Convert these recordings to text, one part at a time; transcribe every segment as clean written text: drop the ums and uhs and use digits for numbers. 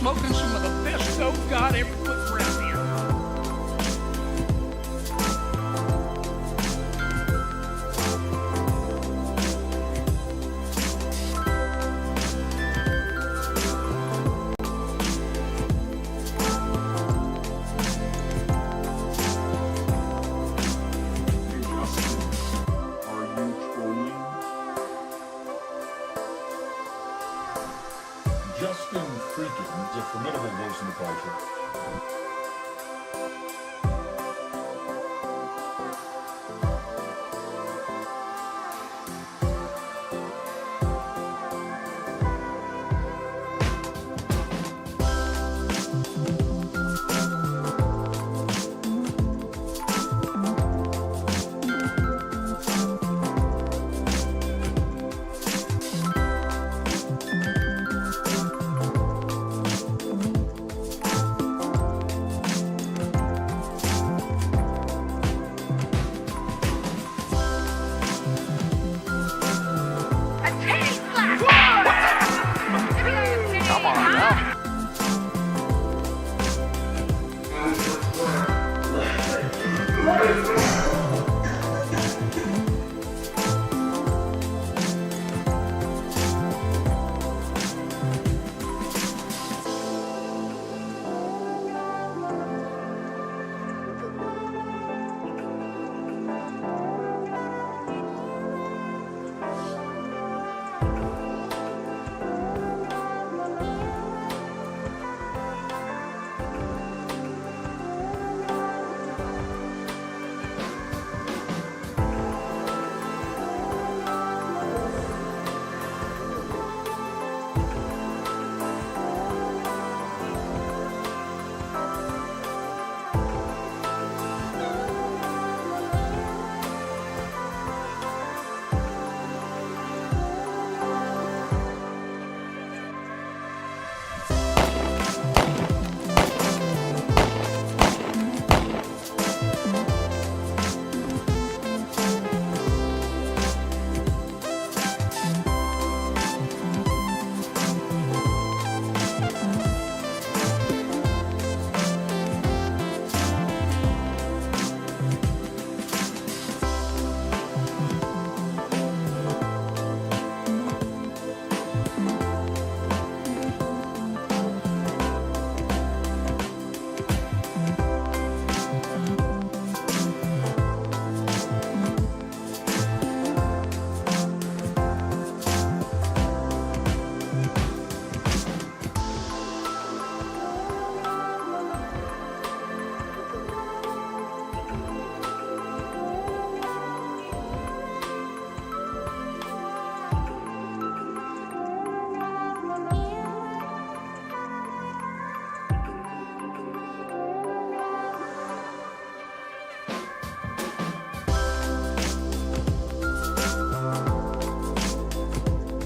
smoking some of the best dope God ever put around here. JustinFREAKIN is a formidable voice in the culture.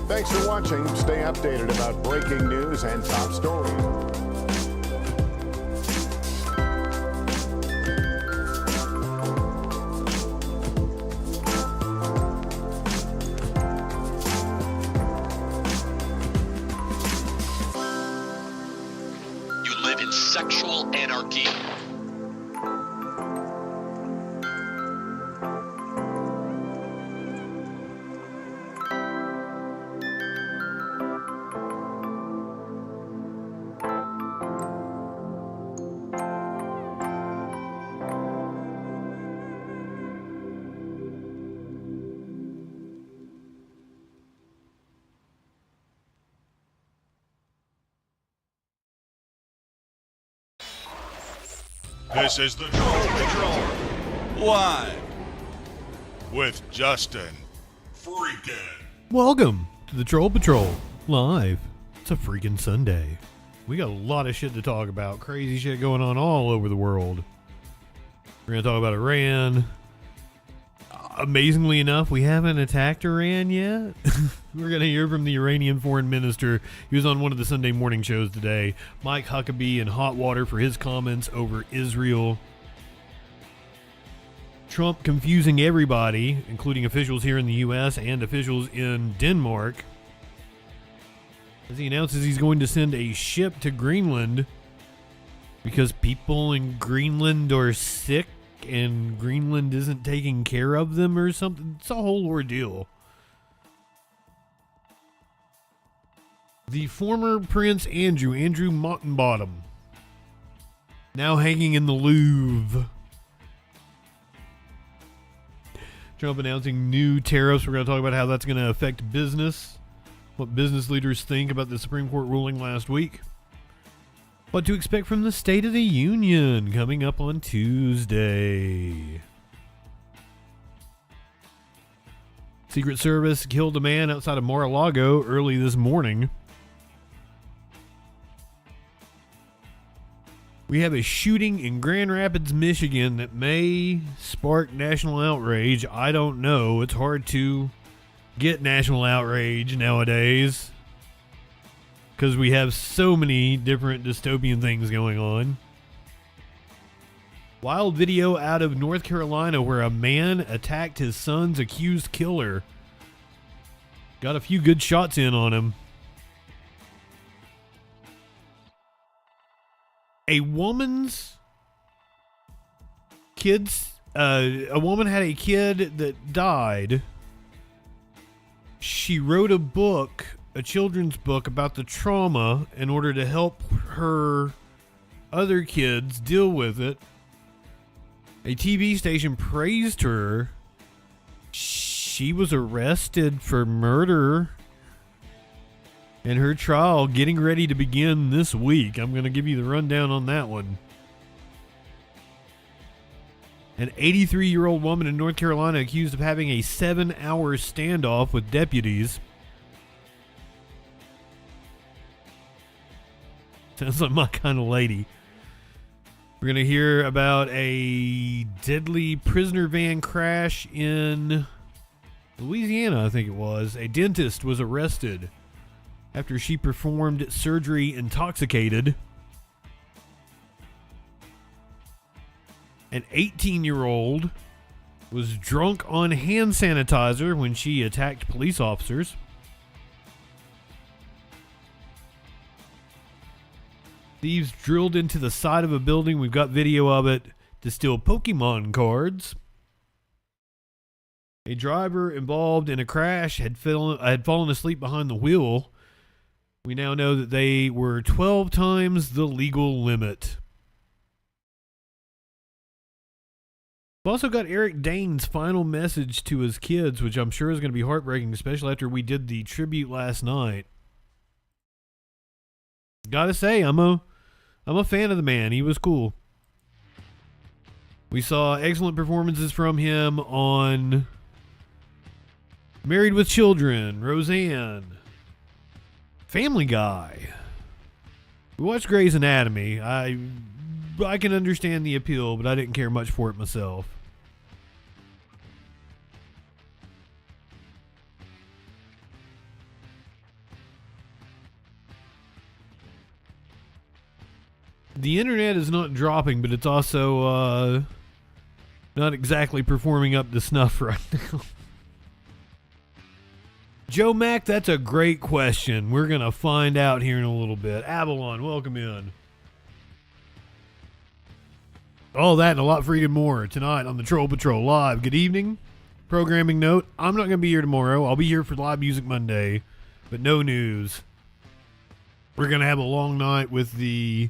Thanks for watching. Stay updated about breaking news and top stories. You live in sexual anarchy. This is the Troll Patrol, live with JustinFREAKIN. Welcome to the Troll Patrol, live. It's a freaking Sunday. We got a lot of shit to talk about. Crazy shit going on all over the world. We're going to talk about Iran. Amazingly enough, we haven't attacked Iran yet. We're going to hear from the Iranian foreign minister. He was on one of the Sunday morning shows today. Mike Huckabee in hot water for his comments over Israel. Trump confusing everybody, including officials here in the U.S. and officials in Denmark. as he announces he's going to send a ship to Greenland because people in Greenland are sick and Greenland isn't taking care of them or something. It's a whole ordeal. The former Prince Andrew Mountbottom, now hanging in the Louvre. Trump announcing new tariffs. We're going to talk about how that's going to affect business, what business leaders think about the Supreme Court ruling last week, what to expect from the State of the Union coming up on Tuesday. Secret Service killed a man outside of Mar-a-Lago early this morning. We have a shooting in Grand Rapids, Michigan that may spark national outrage. I don't know. It's hard to get national outrage nowadays because we have so many different dystopian things going on. Wild video out of North Carolina where a man attacked his son's accused killer. Got a few good shots in on him. A woman had a kid that died. She wrote a book, a children's book about the trauma in order to help her other kids deal with it. A TV station praised her. She was arrested for murder. And her trial getting ready to begin this week. I'm going to give you the rundown on that one. An 83-year-old woman in North Carolina accused of having a 7-hour standoff with deputies. Sounds like my kind of lady. We're going to hear about a deadly prisoner van crash in Louisiana, I think it was. A dentist was arrested after she performed surgery intoxicated. An 18-year-old was drunk on hand sanitizer when she attacked police officers. Thieves drilled into the side of a building, we've got video of it, to steal Pokemon cards. A driver involved in a crash had fallen asleep behind the wheel. We now know that they were 12 times the legal limit. We've also got Eric Dane's final message to his kids, which I'm sure is going to be heartbreaking, especially after we did the tribute last night. Gotta say, I'm a fan of the man. He was cool. We saw excellent performances from him on Married with Children, Roseanne, Family Guy. We watched Grey's Anatomy. I can understand the appeal, but I didn't care much for it myself. The internet is not dropping, but it's also not exactly performing up to snuff right now. Joe Mack, that's a great question. We're going to find out here in a little bit. Avalon, welcome in. All that and a lot freaking more tonight on the Troll Patrol Live. Good evening. Programming note, I'm not going to be here tomorrow. I'll be here for Live Music Monday, but no news. We're going to have a long night with the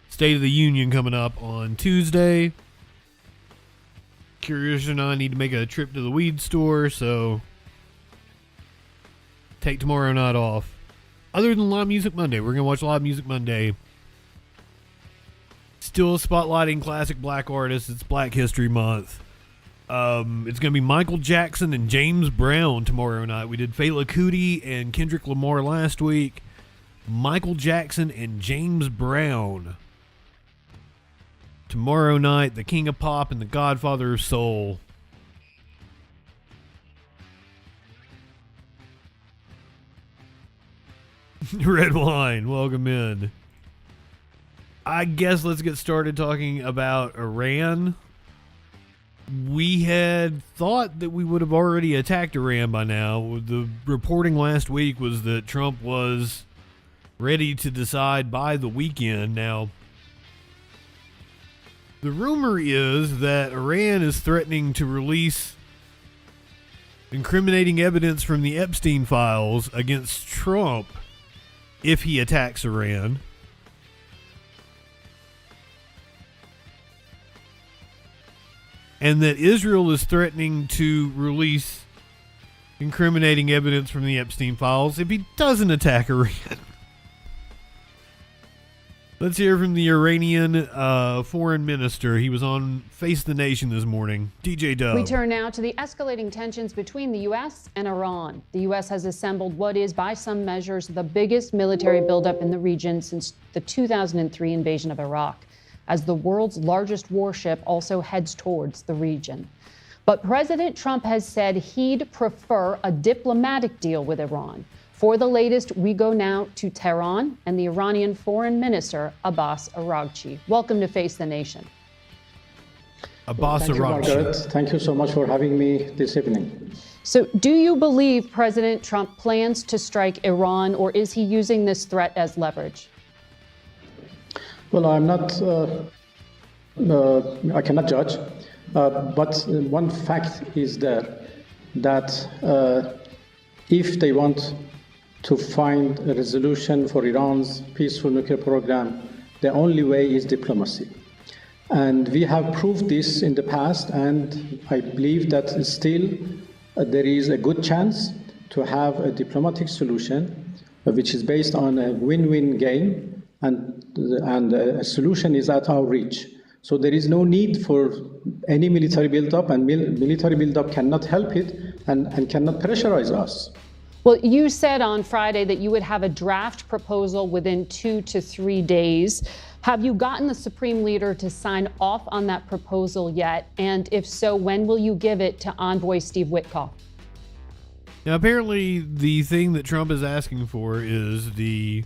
State of the Union coming up on Tuesday. Curious and I need to make a trip to the weed store, so take tomorrow night off. Other than Live Music Monday, we're going to watch Live Music Monday. Still spotlighting classic black artists. It's Black History Month. It's going to be Michael Jackson and James Brown tomorrow night. We did Fela Kuti and Kendrick Lamar last week. Michael Jackson and James Brown tomorrow night. The King of Pop and the Godfather of Soul. Red Wine, welcome in. I guess let's get started talking about Iran. We had thought that we would have already attacked Iran by now. The reporting last week was that Trump was ready to decide by the weekend. Now, the rumor is that Iran is threatening to release incriminating evidence from the Epstein files against Trump if he attacks Iran. And that Israel is threatening to release incriminating evidence from the Epstein files if he doesn't attack Iran. Let's hear from the Iranian foreign minister. He was on Face the Nation this morning. DJ Dub. We turn now to the escalating tensions between the U.S. and Iran. The U.S. has assembled what is, by some measures, the biggest military buildup in the region since the 2003 invasion of Iraq, as the world's largest warship also heads towards the region. But President Trump has said he'd prefer a diplomatic deal with Iran. For the latest, we go now to Tehran and the Iranian Foreign Minister, Abbas Araghchi. Welcome to Face the Nation. Abbas Thank you, Margaret. Thank you so much for having me this evening. So, do you believe President Trump plans to strike Iran, or is he using this threat as leverage? Well, I'm not, I cannot judge, but one fact is that if they want to find a resolution for Iran's peaceful nuclear program, the only way is diplomacy. And we have proved this in the past, and I believe that still there is a good chance to have a diplomatic solution which is based on a win-win game, and a solution is at our reach. So there is no need for any military buildup, and military buildup cannot help it and cannot pressurize us. Well, you said on Friday that you would have a draft proposal within 2 to 3 days. Have you gotten the Supreme Leader to sign off on that proposal yet? And if so, when will you give it to Envoy Steve Witkoff? Now, apparently, the thing that Trump is asking for is the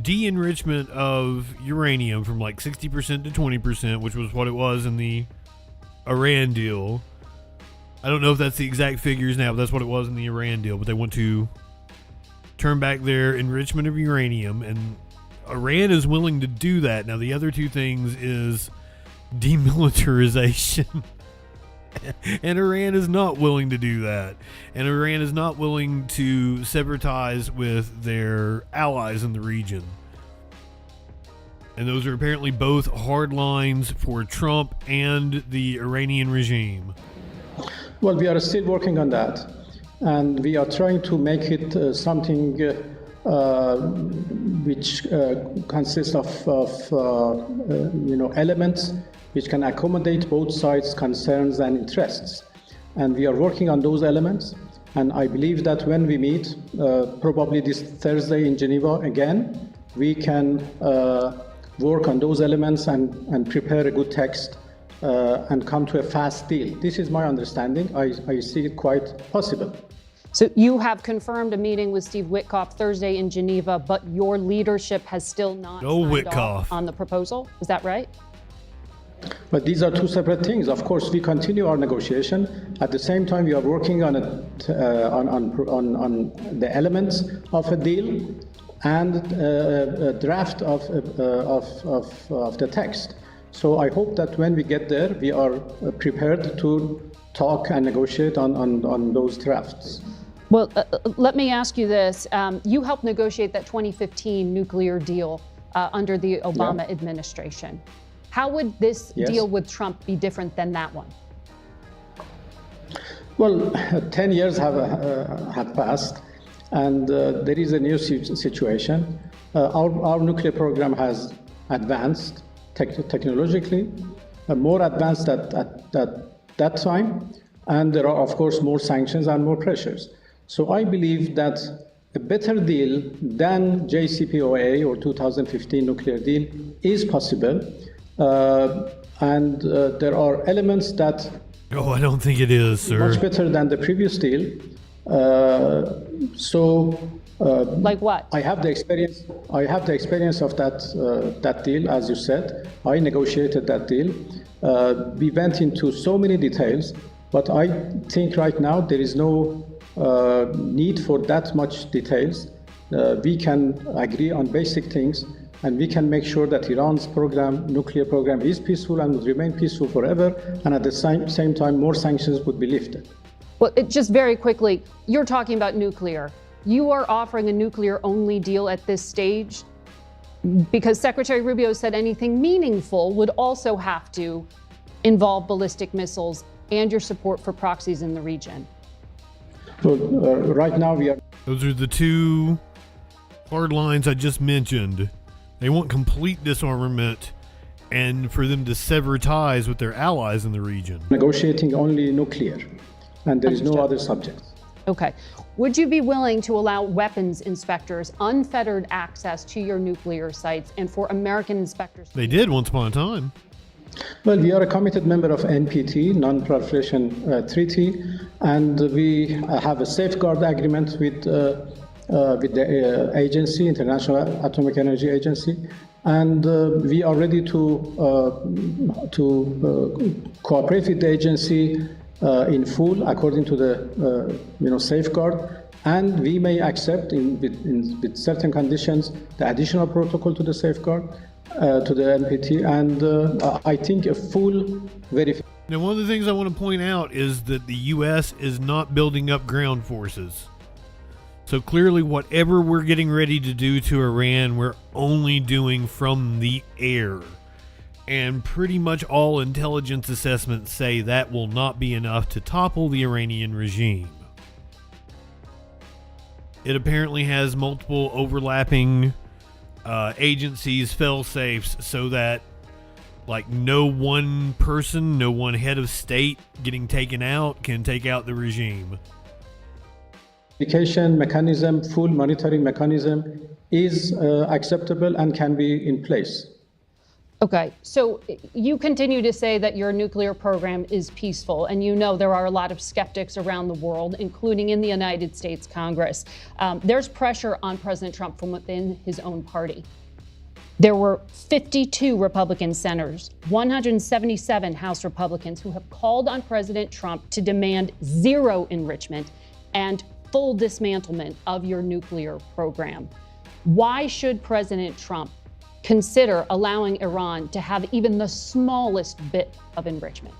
de-enrichment of uranium from like 60% to 20%, which was what it was in the Iran deal. I don't know if that's the exact figures now, but that's what it was in the Iran deal. But they want to turn back their enrichment of uranium, and Iran is willing to do that. Now, the other two things is demilitarization. And Iran is not willing to do that. And Iran is not willing to sever ties with their allies in the region. And those are apparently both hard lines for Trump and the Iranian regime. Well, we are still working on that, and we are trying to make it something which consists of elements which can accommodate both sides' concerns and interests. And we are working on those elements, and I believe that when we meet, probably this Thursday in Geneva again, we can work on those elements and prepare a good text and come to a fast deal. This is my understanding. I see it quite possible. So you have confirmed a meeting with Steve Witkoff Thursday in Geneva, but your leadership has still not signed off on the proposal. Is that right? But these are two separate things. Of course, we continue our negotiation. At the same time, we are working on the elements of a deal and a draft of the text. So I hope that when we get there, we are prepared to talk and negotiate on those drafts. Well, let me ask you this. You helped negotiate that 2015 nuclear deal under the Obama administration. How would this deal with Trump be different than that one? Well, 10 years have passed, and there is a new situation. Our nuclear program has advanced technologically, more advanced at that time, and there are, of course, more sanctions and more pressures. So I believe that a better deal than JCPOA or 2015 nuclear deal is possible, and there are elements that I don't think it is, sir. Much better than the previous deal. Like what? I have the experience. I have the experience of that deal, as you said. I negotiated that deal. We went into so many details, but I think right now there is no need for that much details. We can agree on basic things, and we can make sure that Iran's nuclear program is peaceful and will remain peaceful forever, and at the same time, more sanctions would be lifted. Well, just very quickly, you're talking about nuclear. You are offering a nuclear-only deal at this stage because Secretary Rubio said anything meaningful would also have to involve ballistic missiles and your support for proxies in the region. So right now we are... Those are the two hard lines I just mentioned. They want complete disarmament and for them to sever ties with their allies in the region. Negotiating only nuclear, and there is no other subject. Okay. Would you be willing to allow weapons inspectors unfettered access to your nuclear sites and for American inspectors? They did once upon a time. Well, we are a committed member of NPT, Non-Proliferation Treaty, and we have a safeguard agreement with the agency, International Atomic Energy Agency, and we are ready to cooperate with the agency in full according to the safeguard, and we may accept with certain conditions the additional protocol to the safeguard to the NPT, and I think a full verification. Now, one of the things I want to point out is that the U.S. is not building up ground forces. So clearly, whatever we're getting ready to do to Iran, we're only doing from the air. And pretty much all intelligence assessments say that will not be enough to topple the Iranian regime. It apparently has multiple overlapping agencies, fail-safes, so that no one person, no one head of state getting taken out can take out the regime. Mechanism, full monitoring mechanism is acceptable and can be in place. Okay, so you continue to say that your nuclear program is peaceful, and you know there are a lot of skeptics around the world, including in the United States Congress. There's pressure on President Trump from within his own party. There were 52 Republican senators, 177 House Republicans who have called on President Trump to demand zero enrichment and full dismantlement of your nuclear program. Why should President Trump consider allowing Iran to have even the smallest bit of enrichment?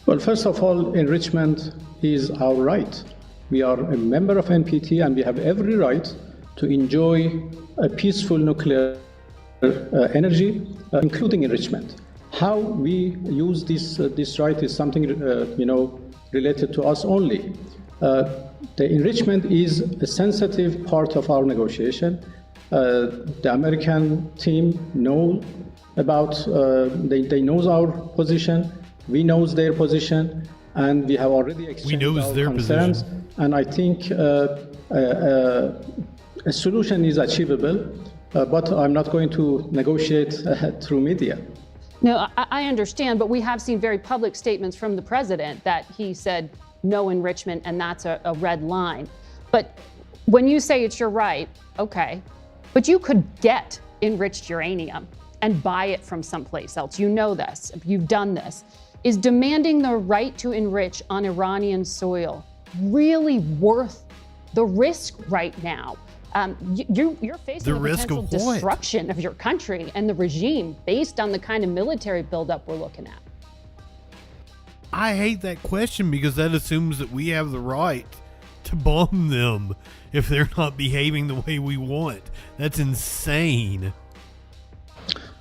Well, first of all, enrichment is our right. We are a member of NPT and we have every right to enjoy a peaceful nuclear energy, including enrichment. How we use this right is something related to us only. The enrichment is a sensitive part of our negotiation. The American team know about, they knows our position, we knows their position, and we have already exchanged our concerns. Position. And I think a solution is achievable, but I'm not going to negotiate through media. No, I understand, but we have seen very public statements from the president that he said no enrichment, and that's a red line. But when you say it's your right, okay, but you could get enriched uranium and buy it from someplace else. You know this, you've done this. Is demanding the right to enrich on Iranian soil really worth the risk right now? You're facing the potential destruction of your country and the regime based on the kind of military buildup we're looking at. I hate that question because that assumes that we have the right to bomb them if they're not behaving the way we want. That's insane.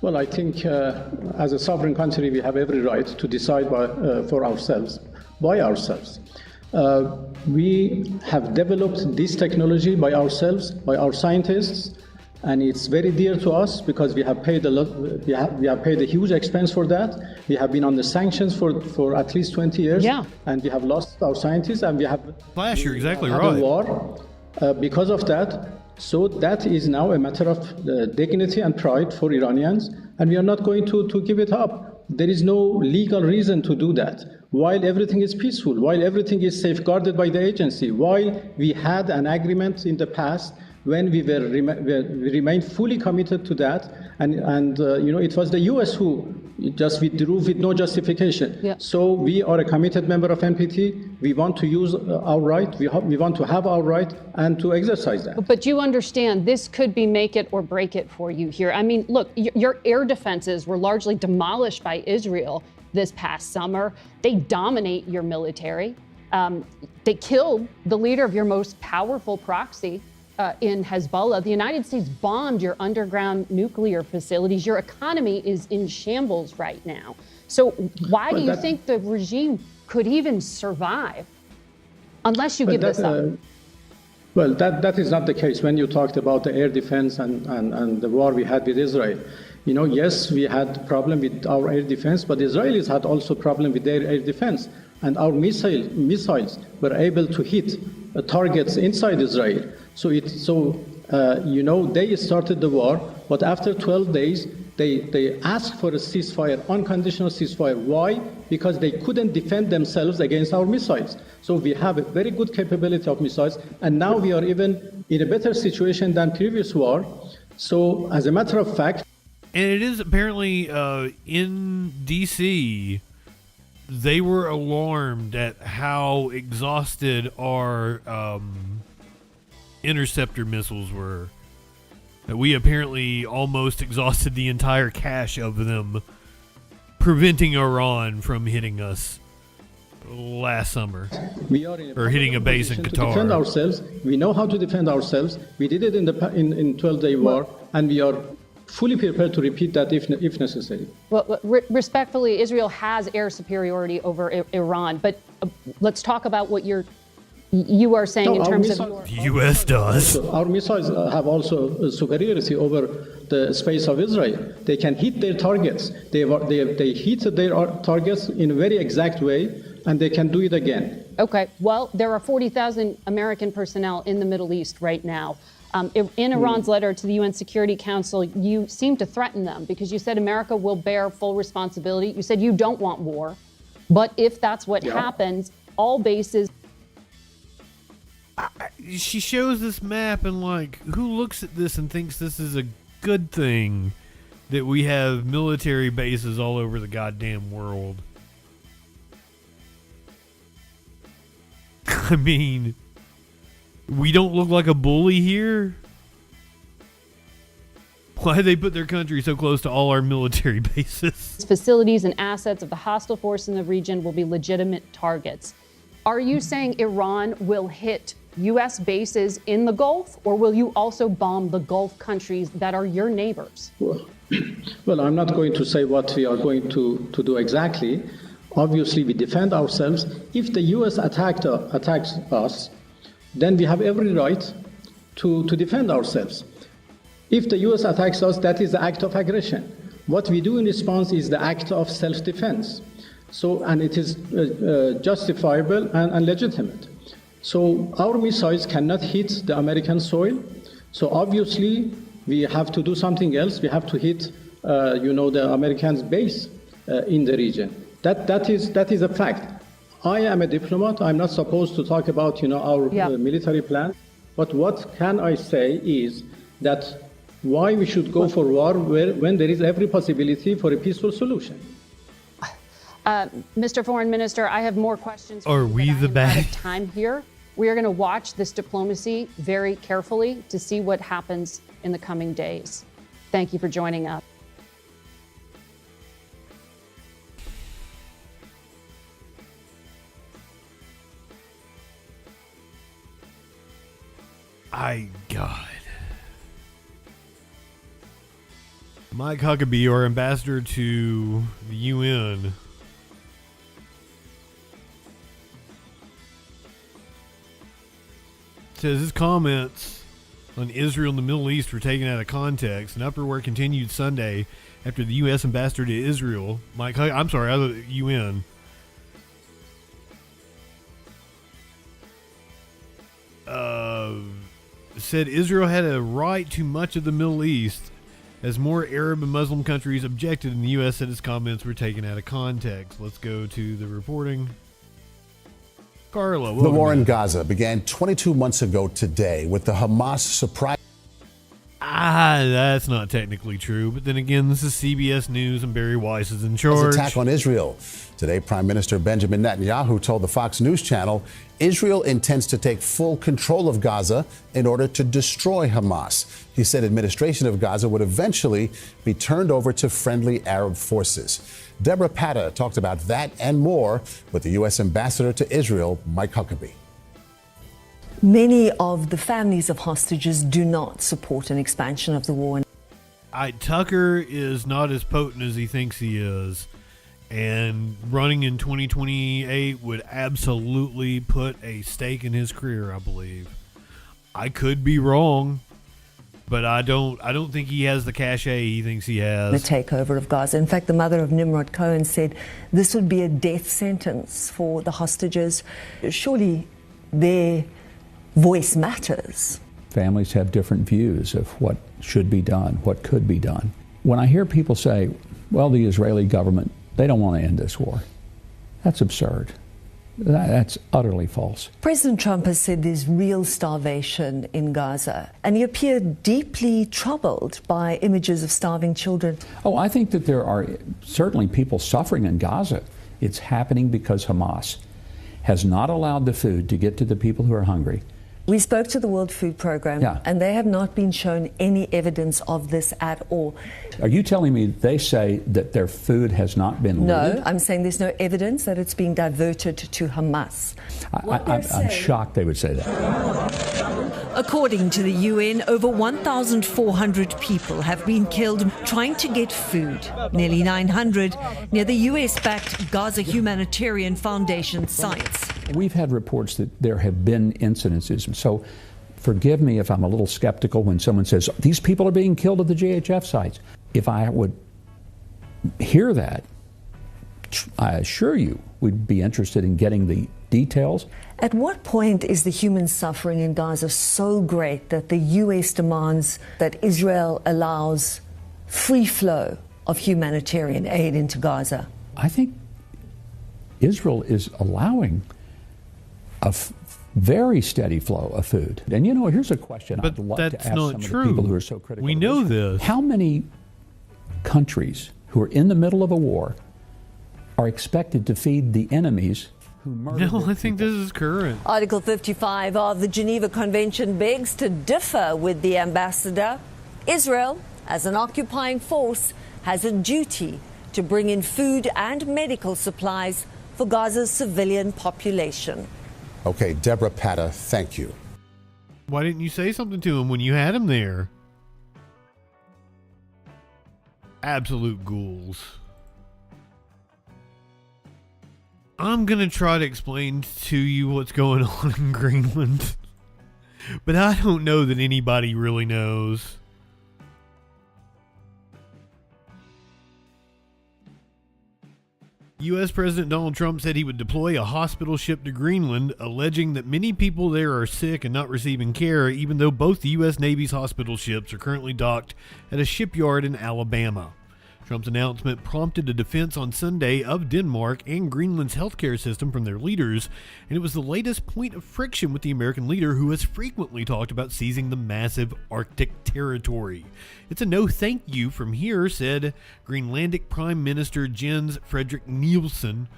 Well, I think as a sovereign country, we have every right to decide for ourselves, by ourselves. We have developed this technology by ourselves, by our scientists, and it's very dear to us because we have paid a lot. We have paid a huge expense for that. We have been on the sanctions for at least 20 years, and we have lost our scientists, and we have. Flash, you're exactly right. A war because of that. So that is now a matter of dignity and pride for Iranians, and we are not going to give it up. There is no legal reason to do that. While everything is peaceful, while everything is safeguarded by the agency, while we had an agreement in the past when we remained fully committed to that, and it was the U.S. who just withdrew with no justification. Yeah. So we are a committed member of NPT. We want to use our right. We want to have our right and to exercise that. But you understand this could be make it or break it for you here. I mean, look, your air defenses were largely demolished by Israel this past summer. They dominate your military. They killed the leader of your most powerful proxy in Hezbollah. The United States bombed your underground nuclear facilities. Your economy is in shambles right now. So why do you think the regime could even survive unless you give this up? Well, that is not the case. When you talked about the air defense and the war we had with Israel, you know, yes, we had problem with our air defense, but Israelis had also problem with their air defense. And our missiles were able to hit targets inside Israel. So you know, they started the war, but after 12 days, they asked for a ceasefire, unconditional ceasefire. Why? Because they couldn't defend themselves against our missiles. So we have a very good capability of missiles, and now we are even in a better situation than previous war. So as a matter of fact, and it is apparently in D.C., they were alarmed at how exhausted our interceptor missiles were. That we apparently almost exhausted the entire cache of them, preventing Iran from hitting us last summer. We are in or hitting a base in to Qatar. defend ourselves. We know how to defend ourselves. We did it in 12-day war, and we are fully prepared to repeat that if necessary. Well, respectfully, Israel has air superiority over Iran, but let's talk about what you are saying in terms of your... The U.S. does. Our missiles have also superiority over the space of Israel. They can hit their targets. They hit their targets in a very exact way, and they can do it again. Okay, well, there are 40,000 American personnel in the Middle East right now. In Iran's letter to the UN Security Council, you seem to threaten them because you said America will bear full responsibility. You said you don't want war, but if that's what happens, all bases... She shows this map and like, who looks at this and thinks this is a good thing that we have military bases all over the goddamn world? I mean, we don't look like a bully here? Why do they put their country so close to all our military bases? Facilities and assets of the hostile force in the region will be legitimate targets. Are you saying Iran will hit U.S. bases in the Gulf, or will you also bomb the Gulf countries that are your neighbors? Well, I'm not going to say what we are going to do exactly. Obviously, we defend ourselves. If the U.S. attacks us, then we have every right to defend ourselves. If the U.S. attacks us, that is the act of aggression. What we do in response is the act of self-defense. So, and it is justifiable and legitimate. So our missiles cannot hit the American soil. So obviously, we have to do something else. We have to hit, the Americans' base in the region. That is a fact. I am a diplomat. I'm not supposed to talk about, our military plan. But what can I say is that why we should go for war when there is every possibility for a peaceful solution. Mr. Foreign Minister, I have more questions. Are we the bad? Out of time here. We are going to watch this diplomacy very carefully to see what happens in the coming days. Thank you for joining us. God. Mike Huckabee, our ambassador to the UN, says his comments on Israel and the Middle East were taken out of context. An uproar continued Sunday after the U.S. ambassador to Israel, UN, said Israel had a right to much of the Middle East as more Arab and Muslim countries objected, and the U.S. said his comments were taken out of context. Let's go to the reporting. Carla, the war in Gaza began 22 months ago today with the Hamas surprise. That's not technically true, but then again, this is CBS News and Barry Weiss is in charge. Attack on Israel. Today, Prime Minister Benjamin Netanyahu told the Fox News channel Israel intends to take full control of Gaza in order to destroy Hamas. He said administration of Gaza would eventually be turned over to friendly Arab forces. Deborah Patta talked about that and more with the U.S. Ambassador to Israel, Mike Huckabee. Many of the families of hostages do not support an expansion of the war. Tucker is not as potent as he thinks he is, and running in 2028 would absolutely put a stake in his career, I believe. I could be wrong, but I don't think he has the cachet he thinks he has. The takeover of Gaza. In fact, the mother of Nimrod Cohen said this would be a death sentence for the hostages. Surely their voice matters. Families have different views of what should be done, what could be done. When I hear people say, well, the Israeli government, they don't want to end this war, that's absurd. That's utterly false. President Trump has said there's real starvation in Gaza, and he appeared deeply troubled by images of starving children. Oh, I think that there are certainly people suffering in Gaza. It's happening because Hamas has not allowed the food to get to the people who are hungry. We spoke to the World Food Program, and they have not been shown any evidence of this at all. Are you telling me they say that their food has not been looted? No, I'm saying there's no evidence that it's being diverted to Hamas. I'm shocked they would say that. According to the UN, over 1,400 people have been killed trying to get food, nearly 900 near the US-backed Gaza Humanitarian Foundation sites. We've had reports that there have been incidences, so forgive me if I'm a little skeptical when someone says, these people are being killed at the GHF sites. If I would hear that, I assure you we'd be interested in getting the details. At what point is the human suffering in Gaza so great that the US demands that Israel allows free flow of humanitarian aid into Gaza? I think Israel is allowing a very steady flow of food. And you know, here's a question I'd love to ask some of the people who are so critical. We know this. How many countries who are in the middle of a war are expected to feed the enemies who murder? No, I think this is current. Article 55 of the Geneva Convention begs to differ with the ambassador. Israel, as an occupying force, has a duty to bring in food and medical supplies for Gaza's civilian population. Okay, Deborah Patta, thank you. Why didn't you say something to him when you had him there? Absolute ghouls. I'm going to try to explain to you what's going on in Greenland, but I don't know that anybody really knows. U.S. President Donald Trump said he would deploy a hospital ship to Greenland, alleging that many people there are sick and not receiving care, even though both the U.S. Navy's hospital ships are currently docked at a shipyard in Alabama. Trump's announcement prompted a defense on Sunday of Denmark and Greenland's healthcare system from their leaders, and it was the latest point of friction with the American leader who has frequently talked about seizing the massive Arctic territory. It's a no thank you from here, said Greenlandic Prime Minister Jens Frederik Nielsen.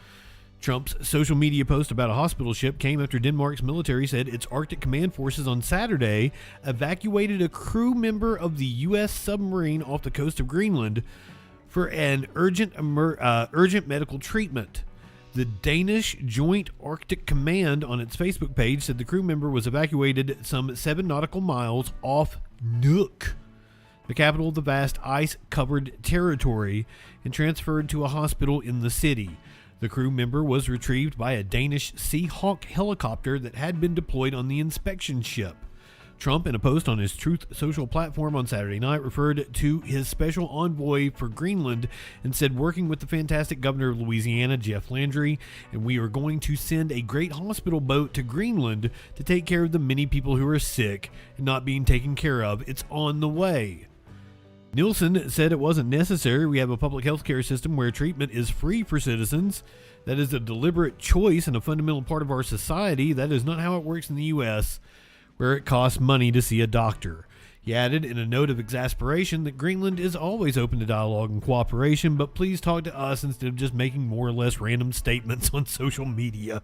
Trump's social media post about a hospital ship came after Denmark's military said its Arctic command forces on Saturday evacuated a crew member of the U.S. submarine off the coast of Greenland for an urgent medical treatment. The Danish Joint Arctic Command on its Facebook page said the crew member was evacuated some 7 nautical miles off Nuuk, the capital of the vast ice-covered territory, and transferred to a hospital in the city. The crew member was retrieved by a Danish Seahawk helicopter that had been deployed on the inspection ship. Trump, in a post on his Truth Social platform on Saturday night, referred to his special envoy for Greenland and said, working with the fantastic governor of Louisiana, Jeff Landry, and we are going to send a great hospital boat to Greenland to take care of the many people who are sick and not being taken care of. It's on the way. Nielsen said it wasn't necessary. We have a public health care system where treatment is free for citizens. That is a deliberate choice and a fundamental part of our society. That is not how it works in the U.S., where it costs money to see a doctor. He added in a note of exasperation that Greenland is always open to dialogue and cooperation, but please talk to us instead of just making more or less random statements on social media.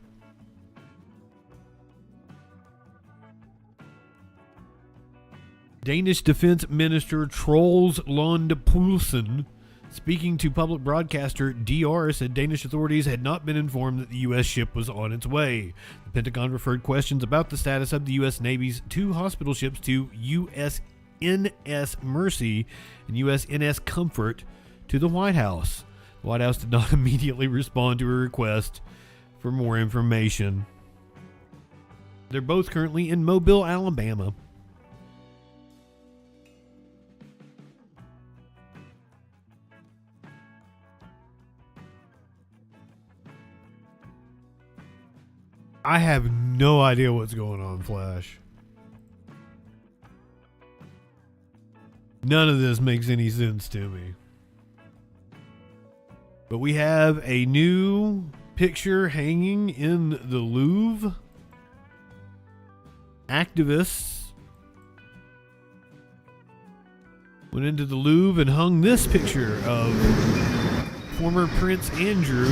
Danish Defense Minister Troels Lund Poulsen, speaking to public broadcaster DR, said Danish authorities had not been informed that the U.S. ship was on its way. The Pentagon referred questions about the status of the U.S. Navy's 2 hospital ships to USNS Mercy and USNS Comfort to the White House. The White House did not immediately respond to a request for more information. They're both currently in Mobile, Alabama. I have no idea what's going on, Flash. None of this makes any sense to me. But we have a new picture hanging in the Louvre. Activists went into the Louvre and hung this picture of former Prince Andrew.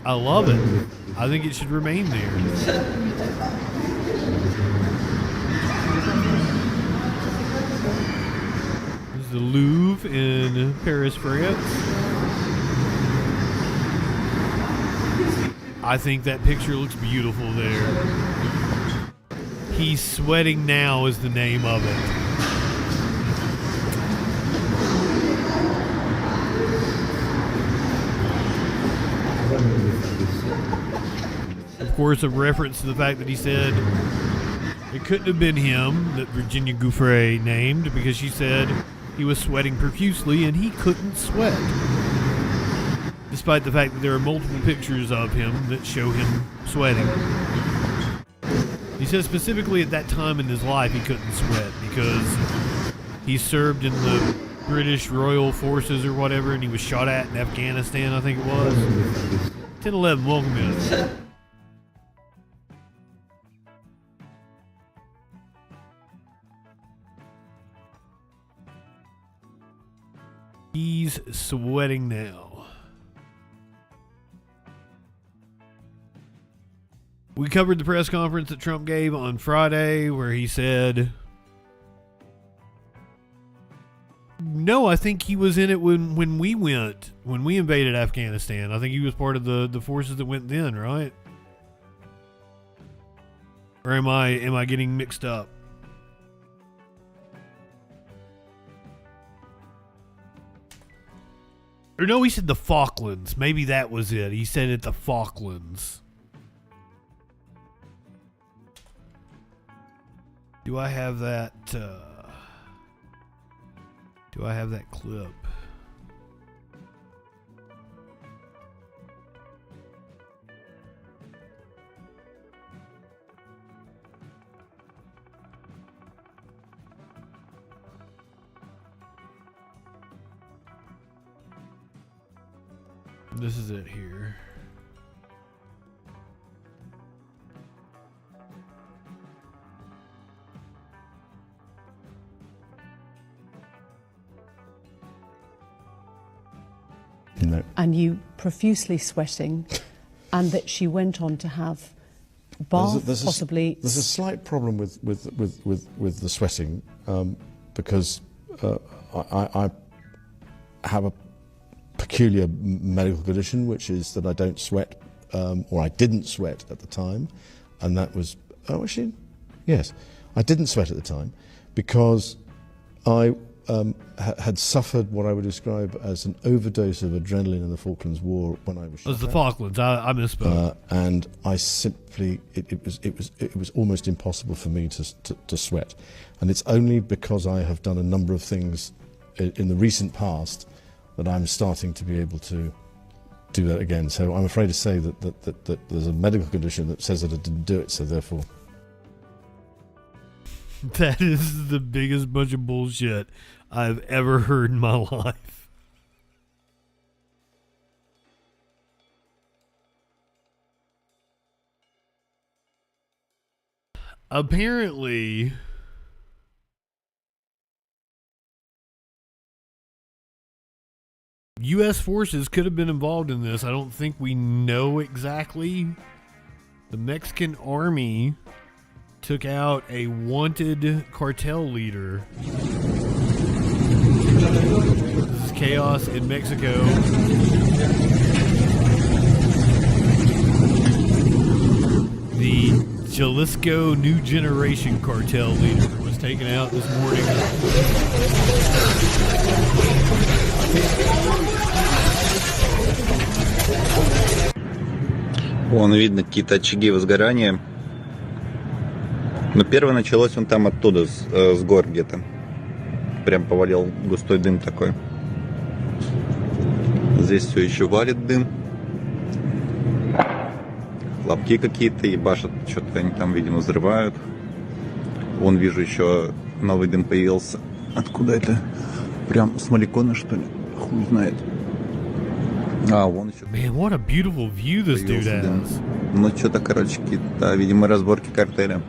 I love it. I think it should remain there. This is the Louvre in Paris, France. I think that picture looks beautiful there. He's Sweating Now is the name of it. Of course, a reference to the fact that he said it couldn't have been him that Virginia Giuffre named because she said he was sweating profusely and he couldn't sweat. Despite the fact that there are multiple pictures of him that show him sweating. He says specifically at that time in his life he couldn't sweat because he served in the British Royal Forces or whatever and he was shot at in Afghanistan, I think it was. 1011, welcome in. He's sweating now. We covered the press conference that Trump gave on Friday where he said, no, I think he was in it when we invaded Afghanistan. I think he was part of the forces that went then, right? Or am I getting mixed up? Or no, he said the Falklands. Maybe that was it. He said it the Falklands. Do I have that? Do I have that clip? This is it here. No. And you profusely sweating, and that she went on to have bath, possibly. There's a slight problem with the sweating because I have a peculiar medical condition, which is that I don't sweat, or I didn't sweat at the time, and that was yes, I didn't sweat at the time because I had suffered what I would describe as an overdose of adrenaline in the Falklands War when I was. It was the Falklands. I misspoke. And I simply it was almost impossible for me to sweat, and it's only because I have done a number of things in the recent past that I'm starting to be able to do that again. So I'm afraid to say that there's a medical condition that says that I didn't do it. So therefore. That is the biggest bunch of bullshit I've ever heard in my life. Apparently, U.S. forces could have been involved in this. I don't think we know exactly. The Mexican army took out a wanted cartel leader. This is chaos in Mexico. The Jalisco New Generation cartel leader was taken out this morning. Вон видно какие-то очаги возгорания. Но первое началось вон там оттуда, с гор где-то. Прям повалил густой дым такой. Здесь все еще валит дым. Хлопки какие-то ебашат, что-то они там, видимо, взрывают. Вон вижу еще новый дым появился. Откуда это? Прям с Маликона, что ли? Хуй знает. А, вон еще. Man, what a beautiful view this dude has. Ну, что-то, короче, какие-то, видимо, разборки картеля.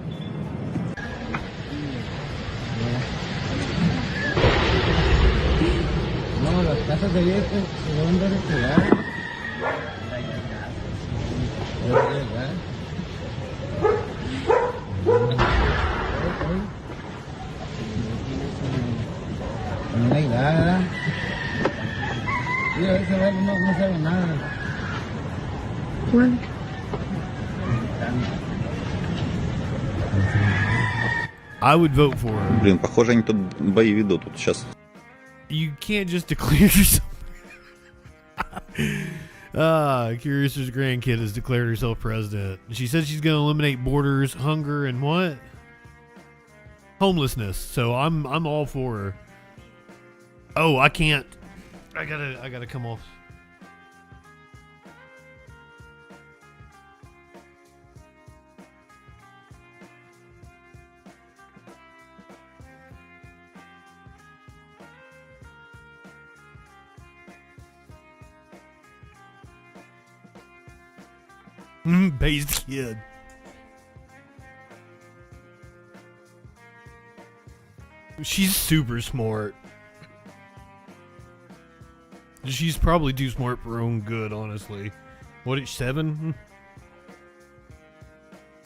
I would vote for her. Блин, похоже, они тут бои ведут тут сейчас. You can't just declare yourself. Curious's grandkid has declared herself president. She said she's going to eliminate borders, hunger, and what? Homelessness. So I'm all for her. Oh, I can't. I gotta come off. Based kid. She's super smart. She's probably too smart for her own good, honestly. What is 7?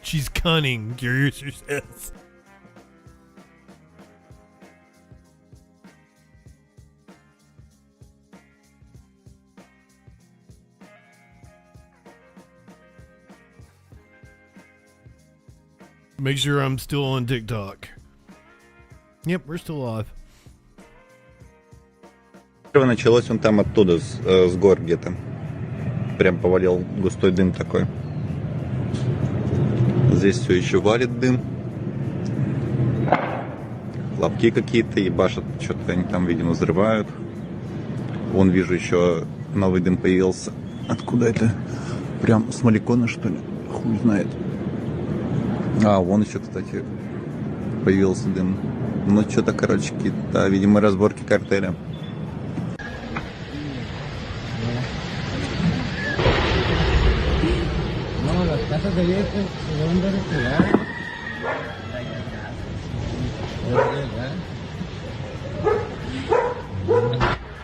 She's cunning, Curious says. Make sure I'm still on TikTok. Yep, we're still live. Первое началось вон там оттуда, с гор где-то. Прям повалил густой дым такой. Здесь все еще валит дым. Хлопки какие-то ебашат, что-то они там, видимо, взрывают. Вон вижу еще новый дым появился. Откуда это? Прям с Маликона, что ли? Хуй знает. А, вон еще, кстати, появился дым. Ну, что-то, короче, какие-то, видимо, разборки картеля.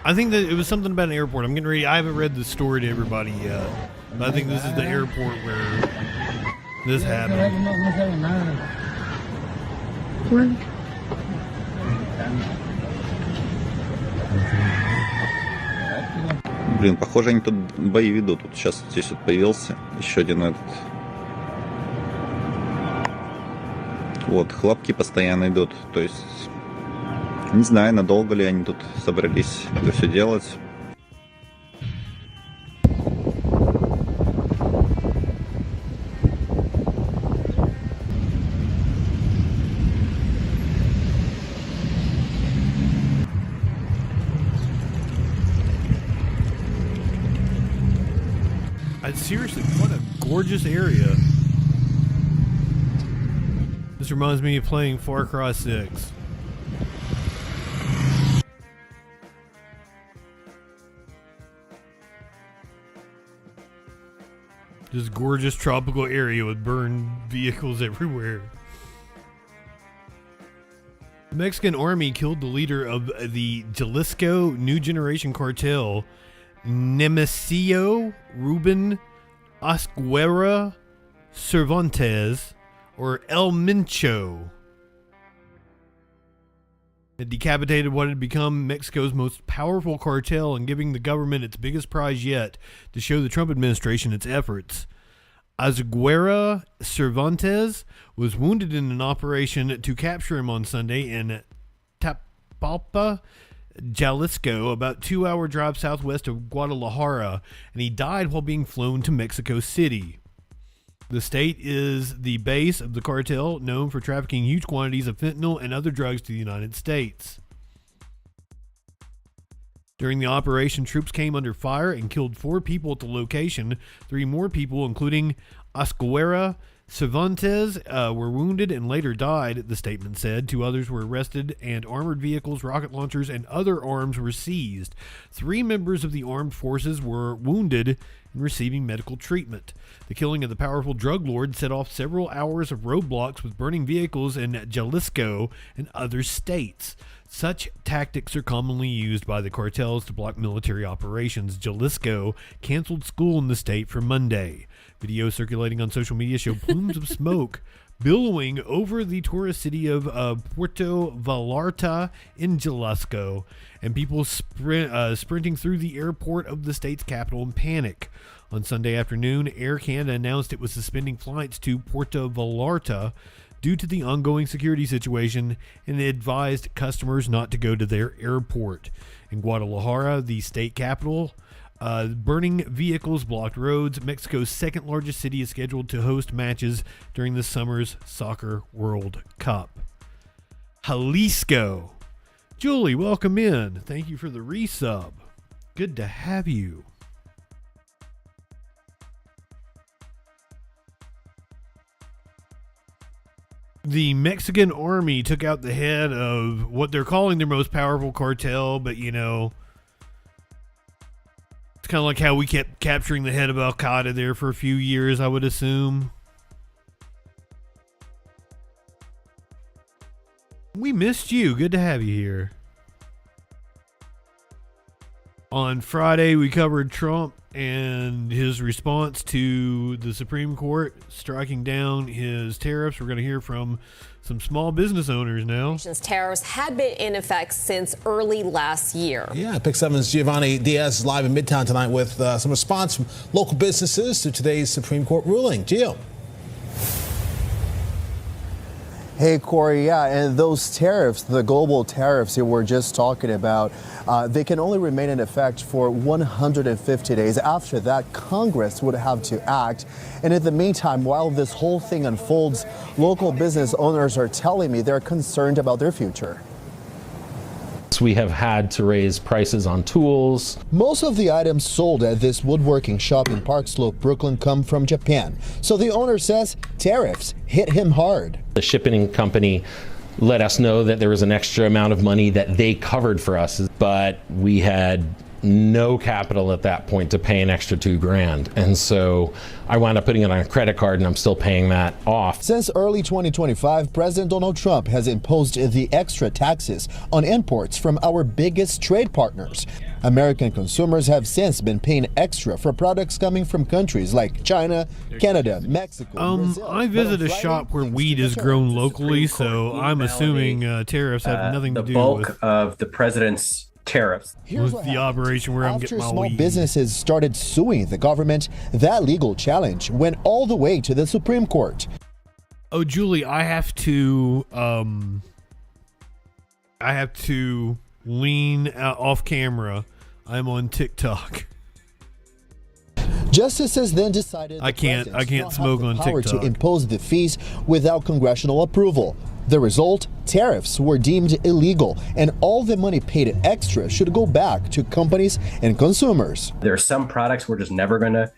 I think that it was something about an airport. I'm getting ready. I haven't read the story to everybody yet, but I think this is the airport where this happened. Блин, похоже, они тут бои ведут. Вот сейчас здесь вот появился еще один этот. Вот, хлопки постоянно идут. То есть, не знаю, надолго ли они тут собрались это все делать. Seriously, what a gorgeous area. This reminds me of playing Far Cry 6. This gorgeous tropical area with burned vehicles everywhere. The Mexican army killed the leader of the Jalisco New Generation cartel, Nemesio Ruben Osguera Cervantes, or El Mincho. It decapitated what had become Mexico's most powerful cartel and giving the government its biggest prize yet to show the Trump administration its efforts. Osguera Cervantes was wounded in an operation to capture him on Sunday in Tapalpa, Jalisco, about 2-hour drive southwest of Guadalajara, and he died while being flown to Mexico City. The state is the base of the cartel, known for trafficking huge quantities of fentanyl and other drugs to the United States. During the operation, troops came under fire and killed 4 people at the location. 3 more people, including Osguera Cervantes, were wounded and later died, the statement said. 2 others were arrested, and armored vehicles, rocket launchers, and other arms were seized. 3 members of the armed forces were wounded and receiving medical treatment. The killing of the powerful drug lord set off several hours of roadblocks with burning vehicles in Jalisco and other states. Such tactics are commonly used by the cartels to block military operations. Jalisco canceled school in the state for Monday. Videos circulating on social media show plumes of smoke billowing over the tourist city of Puerto Vallarta in Jalisco, and people sprinting through the airport of the state's capital in panic. On Sunday afternoon, Air Canada announced it was suspending flights to Puerto Vallarta due to the ongoing security situation, and advised customers not to go to their airport. In Guadalajara, the state capital, burning vehicles blocked roads. Mexico's second largest city is scheduled to host matches during the summer's Soccer World Cup. Jalisco. Julie, welcome in. Thank you for the resub. Good to have you. The Mexican army took out the head of what they're calling their most powerful cartel, but you know, it's kind of like how we kept capturing the head of Al Qaeda there for a few years, I would assume. We missed you. Good to have you here. On Friday, we covered Trump and his response to the Supreme Court striking down his tariffs. We're going to hear from some small business owners now. Tariffs had been in effect since early last year. Yeah, Pick 7's Giovanni Diaz is live in Midtown tonight with some response from local businesses to today's Supreme Court ruling. Gio. Hey, Corey, yeah, and those tariffs, the global tariffs that we're just talking about, they can only remain in effect for 150 days. After that, Congress would have to act. And in the meantime, while this whole thing unfolds, local business owners are telling me they're concerned about their future. We have had to raise prices on tools. Most of the items sold at this woodworking shop in Park Slope, Brooklyn, come from Japan. So the owner says tariffs hit him hard. The shipping company let us know that there was an extra amount of money that they covered for us, but we had no capital at that point to pay an extra $2,000. And so I wound up putting it on a credit card, and I'm still paying that off. Since early 2025, President Donald Trump has imposed the extra taxes on imports from our biggest trade partners. American consumers have since been paying extra for products coming from countries like China, Canada, Mexico, Brazil. I visit a shop where weed is grown locally, so I'm assuming tariffs have nothing to do with the bulk of the president's tariffs. With the operation where I'm getting my small weed. Businesses started suing the government, that legal challenge went all the way to the Supreme Court. Oh, Julie, I have to lean off camera. I'm on TikTok. Justices then decided I can't smoke on power TikTok to impose the fees without congressional approval. The result, tariffs were deemed illegal, and all the money paid extra should go back to companies and consumers. There are some products we're just never going to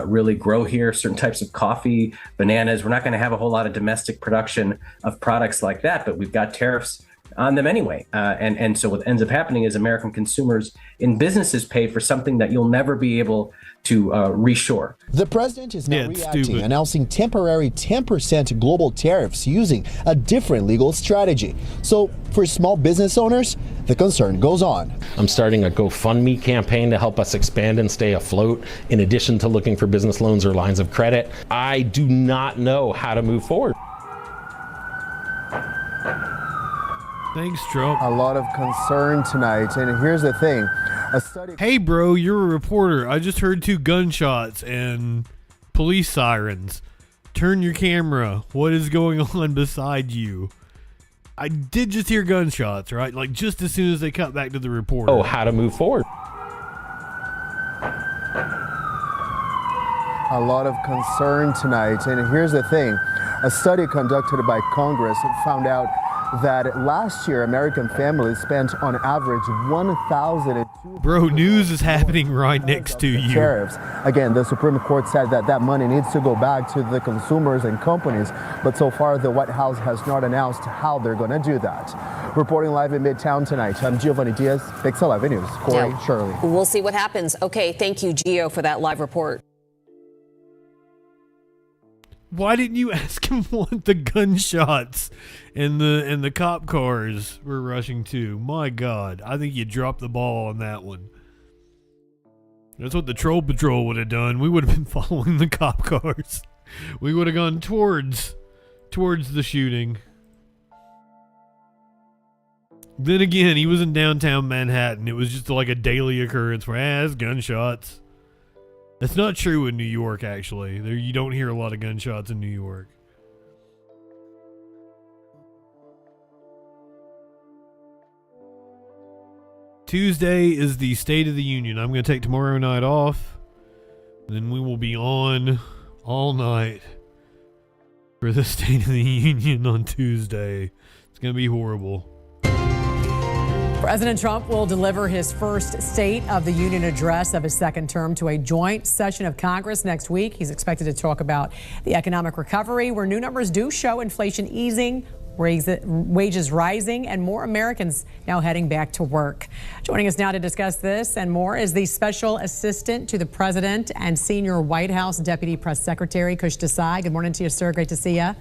really grow here. Certain types of coffee, bananas. We're not going to have a whole lot of domestic production of products like that, but we've got tariffs on them anyway. And so what ends up happening is American consumers and businesses pay for something that you'll never be able to reshore. The president is now reacting, announcing temporary 10% global tariffs using a different legal strategy. So for small business owners, the concern goes on. I'm starting a GoFundMe campaign to help us expand and stay afloat, in addition to looking for business loans or lines of credit. I do not know how to move forward. Thanks, Trump. A lot of concern tonight, and here's the thing. A study. Hey, bro, you're a reporter. I just heard 2 gunshots and police sirens. Turn your camera. What is going on beside you? I did just hear gunshots, right? Like, just as soon as they cut back to the reporter. Oh, how to move forward. A lot of concern tonight, and here's the thing. A study conducted by Congress found out that last year American families spent on average $1,002. Bro, news is happening right next to you. Tariffs. Again, the Supreme Court said that that money needs to go back to the consumers and companies, but so far the White House has not announced how they're going to do that. Reporting live in Midtown tonight, I'm Giovanni Diaz, Big 11 News. Corey, Shirley. We'll see what happens. Okay, thank you, Gio, for that live report. Why didn't you ask him what the gunshots and the cop cars were rushing to? My God, I think you dropped the ball on that one. That's what the Troll Patrol would have done. We would have been following the cop cars. We would have gone towards the shooting. Then again, he was in downtown Manhattan. It was just like a daily occurrence where, it's gunshots. That's not true in New York, actually. There, you don't hear a lot of gunshots in New York. Tuesday is the State of the Union. I'm going to take tomorrow night off. Then we will be on all night for the State of the Union on Tuesday. It's going to be horrible. President Trump will deliver his first State of the Union address of his second term to a joint session of Congress next week. He's expected to talk about the economic recovery, where new numbers do show inflation easing, wages rising, and more Americans now heading back to work. Joining us now to discuss this and more is the Special Assistant to the President and Senior White House Deputy Press Secretary, Kush Desai. Good morning to you, sir. Great to see you.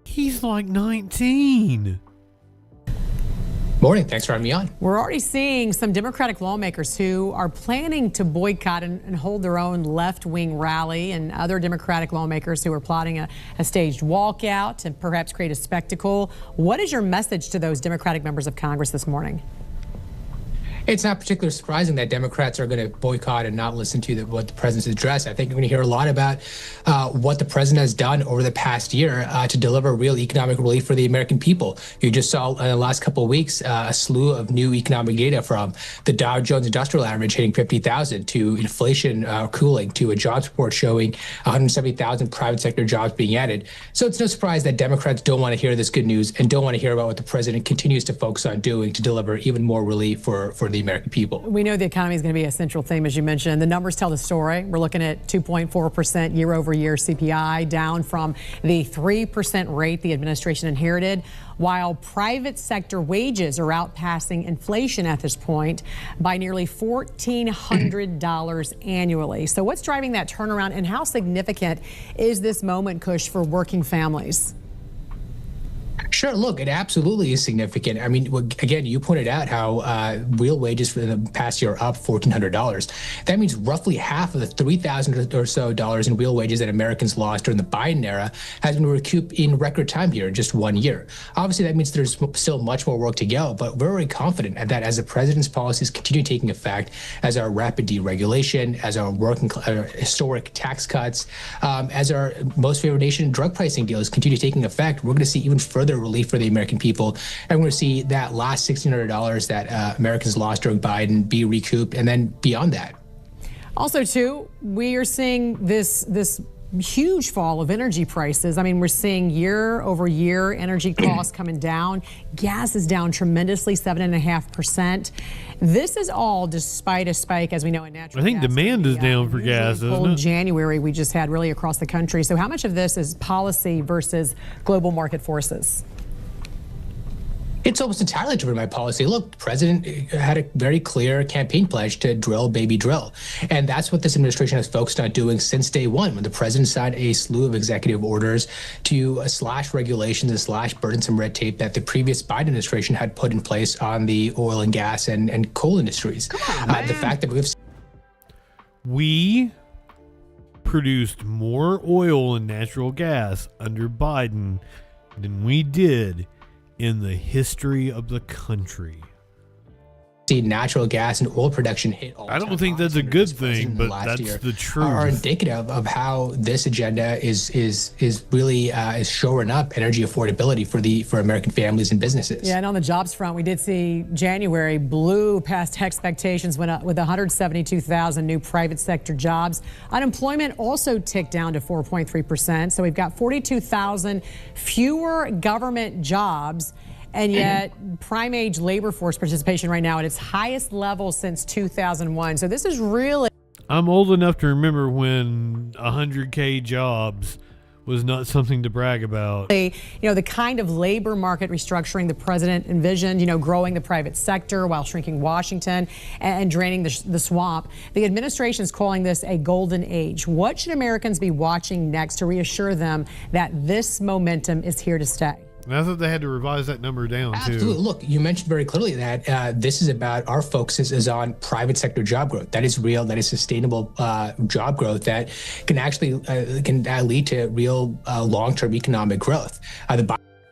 He's like 19. Morning. Thanks for having me on. We're already seeing some Democratic lawmakers who are planning to boycott and hold their own left-wing rally, and other Democratic lawmakers who are plotting a staged walkout and perhaps create a spectacle. What is your message to those Democratic members of Congress this morning? It's not particularly surprising that Democrats are going to boycott and not listen to what the president's address. I think we're going to hear a lot about what the president has done over the past year to deliver real economic relief for the American people. You just saw in the last couple of weeks a slew of new economic data, from the Dow Jones Industrial Average hitting 50,000 to inflation cooling to a jobs report showing 170,000 private sector jobs being added. So it's no surprise that Democrats don't want to hear this good news and don't want to hear about what the president continues to focus on doing to deliver even more relief for the American people. We know the economy is going to be a central theme, as you mentioned. The numbers tell the story. We're looking at 2.4% year-over-year CPI, down from the 3% rate the administration inherited, while private sector wages are outpacing inflation at this point by nearly $1,400 annually. So what's driving that turnaround, and how significant is this moment, Kush, for working families? Sure. Look, it absolutely is significant. I mean, again, you pointed out how real wages for the past year are up $1,400. That means roughly half of the $3,000 or so in real wages that Americans lost during the Biden era has been recouped in record time here in just 1 year. Obviously, that means there's still much more work to go, but we're very confident that as the president's policies continue taking effect, as our rapid deregulation, as our historic tax cuts, as our most favored nation drug pricing deals continue taking effect, we're going to see even further relief for the American people. And we're going to see that last $1,600 that Americans lost during Biden be recouped, and then beyond that. Also, too, we are seeing this huge fall of energy prices. I mean, we're seeing year-over-year energy costs coming down. Gas is down tremendously, 7.5%. This is all despite a spike, as we know, in natural gas. I think demand is down for gas, isn't it? January we just had really across the country. So how much of this is policy versus global market forces? It's almost entirely driven by policy. Look, the president had a very clear campaign pledge to drill, baby, drill. And that's what this administration has focused on doing since day one, when the president signed a slew of executive orders to slash regulations and slash burdensome red tape that the previous Biden administration had put in place on the oil and gas and coal industries. Come on, the fact that we produced more oil and natural gas under Biden than we did in the history of the country. See natural gas and oil production hit all I don't think that's a good thing, but that's the truth. Are indicative of how this agenda is really is shoring up energy affordability for American families and businesses. Yeah, and on the jobs front, we did see January blew past expectations, went up with 172,000 new private sector jobs. Unemployment also ticked down to 4.3%. So we've got 42,000 fewer government jobs. And yet, prime age labor force participation right now at its highest level since 2001. So this is really... I'm old enough to remember when 100K jobs was not something to brag about. You know, the kind of labor market restructuring the president envisioned, you know, growing the private sector while shrinking Washington and draining the swamp. The administration is calling this a golden age. What should Americans be watching next to reassure them that this momentum is here to stay? And I thought they had to revise that number down, too. Absolutely. Look, you mentioned very clearly that this is about our focus is on private sector job growth. That is real. That is sustainable job growth that can actually can lead to real long-term economic growth.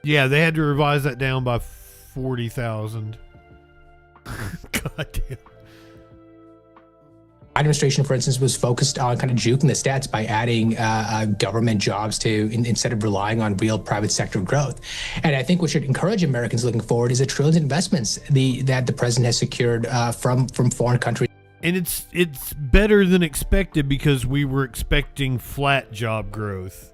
Yeah, they had to revise that down by 40,000. God damn. Administration, for instance, was focused on kind of juking the stats by adding government jobs to instead of relying on real private sector growth. And I think what should encourage Americans looking forward is the trillions in investments that the president has secured from foreign countries. And it's better than expected because we were expecting flat job growth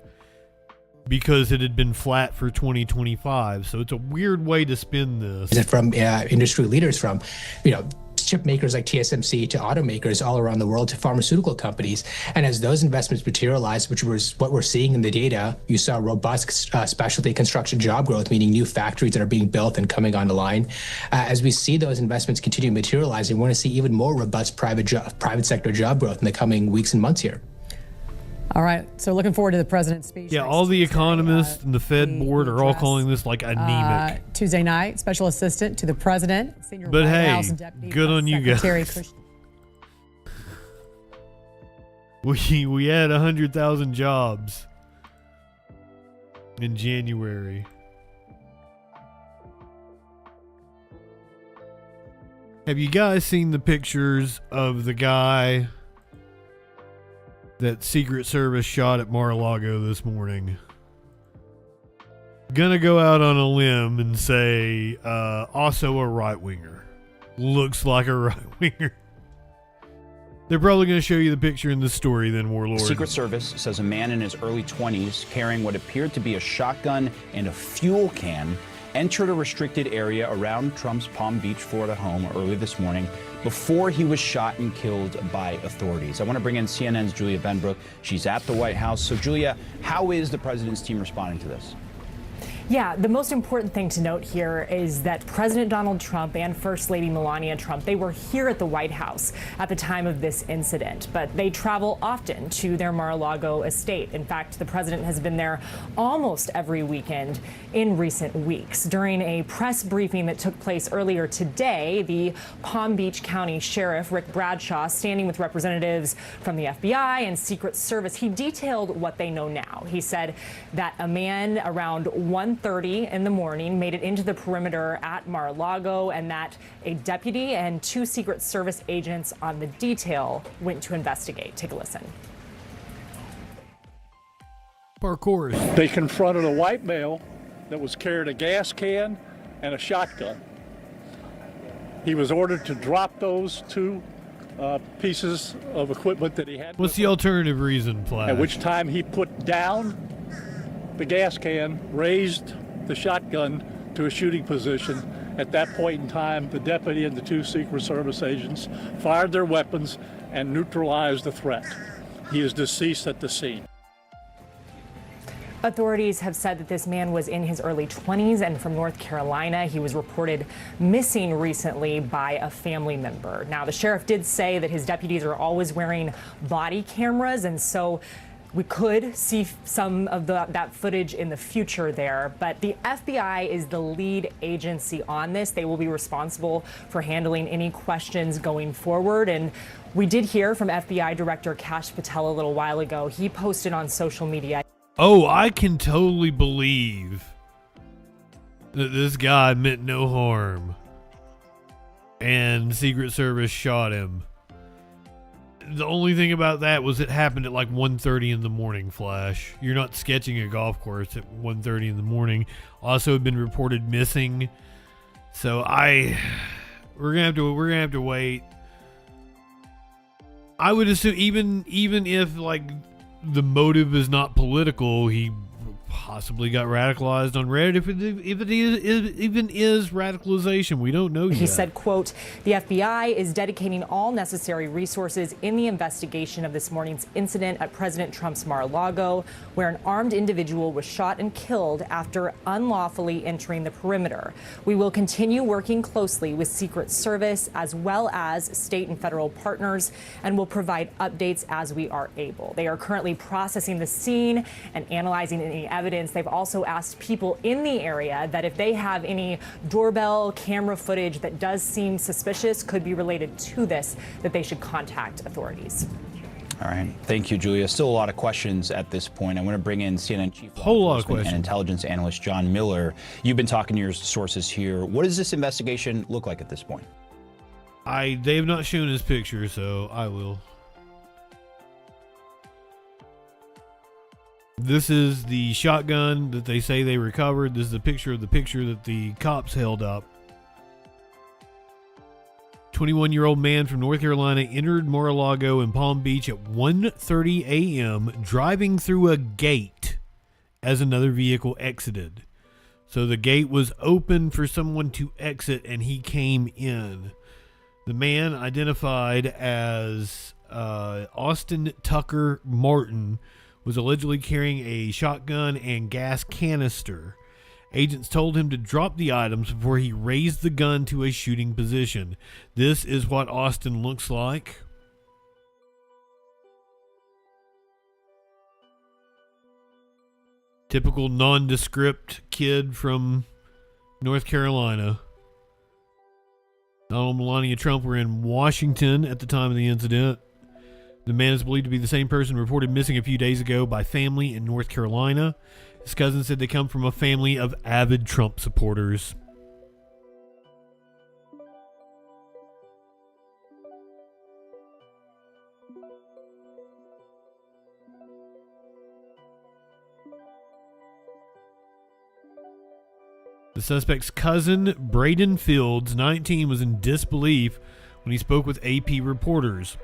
because it had been flat for 2025. So it's a weird way to spin this. From industry leaders, from, you know, chip makers like TSMC to automakers all around the world to pharmaceutical companies. And as those investments materialize, which was what we're seeing in the data, you saw robust specialty construction job growth, meaning new factories that are being built and coming on the line. As we see those investments continue to materialize, we're going to see even more robust private sector job growth in the coming weeks and months here. All right, so looking forward to the president's speech. Yeah, all the economists and the Fed board are all calling this like anemic. Tuesday night, special assistant to the president, senior but White hey, House deputy good on you Secretary guys. We had 100,000 jobs in January. Have you guys seen the pictures of the guy that Secret Service shot at Mar-a-Lago this morning? Gonna go out on a limb and say also a right-winger. Looks like a right-winger. They're probably going to show you the picture in this story then, Warlord. The Secret Service says a man in his early 20s carrying what appeared to be a shotgun and a fuel can entered a restricted area around Trump's Palm Beach, Florida home early this morning before he was shot and killed by authorities. I want to bring in CNN's Julia Benbrook. She's at the White House. So, Julia, how is the president's team responding to this? Yeah, the most important thing to note here is that President Donald Trump and First Lady Melania Trump, they were here at the White House at the time of this incident, but they travel often to their Mar-a-Lago estate. In fact, the president has been there almost every weekend in recent weeks. During a press briefing that took place earlier today, the Palm Beach County Sheriff Rick Bradshaw, standing with representatives from the FBI and Secret Service, he detailed what they know now. He said that a man around 1:30 in the morning made it into the perimeter at Mar-a-Lago, and that a deputy and 2 Secret Service agents on the detail went to investigate. Take a listen. Parkour. They confronted a white male that was carrying a gas can and a shotgun. He was ordered to drop those 2 pieces of equipment that he had. What's the alternative reason, Flash? At which time he put down the gas can, raised the shotgun to a shooting position. At that point in time, the deputy and the 2 Secret Service agents fired their weapons and neutralized the threat. He is deceased at the scene. Authorities have said that this man was in his early 20s and from North Carolina. He was reported missing recently by a family member. Now, the sheriff did say that his deputies are always wearing body cameras, and so we could see some of that footage in the future there. But the FBI is the lead agency on this. They will be responsible for handling any questions going forward. And we did hear from FBI Director Kash Patel a little while ago. He posted on social media. Oh, I can totally believe that this guy meant no harm and Secret Service shot him. The only thing about that was it happened at like 1:30 in the morning, Flash. You're not sketching a golf course at 1:30 in the morning. Also had been reported missing. So we're gonna have to wait. I would assume even if like the motive is not political, he possibly got radicalized on Reddit. If it even is radicalization, we don't know yet. He said, quote, "The FBI is dedicating all necessary resources in the investigation of this morning's incident at President Trump's Mar-a-Lago, where an armed individual was shot and killed after unlawfully entering the perimeter. We will continue working closely with Secret Service as well as state and federal partners, and will provide updates as we are able." They are currently processing the scene and analyzing any evidence. They've also asked people in the area that if they have any doorbell camera footage that does seem suspicious, could be related to this, that they should contact authorities. All right. Thank you, Julia. Still a lot of questions at this point. I want to bring in CNN Chief Whole lot of Enforcement and Intelligence Analyst John Miller. You've been talking to your sources here. What does this investigation look like at this point? They have not shown his picture, so I will. This is the shotgun that they say they recovered. This is a picture of the picture that the cops held up. 21-year-old man from North Carolina entered Mar-a-Lago in Palm Beach at 1:30 a.m. driving through a gate as another vehicle exited. So the gate was open for someone to exit and he came in. The man, identified as Austin Tucker Martin, was allegedly carrying a shotgun and gas canister. Agents told him to drop the items before he raised the gun to a shooting position. This is what Austin looks like. Typical nondescript kid from North Carolina. Donald and Melania Trump were in Washington at the time of the incident. The man is believed to be the same person reported missing a few days ago by family in North Carolina. His cousin said they come from a family of avid Trump supporters. The suspect's cousin, Braden Fields, 19, was in disbelief when he spoke with AP reporters.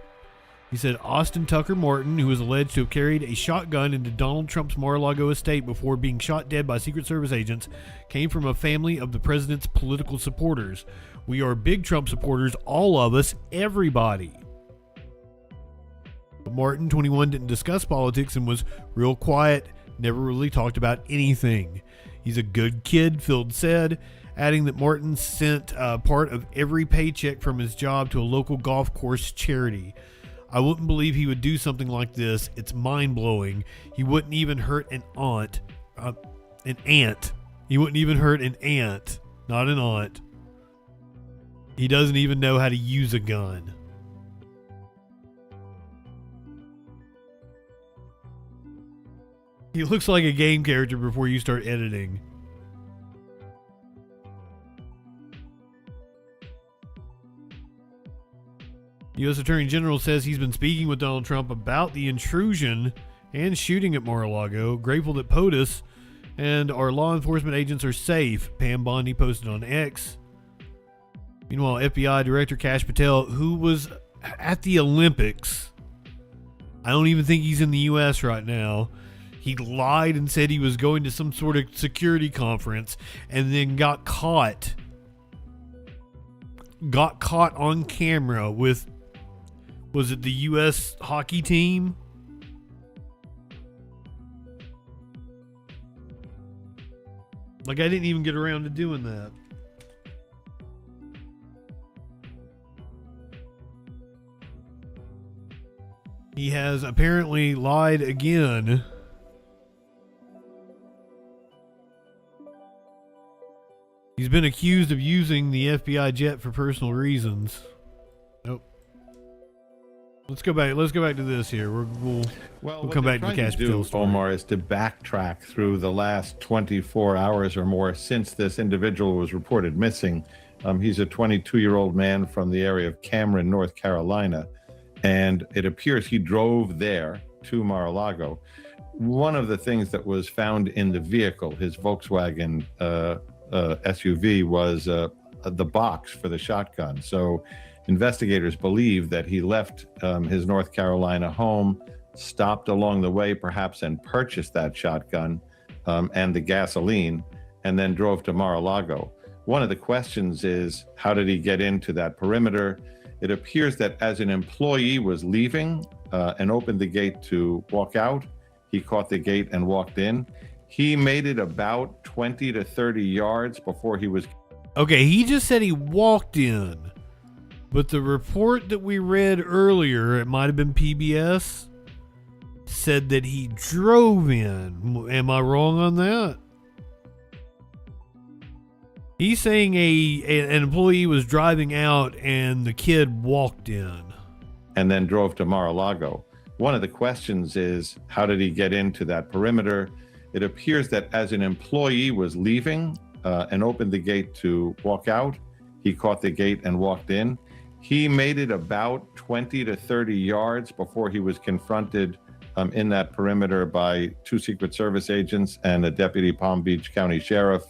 He said Austin Tucker Martin, who was alleged to have carried a shotgun into Donald Trump's Mar-a-Lago estate before being shot dead by Secret Service agents, came from a family of the president's political supporters. We are big Trump supporters, all of us, everybody. But Martin, 21, didn't discuss politics and was real quiet, never really talked about anything. He's a good kid, Field said, adding that Martin sent part of every paycheck from his job to a local golf course charity. I wouldn't believe he would do something like this. It's mind-blowing. He wouldn't even hurt an ant. He wouldn't even hurt an ant, not an aunt. He doesn't even know how to use a gun. He looks like a game character before you start editing. U.S. Attorney General says he's been speaking with Donald Trump about the intrusion and shooting at Mar-a-Lago. Grateful that POTUS and our law enforcement agents are safe, Pam Bondi posted on X. Meanwhile, FBI Director Kash Patel, who was at the Olympics, I don't even think he's in the U.S. right now. He lied and said he was going to some sort of security conference and then got caught on camera with, was it the U.S. hockey team? Like, I didn't even get around to doing that. He has apparently lied again. He's been accused of using the FBI jet for personal reasons. Nope. Let's go back to this here. We'll come back to the Cash Patel story. Omar, is to backtrack through the last 24 hours or more since this individual was reported missing. He's a 22-year-old man from the area of Cameron, North Carolina, and it appears he drove there to Mar-a-Lago. One of the things that was found in the vehicle, his Volkswagen SUV, was the box for the shotgun. So investigators believe that he left his North Carolina home, stopped along the way perhaps, and purchased that shotgun and the gasoline, and then drove to Mar-a-Lago. One of the questions is, how did he get into that perimeter? It appears that as an employee was leaving and opened the gate to walk out, he caught the gate and walked in. He made it about 20 to 30 yards before he was... Okay, he just said he walked in. But the report that we read earlier, it might have been PBS, said that he drove in. Am I wrong on that? He's saying an employee was driving out and the kid walked in. And then drove to Mar-a-Lago. One of the questions is, how did he get into that perimeter? It appears that as an employee was leaving and opened the gate to walk out, he caught the gate and walked in. He made it about 20 to 30 yards before he was confronted in that perimeter by 2 Secret Service agents and a deputy Palm Beach County sheriff.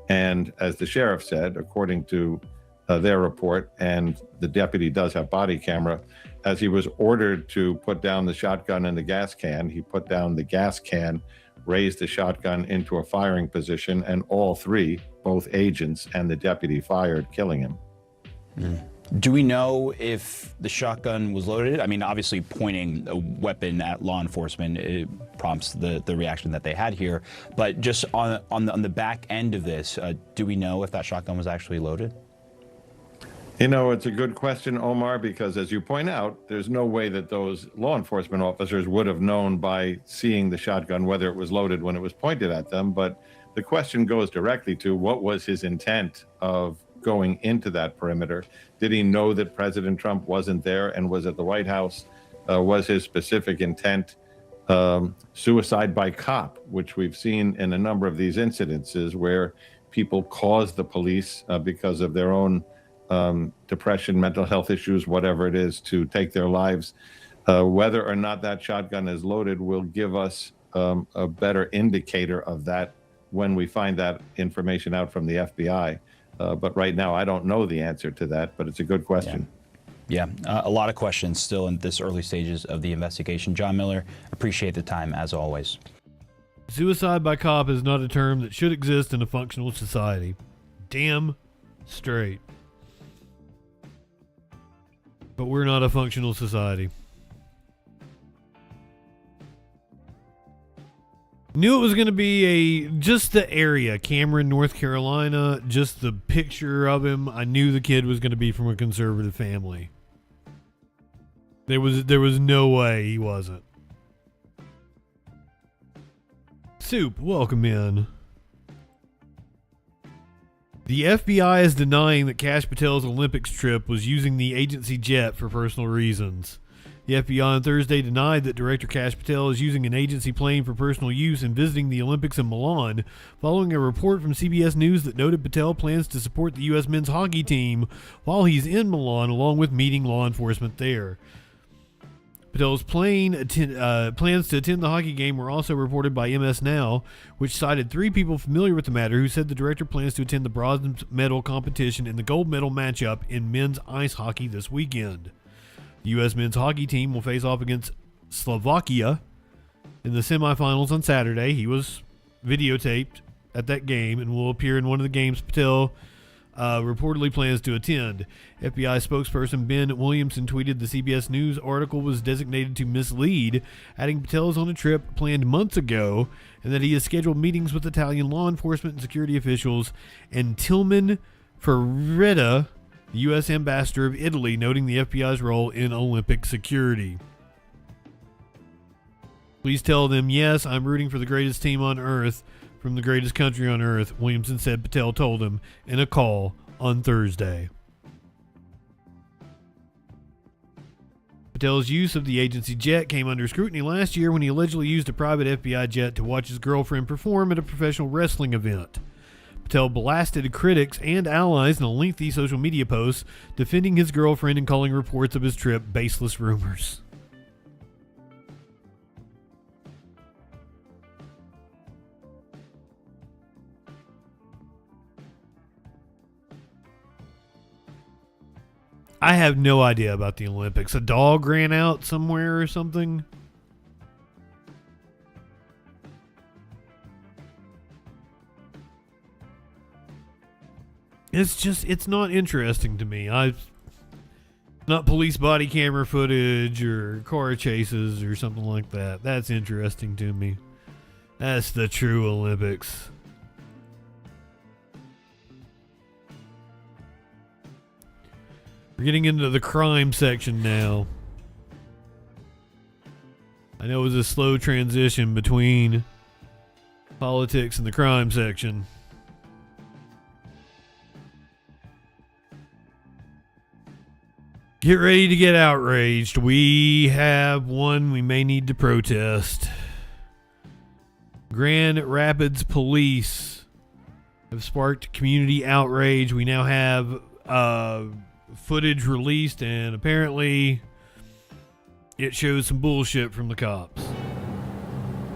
And as the sheriff said, according to their report, and the deputy does have body camera, as he was ordered to put down the shotgun and the gas can, he put down the gas can, raised the shotgun into a firing position, and all 3, both agents and the deputy, fired, killing him. Do we know if the shotgun was loaded? I mean, obviously pointing a weapon at law enforcement, it prompts the reaction that they had here. But just on the back end of this, do we know if that shotgun was actually loaded? You know, it's a good question, Omar, because as you point out, there's no way that those law enforcement officers would have known by seeing the shotgun whether it was loaded when it was pointed at them. But the question goes directly to, what was his intent of going into that perimeter? Did he know that President Trump wasn't there and was at the White House? Was his specific intent suicide by cop, which we've seen in a number of these incidences where people cause the police because of their own depression, mental health issues, whatever it is, to take their lives. Whether or not that shotgun is loaded will give us a better indicator of that when we find that information out from the FBI. But right now, I don't know the answer to that, but it's a good question. Yeah, a lot of questions still in this early stages of the investigation. John Miller, appreciate the time as always. Suicide by cop is not a term that should exist in a functional society. Damn straight. But we're not a functional society. Knew it was going to be just the area, Cameron, North Carolina, just the picture of him. I knew the kid was going to be from a conservative family. There was no way he wasn't. Soup, welcome in. The FBI is denying that Kash Patel's Olympics trip was using the agency jet for personal reasons. The FBI on Thursday denied that Director Kash Patel is using an agency plane for personal use in visiting the Olympics in Milan, following a report from CBS News that noted Patel plans to support the U.S. men's hockey team while he's in Milan, along with meeting law enforcement there. Patel's plans to attend the hockey game were also reported by MS Now, which cited 3 people familiar with the matter who said the director plans to attend the bronze medal competition and the gold medal matchup in men's ice hockey this weekend. The U.S. men's hockey team will face off against Slovakia in the semifinals on Saturday. He was videotaped at that game and will appear in one of the games Patel reportedly plans to attend. FBI spokesperson Ben Williamson tweeted the CBS News article was designated to mislead, adding Patel is on a trip planned months ago and that he has scheduled meetings with Italian law enforcement and security officials, and Tilman Ferretta, the U.S. ambassador of Italy, noting the FBI's role in Olympic security. Please tell them, yes, I'm rooting for the greatest team on earth from the greatest country on earth, Williamson said Patel told him in a call on Thursday. Patel's use of the agency jet came under scrutiny last year when he allegedly used a private FBI jet to watch his girlfriend perform at a professional wrestling event. Patel blasted critics and allies in a lengthy social media post defending his girlfriend and calling reports of his trip baseless rumors. I have no idea about the Olympics. A dog ran out somewhere or something. It's not interesting to me. Not police body camera footage or car chases or something like that. That's interesting to me. That's the true Olympics. We're getting into the crime section now. I know it was a slow transition between politics and the crime section. Get ready to get outraged. We have one we may need to protest. Grand Rapids police have sparked community outrage. We now have footage released, and apparently it shows some bullshit from the cops.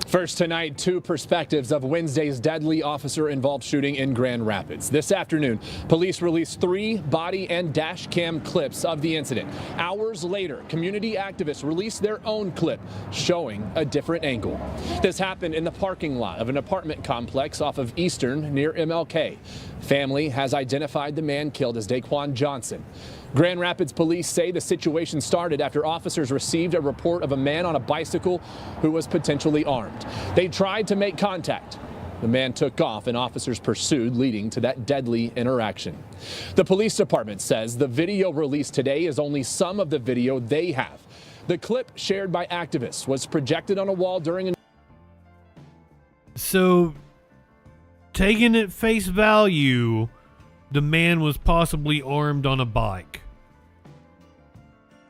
First tonight, two perspectives of Wednesday's deadly officer-involved shooting in Grand Rapids. This afternoon, police released 3 body and dash cam clips of the incident. Hours later, community activists released their own clip showing a different angle. This happened in the parking lot of an apartment complex off of Eastern near MLK. Family has identified the man killed as Daquan Johnson. Grand Rapids police say the situation started after officers received a report of a man on a bicycle who was potentially armed. They tried to make contact. The man took off and officers pursued, leading to that deadly interaction. The police department says the video released today is only some of the video they have. The clip shared by activists was projected on a wall during an... So, taken at face value, the man was possibly armed on a bike.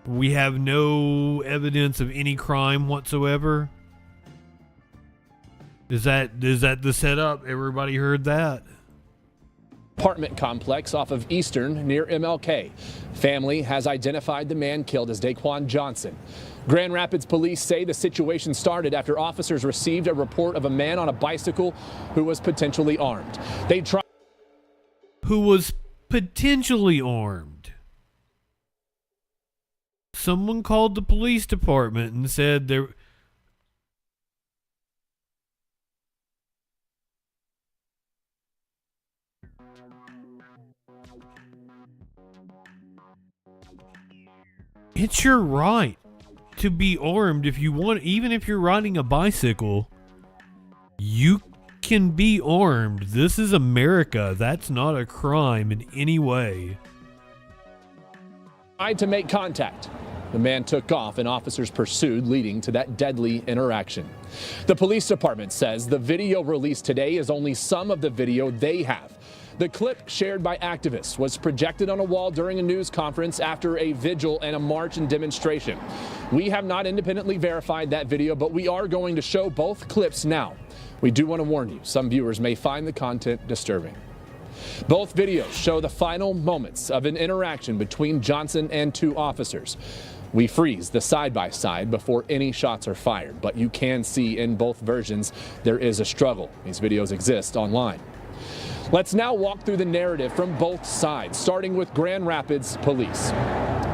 We have no evidence of any crime whatsoever. Is that the setup? Everybody heard that? Apartment complex off of Eastern near MLK. Family has identified the man killed as Daquan Johnson. Grand Rapids police say the situation started after officers received a report of a man on a bicycle who was potentially armed. They tried... Who was potentially armed. Someone called the police department and said there... It's your right to be armed if you want. Even if you're riding a bicycle, you can be armed. This is America. That's not a crime in any way. Tried to make contact. The man took off and officers pursued, leading to that deadly interaction. The police department says the video released today is only some of the video they have. The clip shared by activists was projected on a wall during a news conference after a vigil and a march and demonstration. We have not independently verified that video, but we are going to show both clips now. We do want to warn you, some viewers may find the content disturbing. Both videos show the final moments of an interaction between Johnson and 2 officers. We freeze the side-by-side before any shots are fired, but you can see in both versions there is a struggle. These videos exist online. Let's now walk through the narrative from both sides, starting with Grand Rapids police.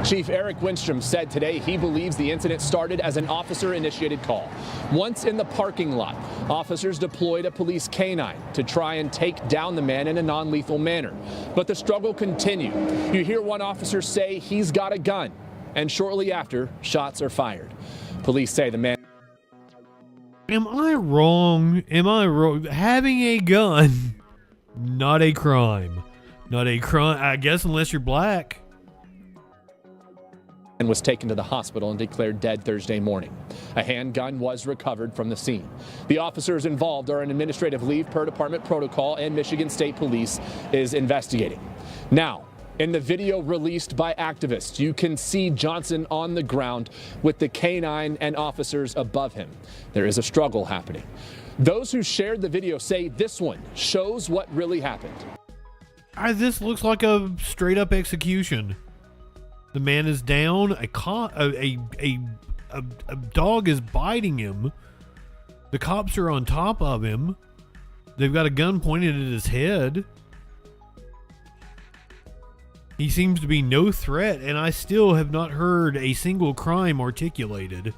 Chief Eric Winstrom said today he believes the incident started as an officer-initiated call. Once in the parking lot, officers deployed a police canine to try and take down the man in a non-lethal manner. But the struggle continued. You hear one officer say he's got a gun, and shortly after, shots are fired. Police say the man... Am I wrong? Am I wrong? Having a gun, not a crime. Not a crime, I guess, unless you're black. And was taken to the hospital and declared dead Thursday morning. A handgun was recovered from the scene. The officers involved are on administrative leave per department protocol, and Michigan State Police is investigating. Now, in the video released by activists, you can see Johnson on the ground with the canine and officers above him. There is a struggle happening. Those who shared the video say this one shows what really happened. This looks like a straight up execution. The man is down. A dog is biting him. The cops are on top of him. They've got a gun pointed at his head. He seems to be no threat, and I still have not heard a single crime articulated.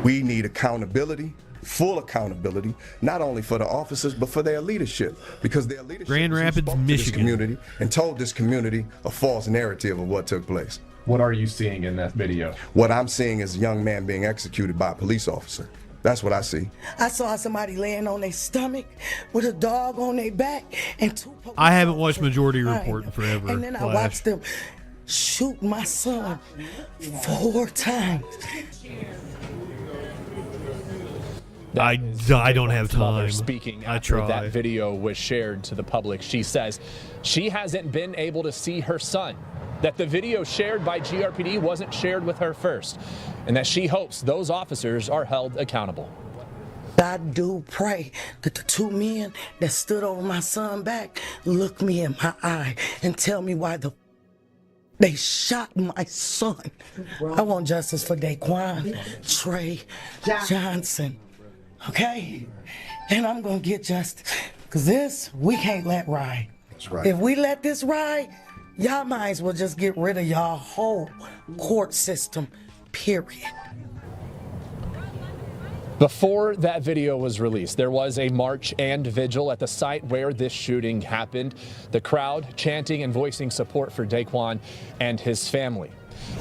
We need accountability, full accountability, not only for the officers, but for their leadership, because their leadership Grand Rapids, Michigan, this community and told this community a false narrative of what took place. What are you seeing in that video? What I'm seeing is a young man being executed by a police officer. That's what I see. I saw somebody laying on their stomach with a dog on their back and two police I haven't watched Majority Report in forever. And then I watched them shoot my son 4 times. I don't have time. Speaking after that video was shared to the public, she says she hasn't been able to see her son, that the video shared by GRPD wasn't shared with her first, and that she hopes those officers are held accountable. I do pray that the 2 men that stood over my son back look me in my eye and tell me why they shot my son. I want justice for Daquan, Trey, Johnson. Okay? And I'm going to get justice. Because this, we can't let ride. That's right. If we let this ride, y'all might as well just get rid of y'all whole court system, period. Before that video was released, there was a march and vigil at the site where this shooting happened. The crowd chanting and voicing support for Daquan and his family.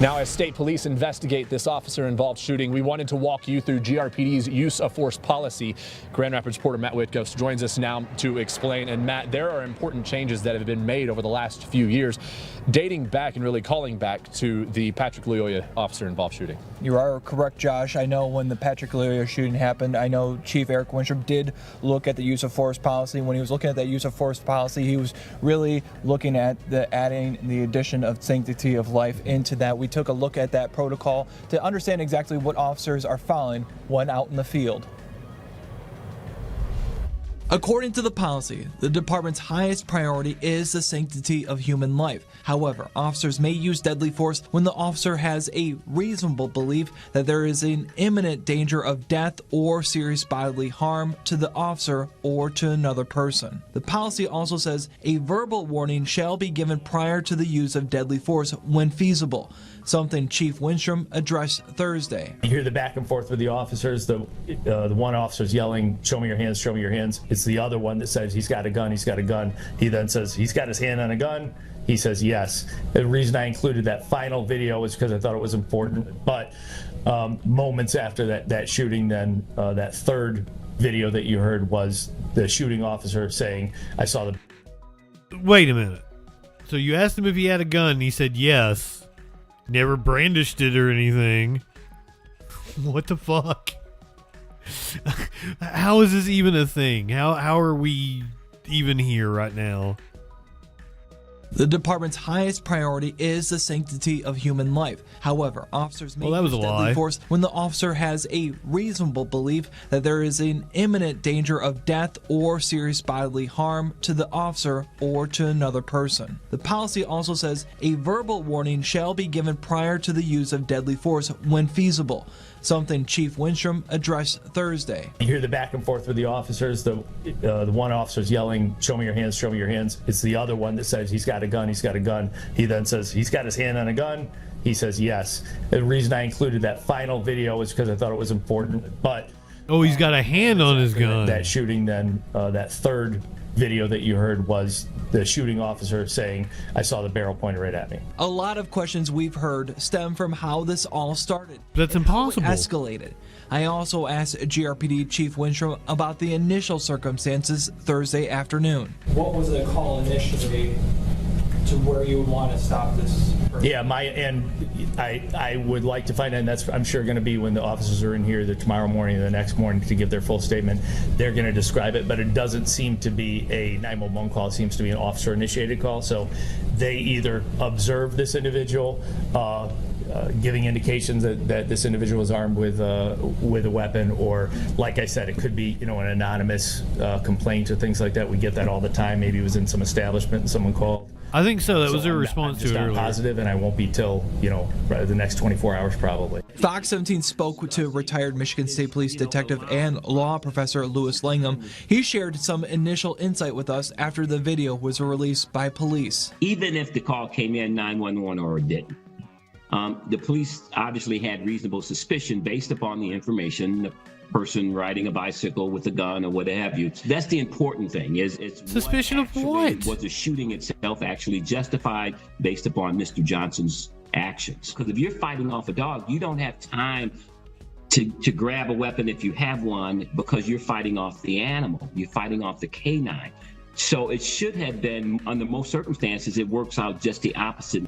Now, as state police investigate this officer-involved shooting, we wanted to walk you through GRPD's use of force policy. Grand Rapids reporter Matt Whitghost joins us now to explain. And Matt, there are important changes that have been made over the last few years, dating back and really calling back to the Patrick Lyoya officer-involved shooting. You are correct, Josh. I know when the Patrick Lyoya shooting happened, I know Chief Eric Winstrom did look at the use of force policy. When he was looking at that use of force policy, he was really looking at adding the addition of sanctity of life into that. We took a look at that protocol to understand exactly what officers are following when out in the field. According to the policy, the department's highest priority is the sanctity of human life. However, officers may use deadly force when the officer has a reasonable belief that there is an imminent danger of death or serious bodily harm to the officer or to another person. The policy also says a verbal warning shall be given prior to the use of deadly force when feasible, something Chief Winstrom addressed Thursday. You hear the back and forth with the officers. The one officer's yelling, "Show me your hands, show me your hands." It's the other one that says, "He's got a gun, he's got a gun." He then says, "He's got his hand on a gun." He says, "Yes." The reason I included that final video is because I thought it was important. But moments after that shooting, then that third video that you heard was the shooting officer saying, "I saw the..." Wait a minute. So you asked him if he had a gun, and he said yes. Never brandished it or anything. What the fuck? How is this even a thing? How are we even here right now? The department's highest priority is the sanctity of human life. However, officers may use deadly force when the officer has a reasonable belief that there is an imminent danger of death or serious bodily harm to the officer or to another person. The policy also says a verbal warning shall be given prior to the use of deadly force when feasible, something Chief Winstrom addressed Thursday. You hear the back and forth with the officers. The one officer's yelling, "Show me your hands, show me your hands." It's the other one that says, "He's got got a gun, he's got a gun. He then says he's got his hand on a gun. He says yes. The reason I included that final video was because I thought it was important. But oh, he's got a hand on his gun. That shooting, then that third video that you heard was the shooting officer saying, I saw the barrel pointed right at me. A lot of questions we've heard stem from how this all started. That's impossible. How it escalated. I also asked GRPD Chief Winstrom about the initial circumstances Thursday afternoon. What was the call initially to where you would want to stop this person? Yeah, I would like to find out, and that's I'm sure going to be when the officers are in here tomorrow morning or the next morning to give their full statement. They're going to describe it, but it doesn't seem to be a 911 call. It seems to be an officer-initiated call. So they either observed this individual giving indications that this individual was armed with a weapon, or like I said, it could be an anonymous complaint or things like that. We get that all the time. Maybe it was in some establishment and someone called. I think so. That was their response to it earlier. Positive, and I won't be till the next 24 hours probably. Fox 17 spoke to retired Michigan State Police detective and law professor Louis Langham. He shared some initial insight with us after the video was released by police. Even if the call came in 911 or it didn't, the police obviously had reasonable suspicion based upon the information. The person riding a bicycle with a gun or what have you. That's the important thing. Is suspicion of what? Was the shooting itself actually justified based upon Mr. Johnson's actions? Because if you're fighting off a dog, you don't have time to grab a weapon if you have one, because you're fighting off the animal. You're fighting off the canine. So it should have been, under most circumstances, it works out just the opposite.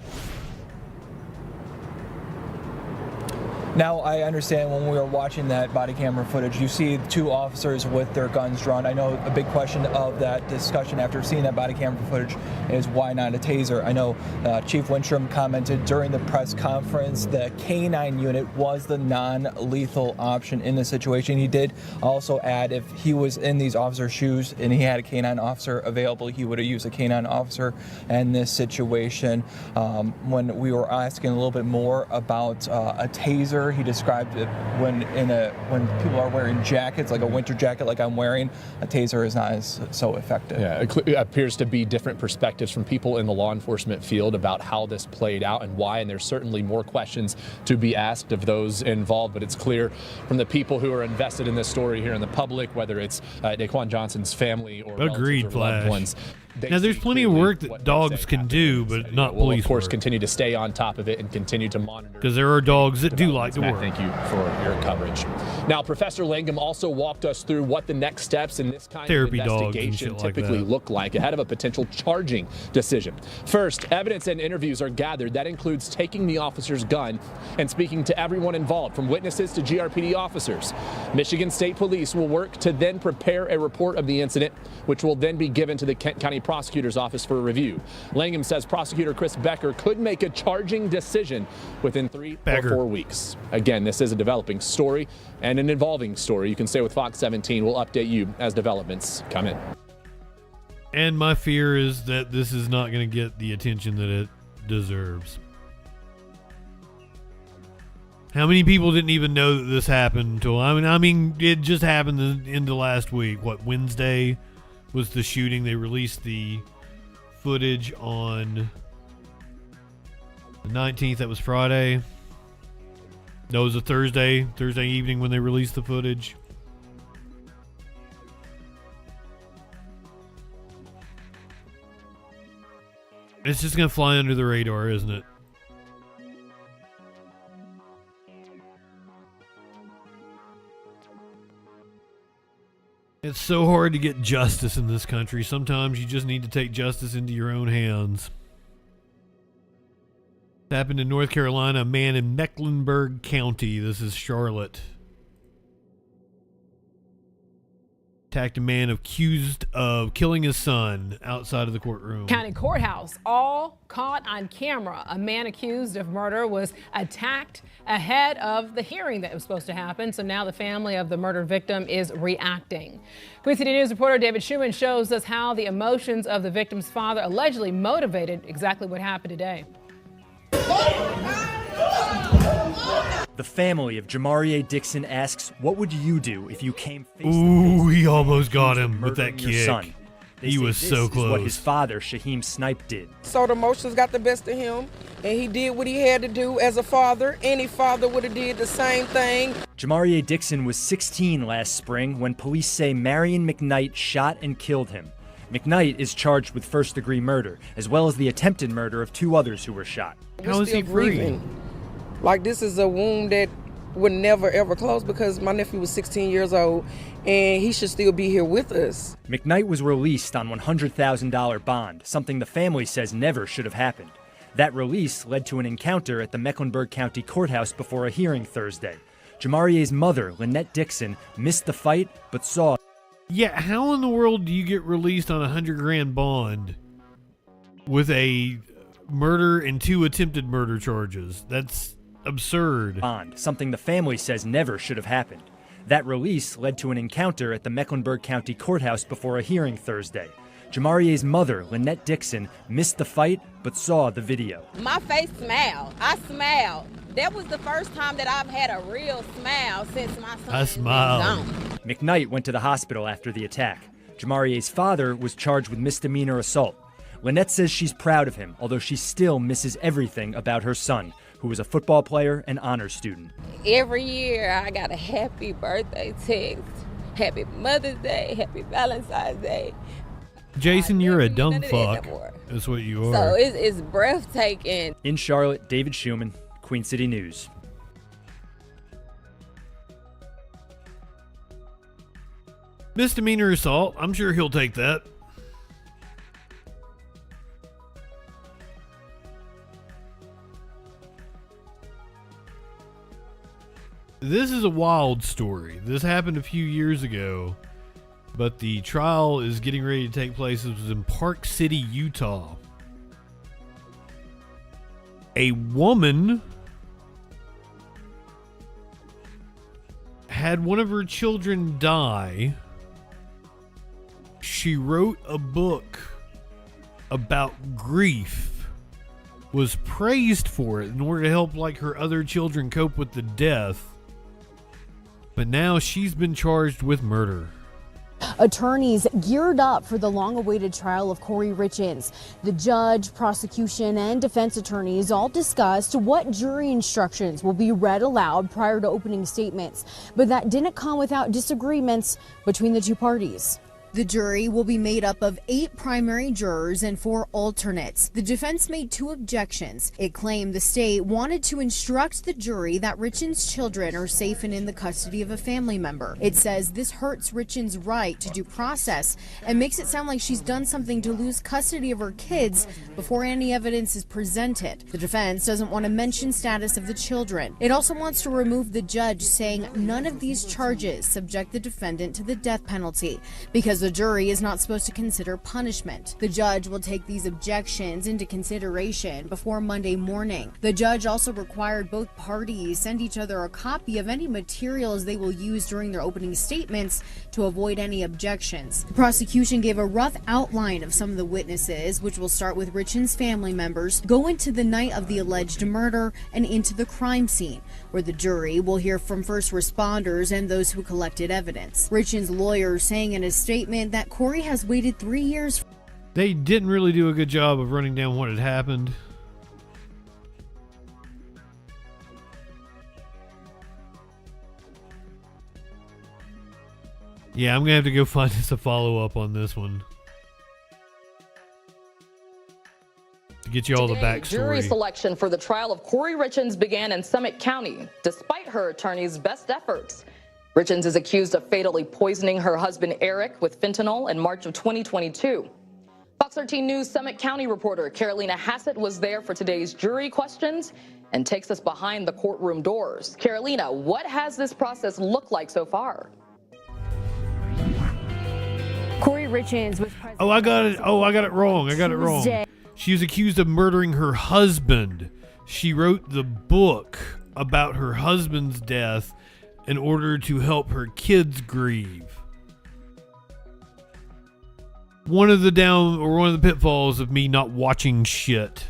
Now, I understand when we were watching that body camera footage, you see two officers with their guns drawn. I know a big question of that discussion after seeing that body camera footage is why not a taser? I know Chief Winstrom commented during the press conference the K9 unit was the non-lethal option in this situation. He did also add if he was in these officers' shoes and he had a K9 officer available, he would have used a K9 officer in this situation. When we were asking a little bit more about a taser, he described it when people are wearing jackets, like a winter jacket like I'm wearing, a taser is not as so effective. Yeah, it appears to be different perspectives from people in the law enforcement field about how this played out and why, and there's certainly more questions to be asked of those involved, but it's clear from the people who are invested in this story here in the public, whether it's Daquan Johnson's family or agreed, relatives or loved ones. Now, there's plenty of work that dogs can do, but not police. We'll, of course, work. continue to stay on top of it and continue to monitor. Because there are dogs that do like to work. Thank you for your coverage. Now, Professor Langham also walked us through what the next steps in this kind of investigation typically look like ahead of a potential charging decision. First, evidence and interviews are gathered. That includes taking the officer's gun and speaking to everyone involved, from witnesses to GRPD officers. Michigan State Police will work to then prepare a report of the incident, which will then be given to the Kent County Prosecutor's Office for review. Langham says Prosecutor Chris Becker could make a charging decision within 3 or 4 weeks. Again, this is a developing story and an evolving story. You can stay with Fox 17. We'll update you as developments come in. And my fear is that this is not going to get the attention that it deserves. How many people didn't even know that this happened until, I mean, it just happened into last week. What, Wednesday was the shooting? They released the footage on the 19th. That was Friday. That was a Thursday evening when they released the footage. It's just going to fly under the radar, isn't it? It's so hard to get justice in this country. Sometimes you just need to take justice into your own hands. It happened in North Carolina. A man in Mecklenburg County, this is Charlotte, attacked a man accused of killing his son outside of the courtroom. County courthouse, all caught on camera. A man accused of murder was attacked ahead of the hearing that was supposed to happen. So now the family of the murdered victim is reacting. Queen City News reporter David Schumann shows us how the emotions of the victim's father allegedly motivated exactly what happened today. The family of Jamarie Dixon asks, what would you do if you came face to face? Ooh, he almost got him with that kick. Son? He was so This is what his close. father, Shaheem Snipe, did. So the emotions got the best of him, and he did what he had to do as a father. Any father would have did the same thing. Jamaria Dixon was 16 last spring when police say Marion McKnight shot and killed him. McKnight is charged with first-degree murder, as well as the attempted murder of 2 others who were shot. How is he free? Like, this is a wound that would never ever close because my nephew was 16 years old, and he should still be here with us. McKnight was released on $100,000 bond, something the family says never should have happened. That release led to an encounter at the Mecklenburg County Courthouse before a hearing Thursday. Jamaria's mother, Lynette Dixon, missed the fight but saw. Yeah, how in the world do you get released on $100,000 bond with a murder and 2 attempted murder charges? That's absurd. Bond, something the family says never should have happened. That release led to an encounter at the Mecklenburg County Courthouse before a hearing Thursday. Jamaria's mother, Lynette Dixon, missed the fight but saw the video. My face smiled. I smiled. That was the first time that I've had a real smile since my son I smiled. McKnight went to the hospital after the attack. Jamaria's father was charged with misdemeanor assault. Lynette says she's proud of him, although she still misses everything about her son, who was a football player and honors student. Every year I got a happy birthday text. Happy Mother's Day, happy Valentine's Day. Jason, you're a dumb none of that fuck. no more. That's what you are. So it's breathtaking. In Charlotte, David Schumann, Queen City News. Misdemeanor assault. I'm sure he'll take that. This is a wild story. This happened a few years ago, but the trial is getting ready to take place. It was in Park City, Utah. A woman had one of her children die. She wrote a book about grief, was praised for it in order to help like her other children cope with the death. But now she's been charged with murder. Attorneys geared up for the long-awaited trial of Corey Richins. The judge, prosecution, and defense attorneys all discussed what jury instructions will be read aloud prior to opening statements. But that didn't come without disagreements between the 2 parties. The jury will be made up of 8 primary jurors and 4 alternates. The defense made 2 objections. It claimed the state wanted to instruct the jury that Richins' children are safe and in the custody of a family member. It says this hurts Richins' right to due process and makes it sound like she's done something to lose custody of her kids before any evidence is presented. The defense doesn't want to mention status of the children. It also wants to remove the judge, saying none of these charges subject the defendant to the death penalty because the jury is not supposed to consider punishment. The judge will take these objections into consideration before Monday morning. The judge also required both parties send each other a copy of any materials they will use during their opening statements to avoid any objections. The prosecution gave a rough outline of some of the witnesses, which will start with Richins' family members, go into the night of the alleged murder, and into the crime scene, where the jury will hear from first responders and those who collected evidence. Richins' lawyer saying in a statement that Corey has waited 3 years. They didn't really do a good job of running down what had happened. Yeah, I'm gonna have to go find us a follow-up on this one to get you all the backstory. Jury selection for the trial of Corey Richins began in Summit County, despite her attorney's best efforts. Richins is accused of fatally poisoning her husband Eric with fentanyl in March of 2022. Fox 13 News Summit County reporter Carolina Hassett was there for today's jury questions and takes us behind the courtroom doors. Carolina, what has this process looked like so far? Corey Richins was president. Oh, I got it wrong. She was accused of murdering her husband. She wrote the book about her husband's death in order to help her kids grieve. One of the pitfalls of me not watching shit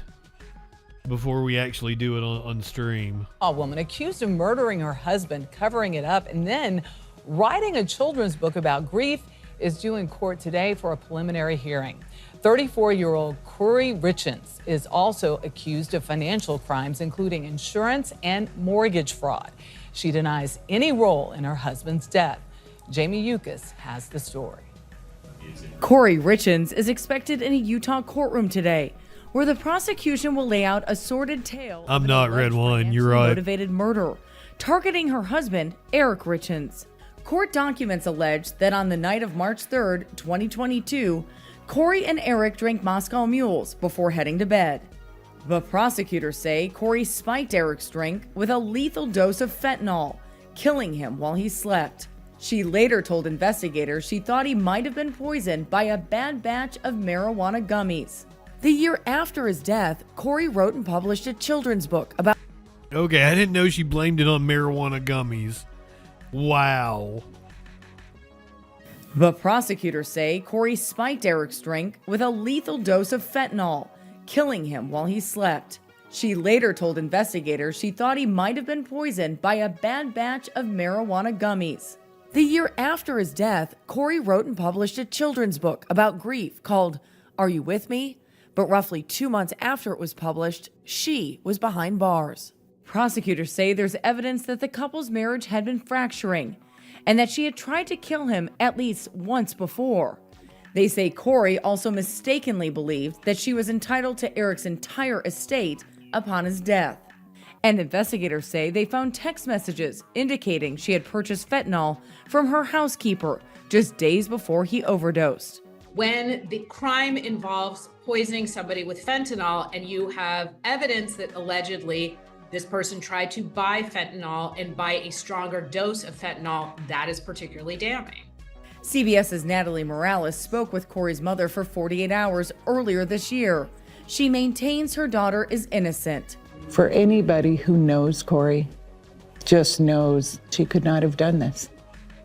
before we actually do it on stream. A woman accused of murdering her husband, covering it up, and then writing a children's book about grief is due in court today for a preliminary hearing. 34-year-old Corey Richens is also accused of financial crimes, including insurance and mortgage fraud. She denies any role in her husband's death. Jamie Yukas has the story. Corey Richens is expected in a Utah courtroom today, where the prosecution will lay out a sordid tale. I'm not red wine, you're right. Motivated murder, targeting her husband, Eric Richens. Court documents allege that on the night of March 3rd, 2022, Corey and Eric drank Moscow Mules before heading to bed. But prosecutors say Corey spiked Eric's drink with a lethal dose of fentanyl, killing him while he slept. She later told investigators she thought he might have been poisoned by a bad batch of marijuana gummies. The year after his death, Corey wrote and published a children's book about... Okay, I didn't know she blamed it on marijuana gummies. Wow. But prosecutors say Corey spiked Eric's drink with a lethal dose of fentanyl, killing him while he slept. She later told investigators she thought he might have been poisoned by a bad batch of marijuana gummies. The year after his death, Corey wrote and published a children's book about grief called Are You With Me? But roughly 2 months after it was published, she was behind bars. Prosecutors say there's evidence that the couple's marriage had been fracturing and that she had tried to kill him at least once before. They say Corey also mistakenly believed that she was entitled to Eric's entire estate upon his death. And investigators say they found text messages indicating she had purchased fentanyl from her housekeeper just days before he overdosed. When the crime involves poisoning somebody with fentanyl and you have evidence that allegedly this person tried to buy fentanyl and buy a stronger dose of fentanyl, that is particularly damning. CBS's Natalie Morales spoke with Corey's mother for 48 hours earlier this year. She maintains her daughter is innocent. For anybody who knows Corey, just knows she could not have done this.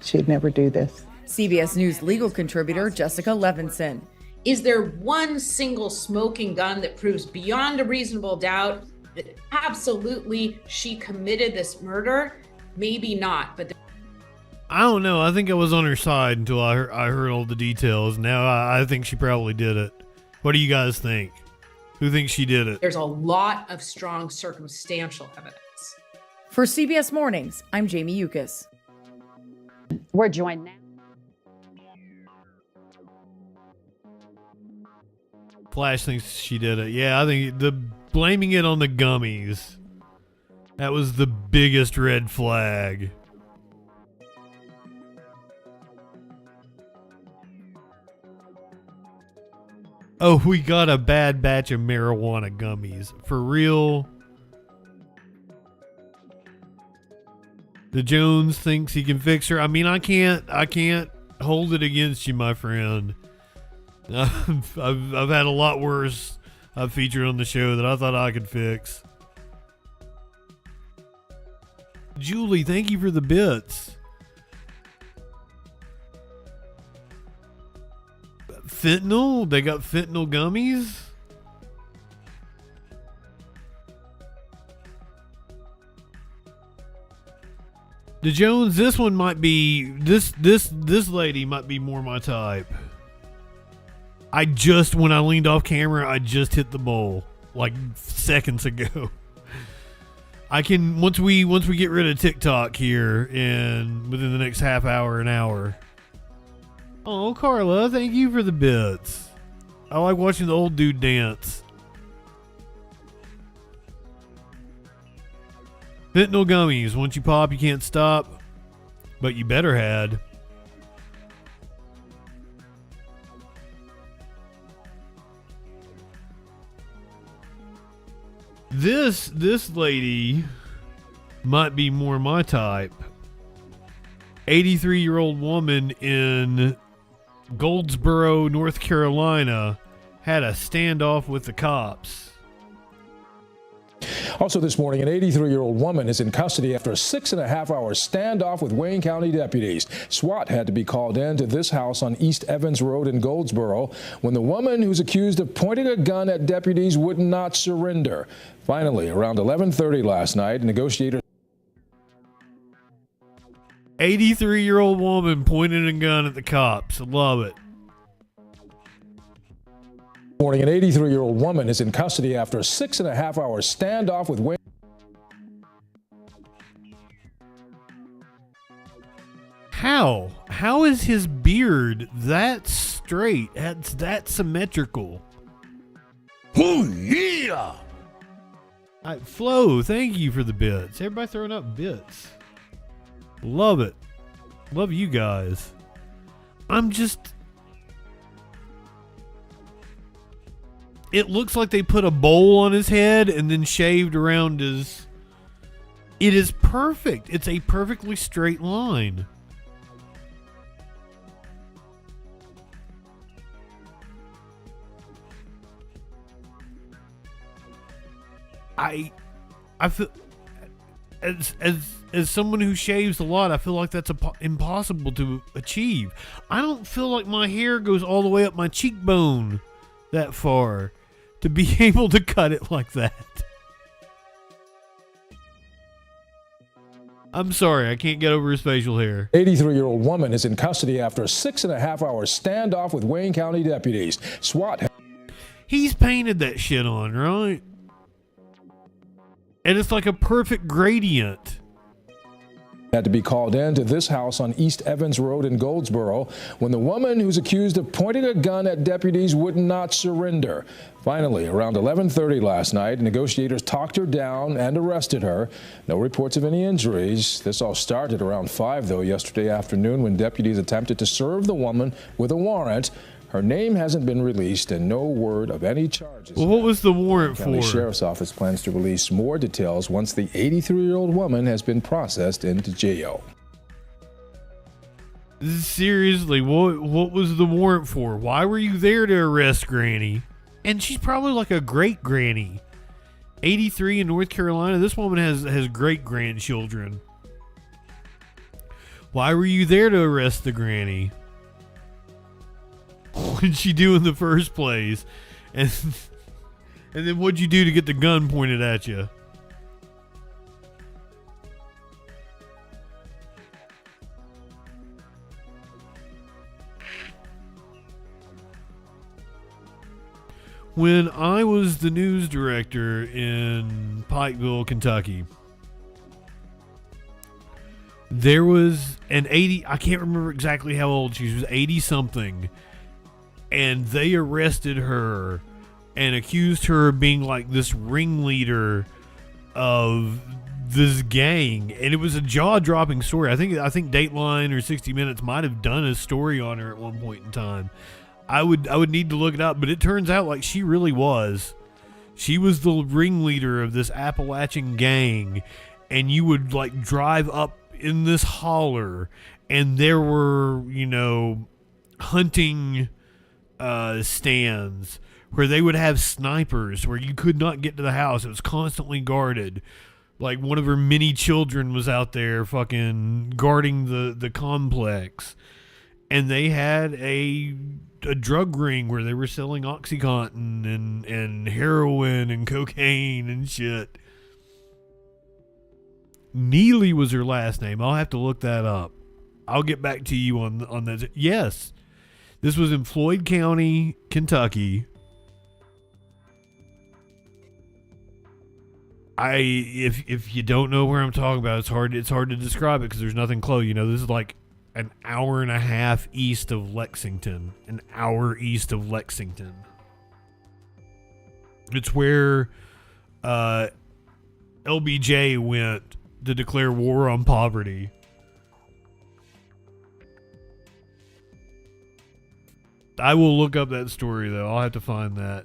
She'd never do this. CBS News legal contributor Jessica Levinson. Is there one single smoking gun that proves beyond a reasonable doubt that absolutely she committed this murder? Maybe not, but I don't know. I think I was on her side until I heard all the details. Now I think she probably did it. What do you guys think? Who thinks she did it? there's a lot of strong circumstantial evidence. For CBS Mornings, I'm Jamie Yukas. We're joined now. Flash thinks she did it. Yeah, I think blaming it on the gummies, that was the biggest red flag. Oh, we got a bad batch of marijuana gummies. For real? The Jones thinks he can fix her. I mean, I can't hold it against you, my friend. I've had a lot worse I've featured on the show that I thought I could fix. Julie, thank you for the bits. Fentanyl? They got fentanyl gummies? The Jones, this one might be this lady might be more my type. When I leaned off camera, I just hit the bowl like seconds ago. I can once we get rid of TikTok here and within the next half hour, an hour. Oh, Carla, thank you for the bits. I like watching the old dude dance. Fentanyl gummies. Once you pop, you can't stop. But you better had. This lady might be more my type. 83-year-old woman in Goldsboro, North Carolina, had a standoff with the cops. Also this morning, an 83-year-old woman is in custody after a 6.5-hour standoff with Wayne County deputies. SWAT had to be called in to this house on East Evans Road in Goldsboro when the woman who's accused of pointing a gun at deputies would not surrender. Finally, around 11:30 last night, negotiators 83-year-old woman pointing a gun at the cops. I love it. Morning, an 83-year-old woman is in custody after a 6.5-hour standoff with Wayne. How is his beard that straight? That's that symmetrical. Oh yeah! Flo, thank you for the bits. Everybody throwing up bits. Love it. Love you guys. It looks like they put a bowl on his head and then shaved around his... It is perfect. It's a perfectly straight line. I feel as someone who shaves a lot, I feel like that's impossible to achieve. I don't feel like my hair goes all the way up my cheekbone that far to be able to cut it like that. I'm sorry, I can't get over his facial hair. 83-year-old woman is in custody after a 6.5-hour standoff with Wayne County deputies. SWAT. He's painted that shit on, right? And it's like a perfect gradient. Had to be called in to this house on East Evans Road in Goldsboro when the woman who's accused of pointing a gun at deputies would not surrender. Finally, around 11:30 last night, negotiators talked her down and arrested her. No reports of any injuries. This all started around 5, though, yesterday afternoon when deputies attempted to serve the woman with a warrant. Her name hasn't been released and no word of any charges. Well, what was the warrant County for? Sheriff's Office plans to release more details once the 83-year-old woman has been processed into jail. Seriously, what was the warrant for? Why were you there to arrest Granny? And she's probably like a great granny. 83 in North Carolina. This woman has great grandchildren. Why were you there to arrest the granny? What'd she do in the first place? And then what'd you do to get the gun pointed at you? When I was the news director in Pikeville, Kentucky, there was an 80, I can't remember exactly how old she was, 80 something. And they arrested her and accused her of being like this ringleader of this gang. And it was a jaw-dropping story. I think Dateline or 60 Minutes might have done a story on her at one point in time. I would need to look it up, but it turns out like she really was. She was the ringleader of this Appalachian gang, and you would like drive up in this holler, and there were, hunting stands where they would have snipers where you could not get to the house. It was constantly guarded. Like one of her many children was out there fucking guarding the complex. And they had a drug ring where they were selling OxyContin and heroin and cocaine and shit. Neely was her last name. I'll have to look that up. I'll get back to you on that. Yes. This was in Floyd County, Kentucky. If you don't know where I'm talking about, it's hard to describe it because there's nothing close. This is like an hour and a half east of Lexington. An hour east of Lexington. It's where LBJ went to declare war on poverty. I will look up that story, though. I'll have to find that.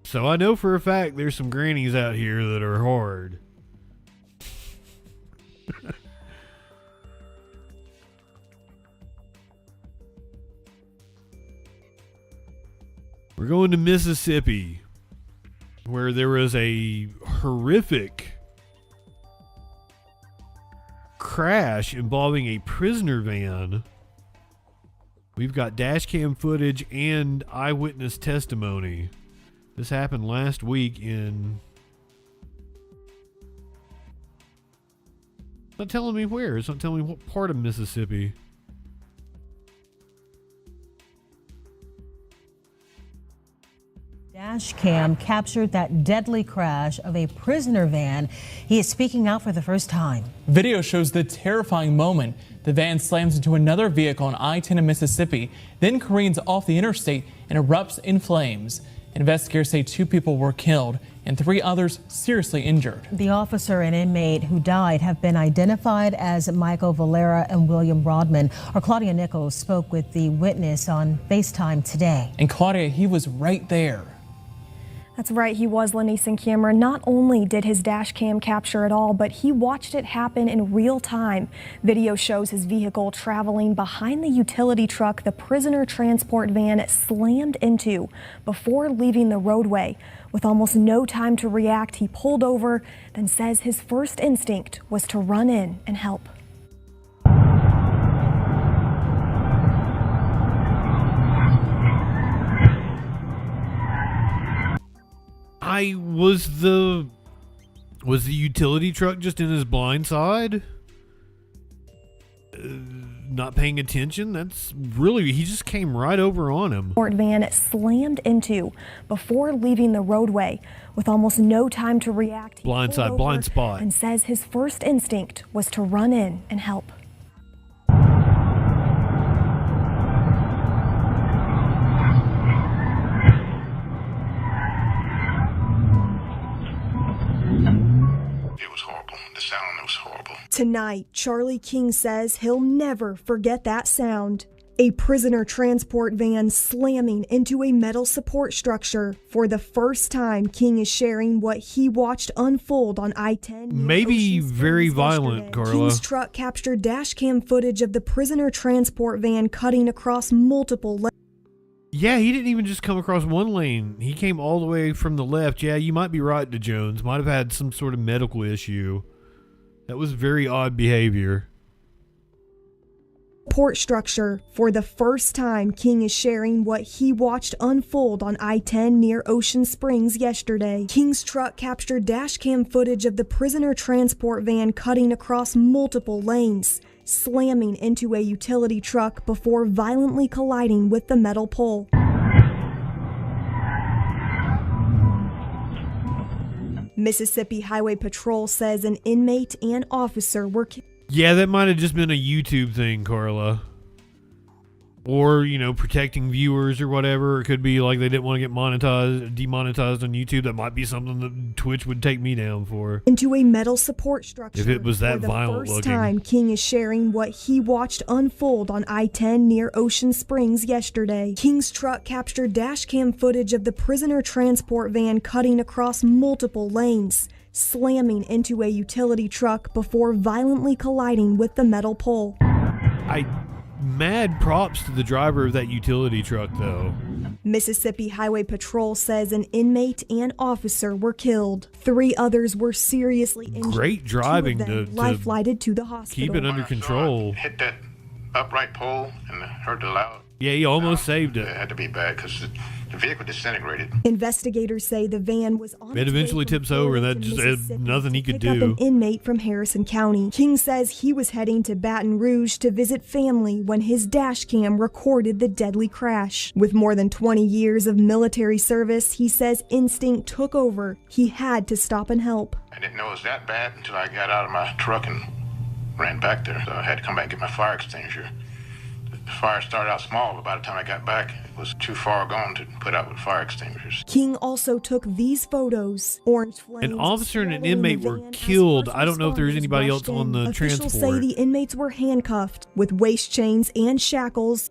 So I know for a fact there's some grannies out here that are hard. We're going to Mississippi, where there was a horrific crash involving a prisoner van. We've got dash cam footage and eyewitness testimony. This happened last week in Not telling me where. It's not telling me what part of Mississippi. Dash cam captured that deadly crash of a prisoner van. He is speaking out for the first time. Video shows the terrifying moment. The van slams into another vehicle on I-10 in Mississippi, then careens off the interstate and erupts in flames. Investigators say 2 people were killed and 3 others seriously injured. The officer and inmate who died have been identified as Michael Valera and William Rodman. Our Claudia Nichols spoke with the witness on FaceTime today. And Claudia, he was right there. That's right, he was, Lenise and Cameron. Not only did his dash cam capture it all, but he watched it happen in real time. Video shows his vehicle traveling behind the utility truck the prisoner transport van slammed into before leaving the roadway. With almost no time to react, he pulled over, then says his first instinct was to run in and help. Was the utility truck just in his blind side? Not paying attention? That's really, he just came right over on him. Van slammed into before leaving the roadway. With almost no time to react, he blind pulled side, over blind spot. And says his first instinct was to run in and help. It was horrible. The sound was horrible. Tonight, Charlie King says he'll never forget that sound. A prisoner transport van slamming into a metal support structure. For the first time, King is sharing what he watched unfold on I-10. Maybe very violent, Carla. King's truck captured dash cam footage of the prisoner transport van cutting across multiple lanes. Yeah, he didn't even just come across one lane. He came all the way from the left. Yeah, you might be right, DeJones. Might have had some sort of medical issue. That was very odd behavior. Support structure. For the first time, King is sharing what he watched unfold on I-10 near Ocean Springs yesterday. King's truck captured dash cam footage of the prisoner transport van cutting across multiple lanes, slamming into a utility truck before violently colliding with the metal pole. Mississippi Highway Patrol says an inmate and officer were killed. Yeah, that might have just been a YouTube thing, Carla. Or, you know, protecting viewers or whatever. It could be like they didn't want to get demonetized on YouTube. That might be something that Twitch would take me down for. Into a metal support structure. If it was that violent looking. For the first time, King is sharing what he watched unfold on I-10 near Ocean Springs yesterday. King's truck captured dash cam footage of the prisoner transport van cutting across multiple lanes, slamming into a utility truck before violently colliding with the metal pole. Mad props to the driver of that utility truck, though. Mississippi Highway Patrol says an inmate and officer were killed. 3 others were seriously injured. Great driving to life-flighted to the hospital. Keep it under control. Hit that upright pole and heard the loud. Yeah, he almost saved it. It had to be bad because the vehicle disintegrated. Investigators say the van was on it eventually tips over, and that just had nothing he could do. Pick up an inmate from Harrison County. King says he was heading to Baton Rouge to visit family when his dash cam recorded the deadly crash. With more than 20 years of military service, he says instinct took over. He had to stop and help. I didn't know it was that bad until I got out of my truck and ran back there. So I had to come back and get my fire extinguisher. The fire started out small, but by the time I got back, it was too far gone to put out with fire extinguishers. King also took these photos. Orange flames. An officer and an inmate were killed. I don't know if there's anybody else on the transport. Officials say the inmates were handcuffed with waist chains and shackles.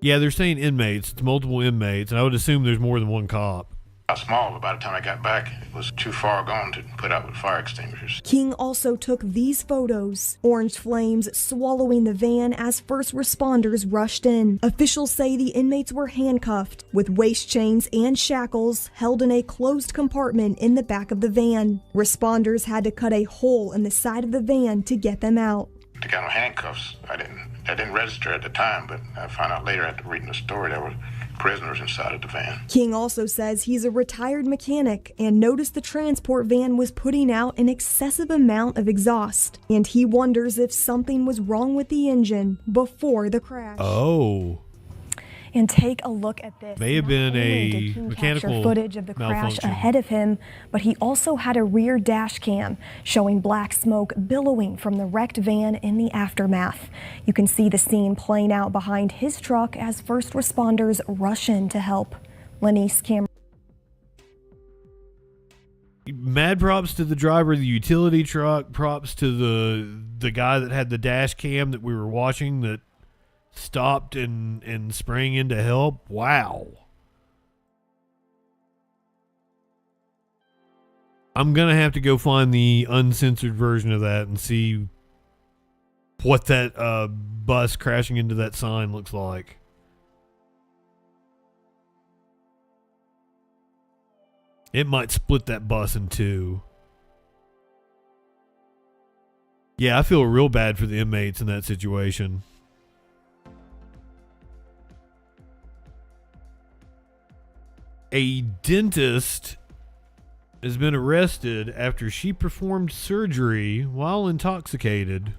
Yeah, they're saying inmates. It's multiple inmates, and I would assume there's more than one cop. Small, but by the time I got back, it was too far gone to put out with fire extinguishers. King also took these photos. Orange flames swallowing the van as first responders rushed in. Officials say the inmates were handcuffed with waist chains and shackles held in a closed compartment in the back of the van. Responders had to cut a hole in the side of the van to get them out. They got no handcuffs. That didn't register at the time, but I found out later after reading the story there were prisoners inside of the van. King also says he's a retired mechanic and noticed the transport van was putting out an excessive amount of exhaust, and he wonders if something was wrong with the engine before the crash. Oh. And take a look at this. May have been a mechanical capture footage of the crash malfunction. ahead of him, but he also had a rear dash cam showing black smoke billowing from the wrecked van in the aftermath. You can see the scene playing out behind his truck as first responders rush in to help. Lenice Cameron. Mad props to the driver of the utility truck. Props to the guy that had the dash cam that we were watching that stopped and sprang in to help. Wow. I'm going to have to go find the uncensored version of that and see what that bus crashing into that sign looks like. It might split that bus in two. Yeah, I feel real bad for the inmates in that situation. A dentist has been arrested after she performed surgery while intoxicated.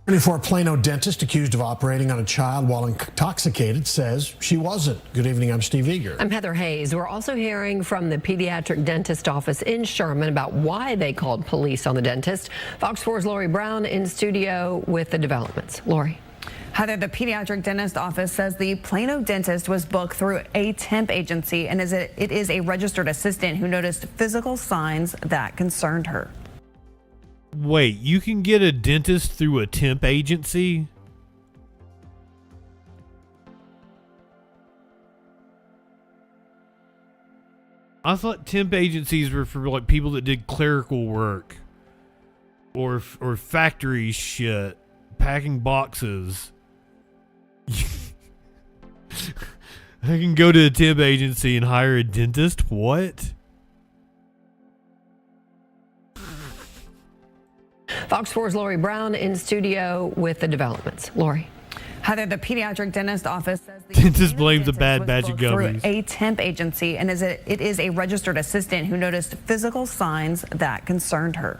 24 Plano dentist accused of operating on a child while intoxicated says she wasn't. Good evening, I'm Steve Eager. I'm Heather Hayes. We're also hearing from the pediatric dentist office in Sherman about why they called police on the dentist. Fox 4's Lori Brown in studio with the developments. Lori. Heather, the pediatric dentist office says the Plano dentist was booked through a temp agency and it is a registered assistant who noticed physical signs that concerned her. Wait, you can get a dentist through a temp agency? I thought temp agencies were for like people that did clerical work or factory shit, packing boxes. I can go to a temp agency and hire a dentist? What? Fox 4's Lori Brown in studio with the developments. Lori. Heather, the pediatric dentist office says the dentist blames a bad batch of through gummies. a temp agency and it is a registered assistant who noticed physical signs that concerned her.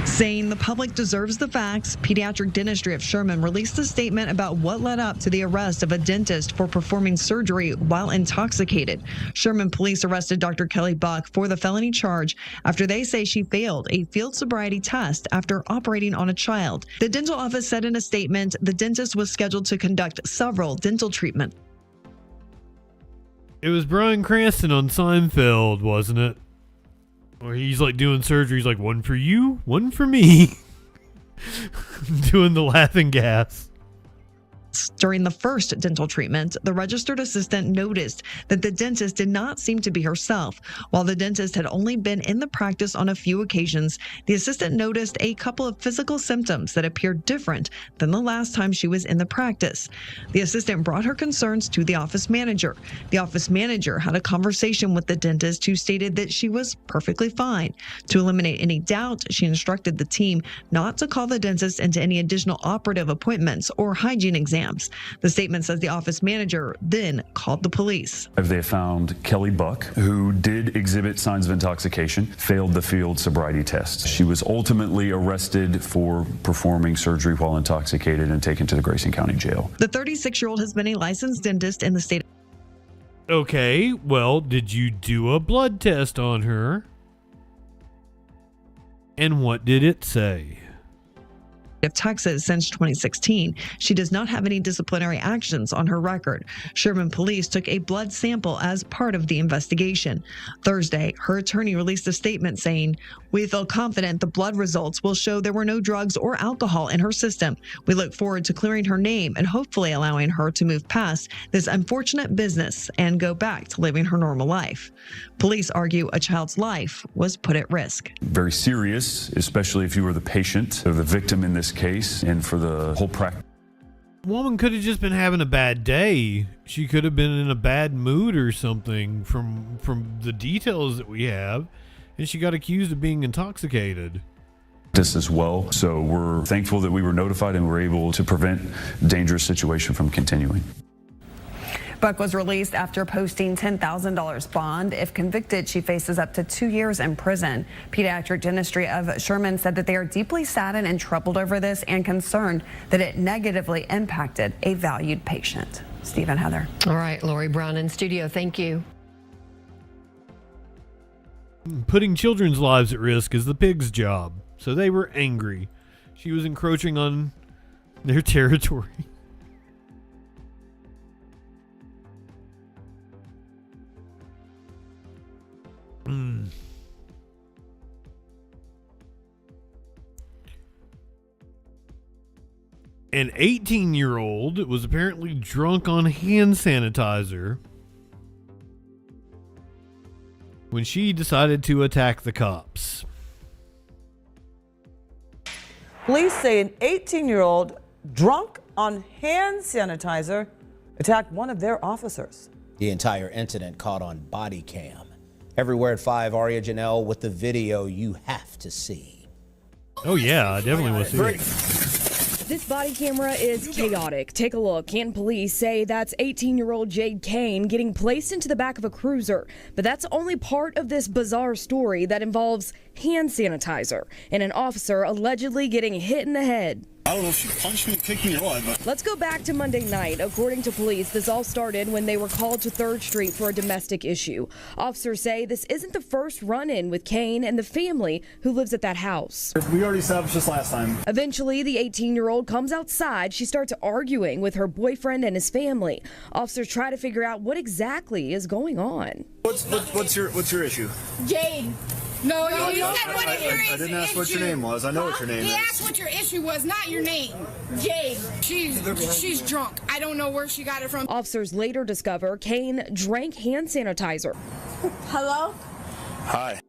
Saying the public deserves the facts, Pediatric Dentistry of Sherman released a statement about what led up to the arrest of a dentist for performing surgery while intoxicated. Sherman police arrested Dr. Kelly Buck for the felony charge after they say she failed a field sobriety test after operating on a child. The dental office said in a statement the dentist was scheduled to conduct several dental treatments. It was Bryan Cranston on Seinfeld, wasn't it? Where he's like doing surgery. He's like, one for you, one for me. Doing the laughing gas. During the first dental treatment, the registered assistant noticed that the dentist did not seem to be herself. While the dentist had only been in the practice on a few occasions, the assistant noticed a couple of physical symptoms that appeared different than the last time she was in the practice. The assistant brought her concerns to the office manager. The office manager had a conversation with the dentist who stated that she was perfectly fine. To eliminate any doubt, she instructed the team not to call the dentist into any additional operative appointments or hygiene exams. The statement says the office manager then called the police. They found Kelly Buck, who did exhibit signs of intoxication, failed the field sobriety test. She was ultimately arrested for performing surgery while intoxicated and taken to the Grayson County Jail. The 36-year-old has been a licensed dentist in the state. Okay, well, did you do a blood test on her? And what did it say? Of Texas since 2016. She does not have any disciplinary actions on her record. Sherman police took a blood sample as part of the investigation. Thursday, her attorney released a statement saying, "We feel confident the blood results will show there were no drugs or alcohol in her system. We look forward to clearing her name and hopefully allowing her to move past this unfortunate business and go back to living her normal life." Police argue a child's life was put at risk. Very serious, especially if you were the patient or the victim in this case, and for the whole practice. Woman could have just been having a bad day. She could have been in a bad mood or something from the details that we have, and she got accused of being intoxicated. This as well. So we're thankful that we were notified and were able to prevent a dangerous situation from continuing. Buck was released after posting $10,000 bond. If convicted, she faces up to 2 years in prison. Pediatric Dentistry of Sherman said that they are deeply saddened and troubled over this and concerned that it negatively impacted a valued patient. Steve and Heather. All right, Lori Brown in studio. Thank you. Putting children's lives at risk is the pig's job, so they were angry. She was encroaching on their territory. An 18-year-old was apparently drunk on hand sanitizer when she decided to attack the cops. Police say an 18-year-old drunk on hand sanitizer attacked one of their officers. The entire incident caught on body cam. Everywhere at 5, Aria Janelle with the video you have to see. Oh yeah, I definitely want to see it. This body camera is chaotic. Take a look. Canton police say that's 18-year-old Jade Kane getting placed into the back of a cruiser. But that's only part of this bizarre story that involves hand sanitizer and an officer allegedly getting hit in the head. I don't know if she punched me, kicked me, or what, but... Let's go back to Monday night. According to police, this all started when they were called to 3rd Street for a domestic issue. Officers say this isn't the first run-in with Kane and the family who lives at that house. We already established this last time. Eventually, the 18-year-old comes outside. She starts arguing with her boyfriend and his family. Officers try to figure out what exactly is going on. What's your issue? Jade. No, you said what is your issue? I didn't ask what your name was. I know what your name is. He asked what your issue was, not your name. Jade. She's drunk. I don't know where she got it from. Officers later discover Kane drank hand sanitizer. Hello? Hi.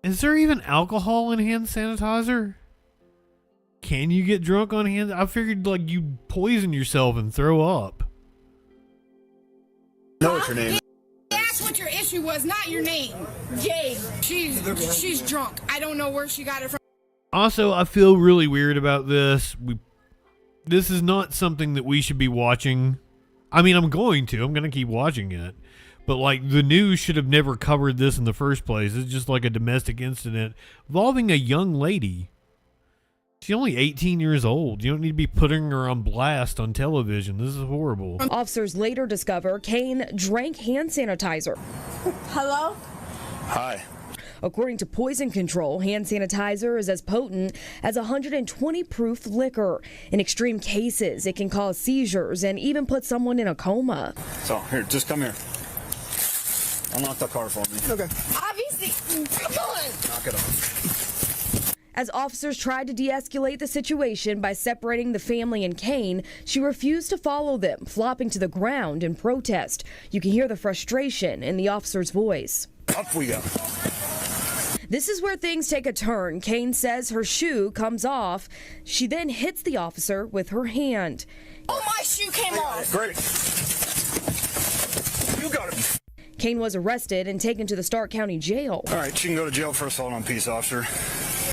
Is there even alcohol in hand sanitizer? Can you get drunk on hand? I figured like you poison yourself and throw up. I know what your name is. That's what your issue was, not your name. Jade. She's drunk. I don't know where she got it from. Also, I feel really weird about this. This is not something that we should be watching. I mean, I'm going to keep watching it. But like the news should have never covered this in the first place. It's just like a domestic incident involving a young lady. She's only 18 years old. You don't need to be putting her on blast on television. This is horrible. Officers later discover Kane drank hand sanitizer. Hello? Hi. According to Poison Control, hand sanitizer is as potent as 120 proof liquor. In extreme cases, it can cause seizures and even put someone in a coma. So, here, just come here. Unlock the car for me. Okay. Obviously, come on. Knock it off. As officers tried to de-escalate the situation by separating the family and Kane, she refused to follow them, flopping to the ground in protest. You can hear the frustration in the officer's voice. Up we go. This is where things take a turn. Kane says her shoe comes off. She then hits the officer with her hand. Oh, my shoe came off. Great. You got it. Kane was arrested and taken to the Stark County Jail. All right, she can go to jail for assault on peace, officer.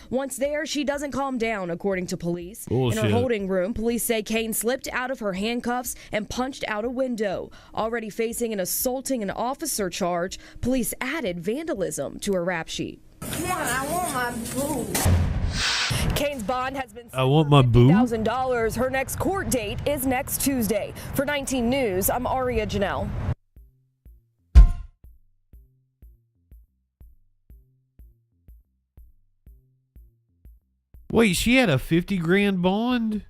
Once there, she doesn't calm down, according to police. Bullshit. In her holding room, police say Kane slipped out of her handcuffs and punched out a window. Already facing an assaulting an officer charge, police added vandalism to her rap sheet. Come on, I want my boo. Kane's bond has been set I want my boo. $50,000. Her next court date is next Tuesday. For 19 News, I'm Aria Janelle. Wait, she had a 50 grand bond?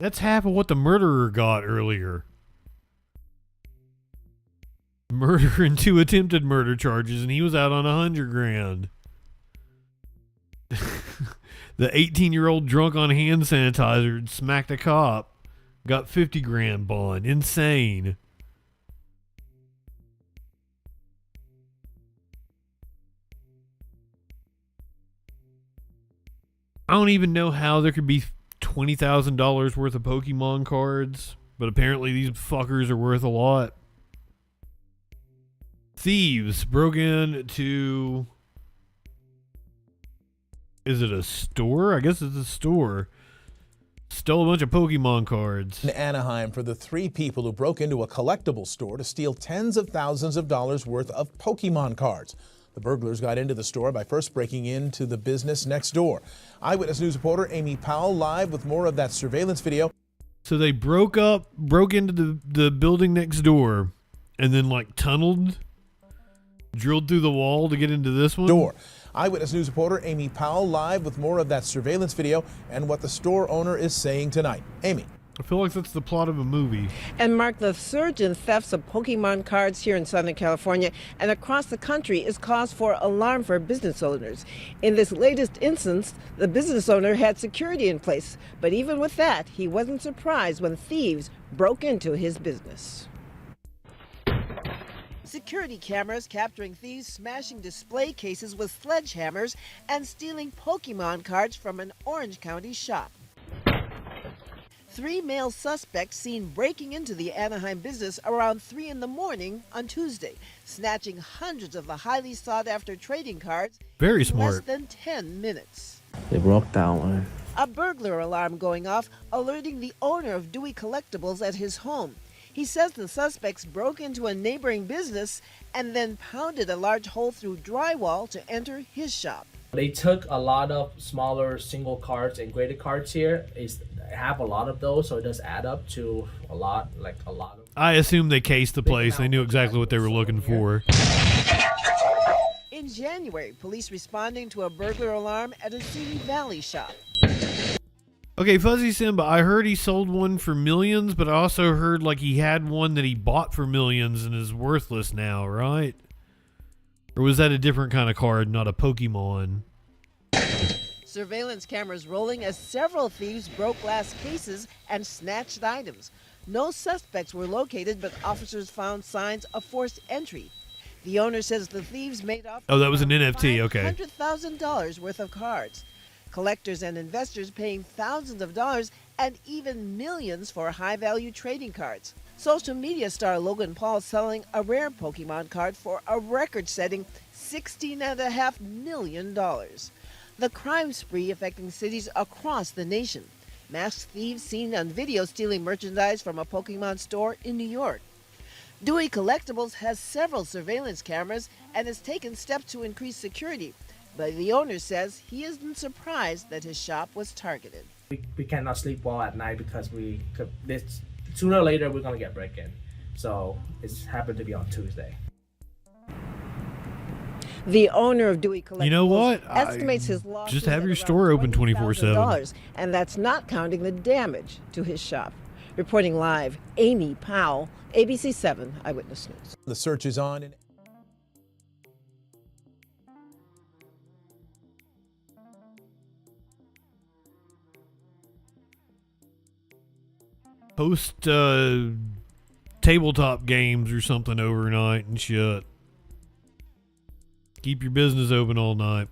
That's half of what the murderer got earlier. Murder and 2 attempted murder charges, and he was out on 100 grand. The 18-year-old drunk on hand sanitizer smacked a cop, got 50 grand bond. Insane. I don't even know how there could be $20,000 worth of Pokemon cards, but apparently these fuckers are worth a lot. Thieves broke into Is it a store? I guess it's a store. Stole a bunch of Pokemon cards. In Anaheim for the 3 people who broke into a collectible store to steal tens of thousands of dollars worth of Pokemon cards. The burglars got into the store by first breaking into the business next door. Eyewitness News reporter Amy Powell live with more of that surveillance video. So they broke into the building next door and then like tunneled, drilled through the wall to get into this one? Eyewitness News reporter Amy Powell live with more of that surveillance video and what the store owner is saying tonight. Amy. I feel like that's the plot of a movie. And Mark, the surge in thefts of Pokemon cards here in Southern California and across the country is cause for alarm for business owners. In this latest instance, the business owner had security in place, but even with that, he wasn't surprised when thieves broke into his business. Security cameras capturing thieves smashing display cases with sledgehammers and stealing Pokemon cards from an Orange County shop. 3 male suspects seen breaking into the Anaheim business around 3 in the morning on Tuesday, snatching hundreds of the highly sought-after trading cards Very in smart. less than 10 minutes. They broke that one. A burglar alarm going off, alerting the owner of Dewey Collectibles at his home. He says the suspects broke into a neighboring business and then pounded a large hole through drywall to enter his shop. They took a lot of smaller single cards and graded cards here. They have a lot of those, so it does add up to a lot of. I assume they cased the place. They knew exactly what they were looking for. In January, police responding to a burglar alarm at a Simi Valley shop. Okay, Fuzzy Simba, I heard he sold one for millions, but I also heard like he had one that he bought for millions and is worthless now, right? Or was that a different kind of card, not a Pokemon? Surveillance cameras rolling as several thieves broke glass cases and snatched items. No suspects were located, but officers found signs of forced entry. The owner says the thieves made off. Oh, that was an NFT, okay. $100,000 worth of cards. Collectors and investors paying thousands of dollars and even millions for high-value trading cards. Social media star Logan Paul selling a rare Pokemon card for a record-setting $16.5 million. The crime spree affecting cities across the nation. Masked thieves seen on video stealing merchandise from a Pokemon store in New York. Dewey Collectibles has several surveillance cameras and has taken steps to increase security. But the owner says he isn't surprised that his shop was targeted. We cannot sleep well at night because sooner or later we're going to get break-in. So it's happened to be on Tuesday. The owner of Dewey Collectibles You know what? estimates his loss Just have your store open 24/7. and that's not counting the damage to his shop. Reporting live, Amy Powell, ABC 7 Eyewitness News. The search is on. Host tabletop games or something overnight and shit. Keep your business open all night.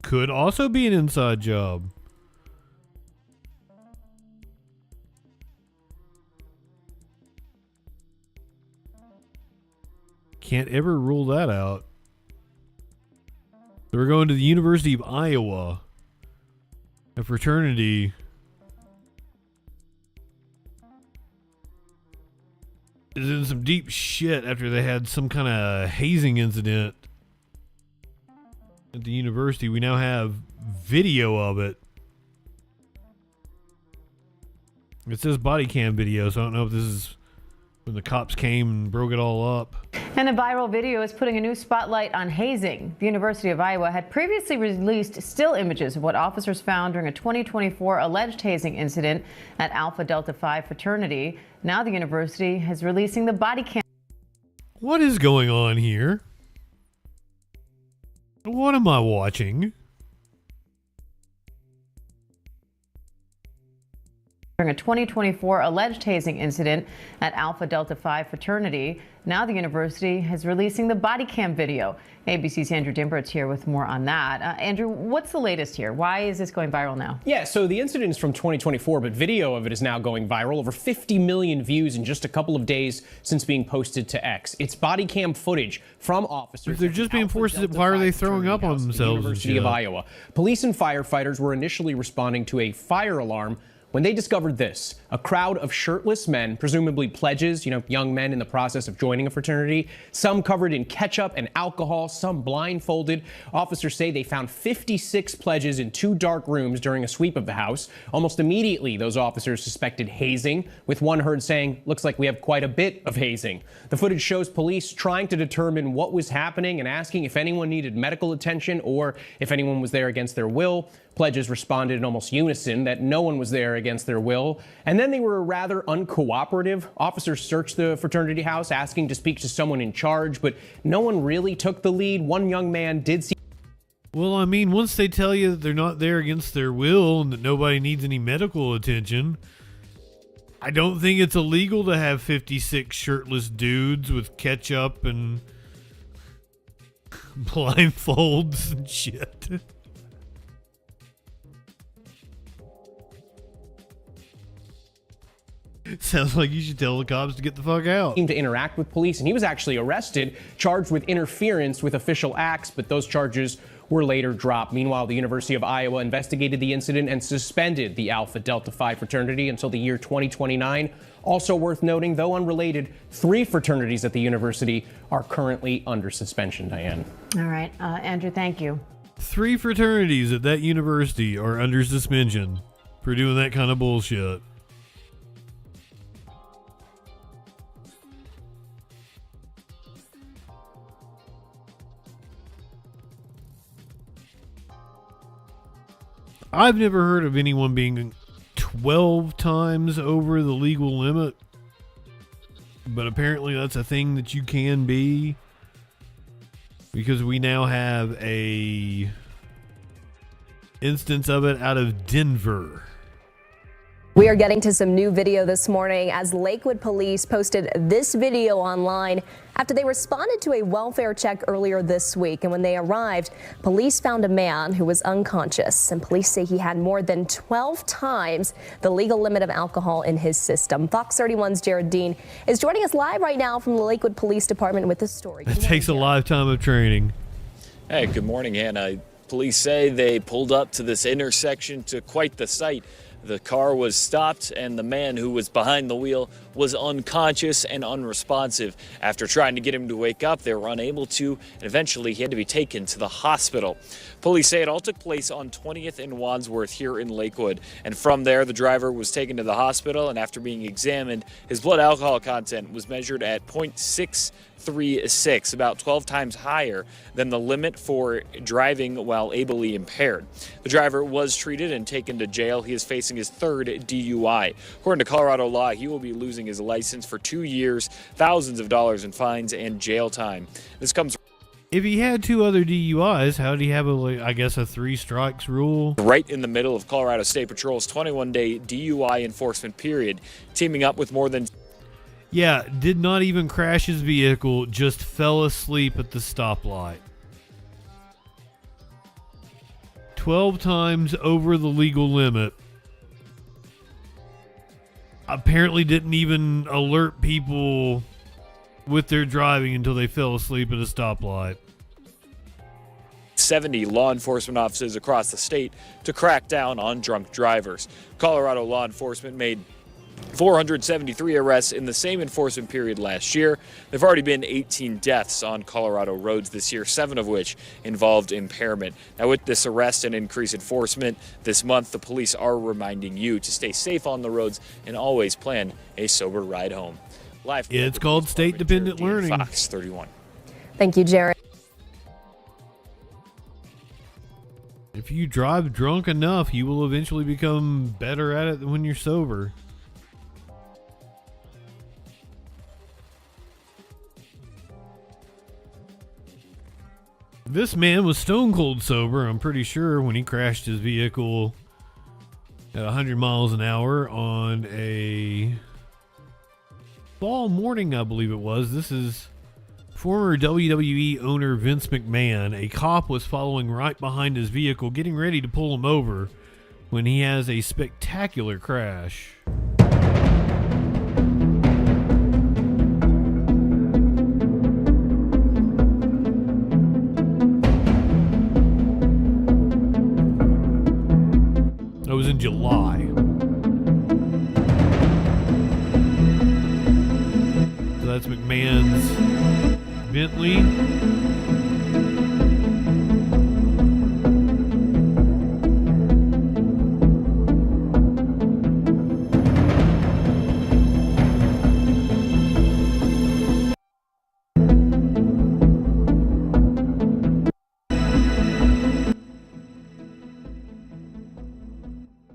Could also be an inside job. Can't ever rule that out. So we're going to the University of Iowa. A fraternity is in some deep shit after they had some kind of hazing incident at the university. We now have video of it. It says body cam video, so I don't know if this is when the cops came and broke it all up. And a viral video is putting a new spotlight on hazing. The University of Iowa had previously released still images of what officers found during a 2024 alleged hazing incident at Alpha Delta Phi fraternity. Now the university is releasing the body cam. What is going on here? What am I watching? during a 2024 alleged tasing incident at Alpha Delta Phi fraternity. Now the university is releasing the body cam video. ABC's Andrew Dimbert's here with more on that. Andrew, what's the latest here? Why is this going viral now? Yeah, so the incident is from 2024, but video of it is now going viral. Over 50 million views in just a couple of days since being posted to X. It's body cam footage from officers. If they're just being forced to, why are they throwing up on themselves? University of Iowa. Police and firefighters were initially responding to a fire alarm when they discovered this. A crowd of shirtless men, presumably pledges, young men in the process of joining a fraternity, some covered in ketchup and alcohol, some blindfolded. Officers say they found 56 pledges in 2 dark rooms during a sweep of the house. Almost immediately, those officers suspected hazing, with one heard saying, "Looks like we have quite a bit of hazing." The footage shows police trying to determine what was happening and asking if anyone needed medical attention or if anyone was there against their will. Pledges responded in almost unison that no one was there against their will. And then they were rather uncooperative. Officers searched the fraternity house asking to speak to someone in charge, but no one really took the lead. One young man did see. Well, I mean, once they tell you that they're not there against their will and that nobody needs any medical attention, I don't think it's illegal to have 56 shirtless dudes with ketchup and blindfolds and shit. Sounds like you should tell the cops to get the fuck out. To interact with police, and he was actually arrested, charged with interference with official acts, but those charges were later dropped. Meanwhile, the University of Iowa investigated the incident and suspended the Alpha Delta Phi fraternity until the year 2029. Also worth noting, though unrelated, 3 fraternities at the university are currently under suspension, Diane. All right, Andrew, thank you. 3 fraternities at that university are under suspension for doing that kind of bullshit. I've never heard of anyone being 12 times over the legal limit, but apparently that's a thing that you can be, because we now have a instance of it out of Denver. We are getting to some new video this morning as Lakewood police posted this video online after they responded to a welfare check earlier this week. And when they arrived, police found a man who was unconscious, and police say he had more than 12 times the legal limit of alcohol in his system. Fox 31's Jared Dean is joining us live right now from the Lakewood Police Department with this story. It takes a lifetime of training. Hey, good morning, Hannah. Police say they pulled up to this intersection to quite the sight. The car was stopped and the man who was behind the wheel was unconscious and unresponsive. After trying to get him to wake up, they were unable to, and eventually he had to be taken to the hospital. Police say it all took place on 20th and Wandsworth here in Lakewood. And from there, the driver was taken to the hospital, and after being examined, his blood alcohol content was measured at 0.636, about 12 times higher than the limit for driving while ably impaired. The driver was treated and taken to jail. He is facing his 3rd DUI. According to Colorado law, he will be losing his license for 2 years, thousands of dollars in fines, and jail time. This comes If he had 2 other DUIs, how did he have a 3 strikes rule? Right in the middle of Colorado State Patrol's 21-day DUI enforcement period, teaming up with more than... Yeah, did not even crash his vehicle, just fell asleep at the stoplight. 12 times over the legal limit. Apparently didn't even alert people with their driving until they fell asleep at a stoplight. 70 law enforcement offices across the state to crack down on drunk drivers. Colorado law enforcement made 473 arrests in the same enforcement period last year. There have already been 18 deaths on Colorado roads this year, 7 of which involved impairment. Now, with this arrest and increased enforcement this month, the police are reminding you to stay safe on the roads and always plan a sober ride home. Live. It's called state-dependent learning. Fox 31. Thank you, Jared. If you drive drunk enough, you will eventually become better at it than when you're sober. This man was stone cold sober, I'm pretty sure, when he crashed his vehicle at 100 miles an hour on a fall morning, I believe it was. This is former WWE owner Vince McMahon. A cop was following right behind his vehicle, getting ready to pull him over when he has a spectacular crash. That was in July. So that's McMahon's Bentley.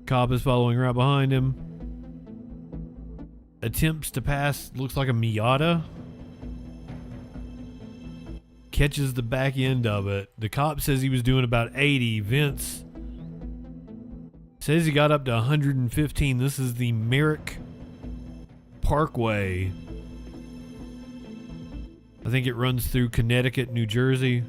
Cop is following right behind him. Attempts to pass, looks like a Miata. Catches the back end of it. The cop says he was doing about 80. Vince says he got up to 115. This is the Merrick Parkway. I think it runs through Connecticut, New Jersey.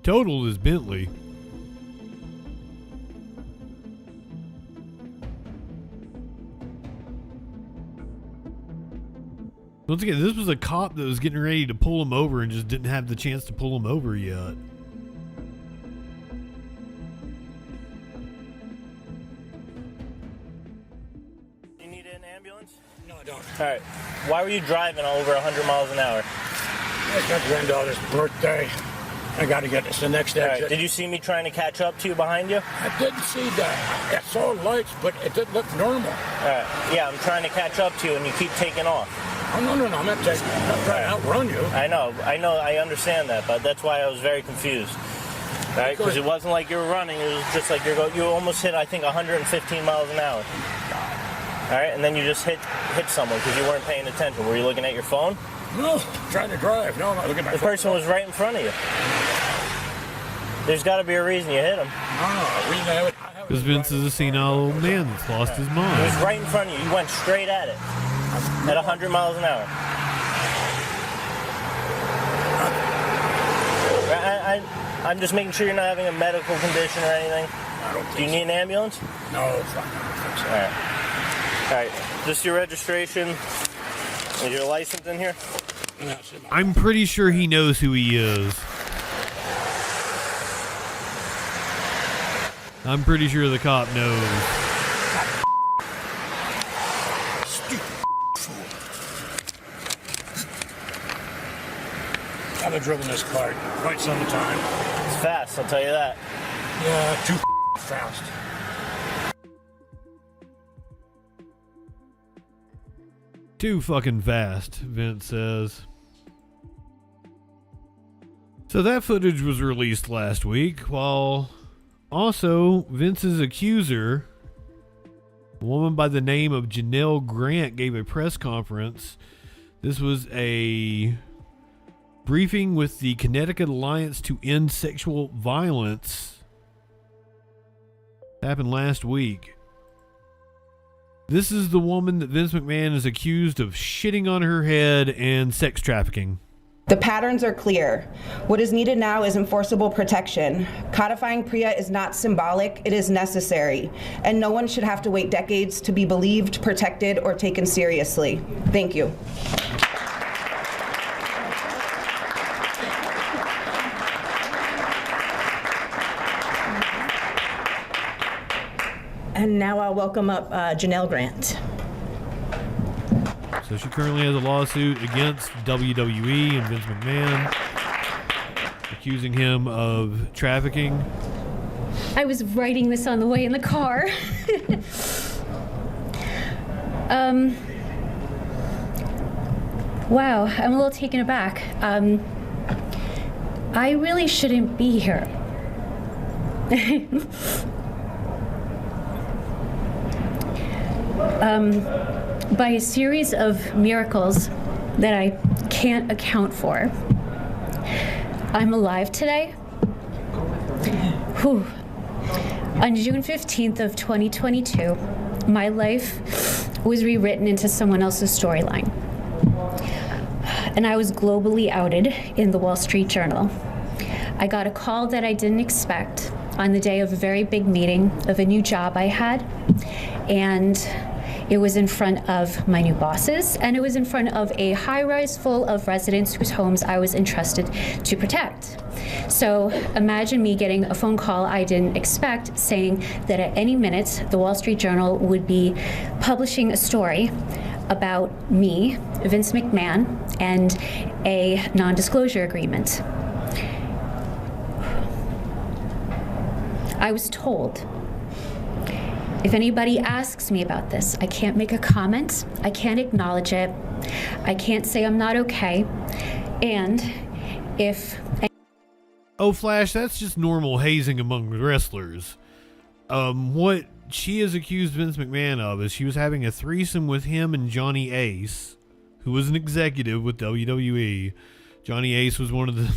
Total is Bentley. Once again, this was a cop that was getting ready to pull him over and just didn't have the chance to pull him over yet. You need an ambulance? No, I don't. All right. Why were you driving over 100 miles an hour? It's my granddaughter's birthday. I got to get this the next exit. Right. Did you see me trying to catch up to you behind you? I didn't see that. I saw lights, but it didn't look normal. All right. Yeah, I'm trying to catch up to you, and you keep taking off. Oh, no, I'm not trying to outrun you. I know, I understand that, but that's why I was very confused. Right? Because it wasn't like you were running, it was just like you almost hit, I think, 115 miles an hour. All right, and then you just hit someone because you weren't paying attention. Were you looking at your phone? No, trying to drive. No, I'm not looking at my phone. The person was right in front of you. There's got to be a reason you hit him. No, because Vince is a senile old man that's lost his mind. He was right in front of you. You went straight at it at 100 miles an hour. I'm just making sure you're not having a medical condition or anything. I don't think Do you need an ambulance? No, it's fine. I don't think so. All right. Just your registration. Is your license in here? I'm pretty sure he knows who he is. I'm pretty sure the cop knows. I've been driven this car quite some time. It's fast, I'll tell you that. Yeah, too fast. Too fucking fast, Vince says. So that footage was released last week, while also Vince's accuser, a woman by the name of Janelle Grant, gave a press conference. This was a briefing with the Connecticut Alliance to End Sexual Violence. Happened last week. This is the woman that Vince McMahon is accused of shitting on her head and sex trafficking. The patterns are clear. What is needed now is enforceable protection. Codifying PREA is not symbolic, it is necessary. And no one should have to wait decades to be believed, protected, or taken seriously. Thank you. And now I'll welcome up Janelle Grant. So she currently has a lawsuit against WWE and Vince McMahon, accusing him of trafficking. I was writing this on the way in the car. Wow, I'm a little taken aback. I really shouldn't be here. by a series of miracles that I can't account for, I'm alive today. Whew. On June 15th of 2022, my life was rewritten into someone else's storyline. And I was globally outed in the Wall Street Journal. I got a call that I didn't expect on the day of a very big meeting of a new job I had. And it was in front of my new bosses, and it was in front of a high-rise full of residents whose homes I was entrusted to protect. So imagine me getting a phone call I didn't expect saying that at any minute the Wall Street Journal would be publishing a story about me, Vince McMahon, and a non-disclosure agreement. I was told, if anybody asks me about this, I can't make a comment, I can't acknowledge it, I can't say I'm not okay, and if... Oh, Flash, that's just normal hazing among wrestlers. What she has accused Vince McMahon of is she was having a threesome with him and Johnny Ace, who was an executive with WWE. Johnny Ace was one of the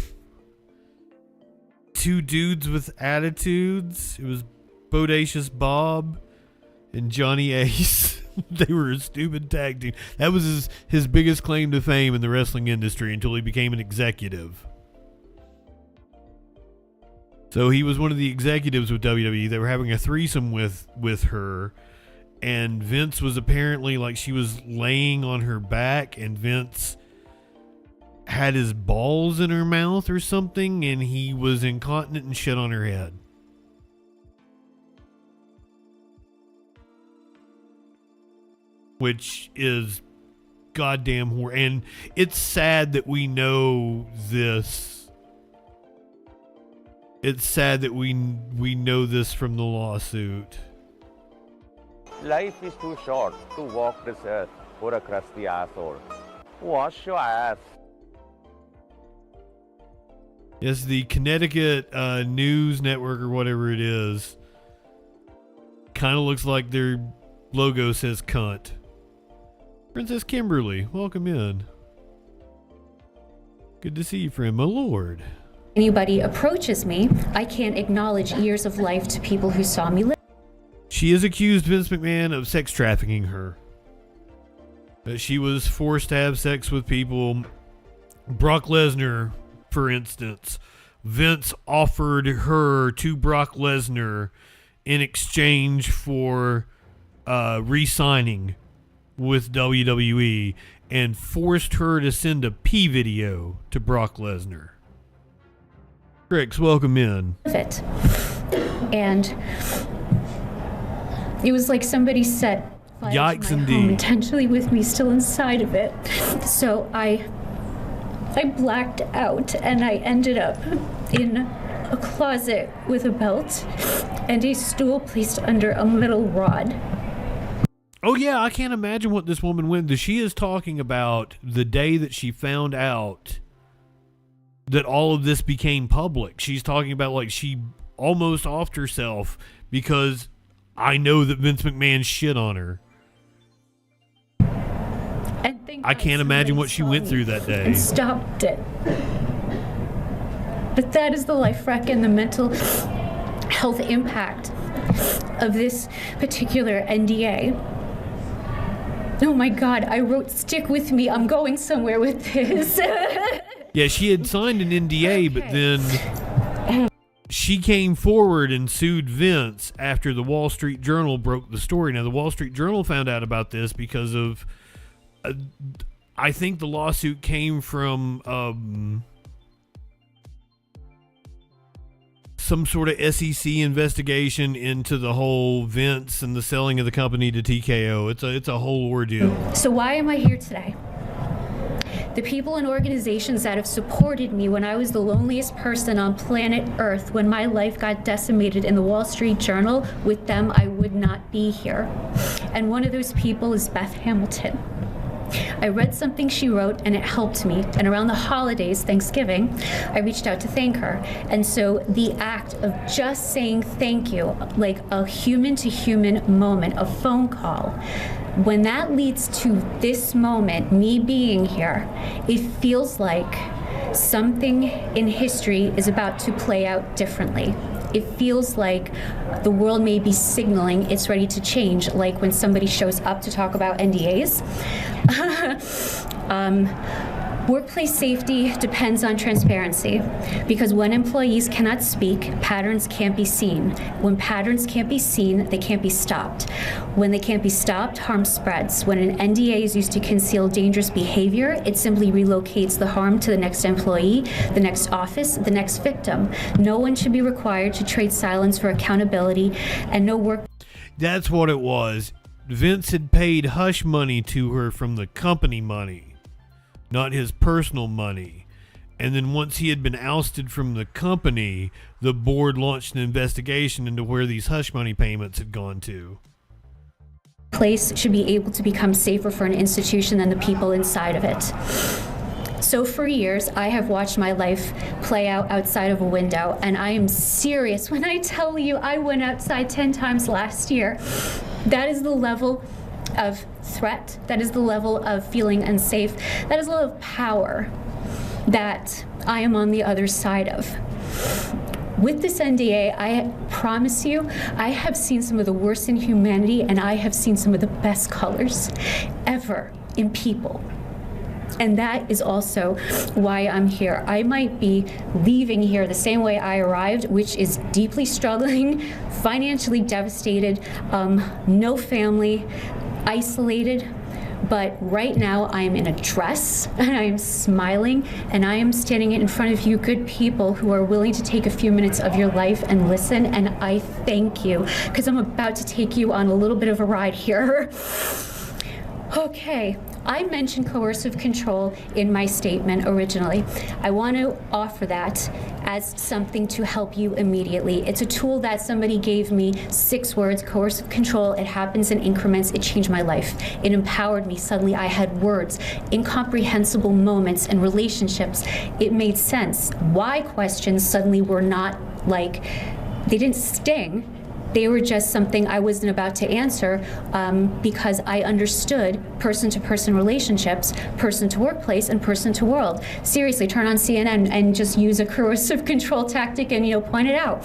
two dudes with attitudes. It was Bodacious Bob and Johnny Ace. They were a stupid tag team. That was his biggest claim to fame in the wrestling industry until he became an executive. So he was one of the executives with WWE. They were having a threesome with her, and Vince was apparently, like, she was laying on her back, and Vince had his balls in her mouth or something, and he was incontinent and shit on her head. Which is goddamn horror. And it's sad that we know this. It's sad that we know this from the lawsuit. Life is too short to walk this earth for a crusty asshole. Wash your ass. Yes, the Connecticut News Network or whatever it is kind of looks like their logo says cunt. Princess Kimberly, welcome in. Good to see you, friend. My lord. Anybody approaches me, I can't acknowledge years of life to people who saw me live. She has accused Vince McMahon of sex trafficking her. That she was forced to have sex with people. Brock Lesnar, for instance. Vince offered her to Brock Lesnar in exchange for re-signing with WWE and forced her to send a pee video to Brock Lesnar. Grix, welcome in. It. And it was like somebody set fire Yikes to my indeed. home intentionally with me still inside of it. So I blacked out and I ended up in a closet with a belt and a stool placed under a metal rod. Oh yeah, I can't imagine what this woman went through. She is talking about the day that she found out that all of this became public. She's talking about like she almost offed herself because I know that Vince McMahon shit on her. I can't imagine what she went through that day. And stopped it. But that is the life wreck and the mental health impact of this particular NDA. Oh my God, I wrote stick with me, I'm going somewhere with this. Yeah, she had signed an NDA, but then she came forward and sued Vince after the Wall Street Journal broke the story. Now, the Wall Street Journal found out about this because of, I think the lawsuit came from some sort of SEC investigation into the whole Vince and the selling of the company to TKO. It's a whole ordeal. So why am I here today? The people and organizations that have supported me when I was the loneliest person on planet Earth, when my life got decimated in the Wall Street Journal, with them I would not be here. And one of those people is Beth Hamilton. I read something she wrote and it helped me. And around the holidays, Thanksgiving, I reached out to thank her. And so the act of just saying thank you, like a human to human moment, a phone call, when that leads to this moment, me being here, it feels like something in history is about to play out differently. It feels like the world may be signaling it's ready to change, like when somebody shows up to talk about NDAs. Workplace safety depends on transparency, because when employees cannot speak, patterns can't be seen. When patterns can't be seen, they can't be stopped. When they can't be stopped, harm spreads. When an NDA is used to conceal dangerous behavior, it simply relocates the harm to the next employee, the next office, the next victim. No one should be required to trade silence for accountability, and no work. That's what it was. Vince had paid hush money to her from the company money, not his personal money. And then once he had been ousted from the company, the board launched an investigation into where these hush money payments had gone to. Place should be able to become safer for an institution than the people inside of it. So for years, I have watched my life play out outside of a window, and I am serious when I tell you I went outside 10 times last year. That is the level of threat, that is the level of feeling unsafe, that is the level of power that I am on the other side of. With this NDA, I promise you, I have seen some of the worst in humanity, and I have seen some of the best colors ever in people. And that is also why I'm here. I might be leaving here the same way I arrived, which is deeply struggling, financially devastated, no family, isolated. But right now I am in a dress and I am smiling and I am standing in front of you good people who are willing to take a few minutes of your life and listen, and I thank you, because I'm about to take you on a little bit of a ride here. Okay, I mentioned coercive control in my statement originally. I want to offer that as something to help you immediately. It's a tool that somebody gave me, 6 words, coercive control. It happens in increments. It changed my life. It empowered me. Suddenly I had words, incomprehensible moments and relationships. It made sense. Why questions suddenly were not like, they didn't sting. They were just something I wasn't about to answer because I understood person-to-person relationships, person to workplace, and person to world. Seriously, turn on CNN and just use a coercive control tactic and, point it out.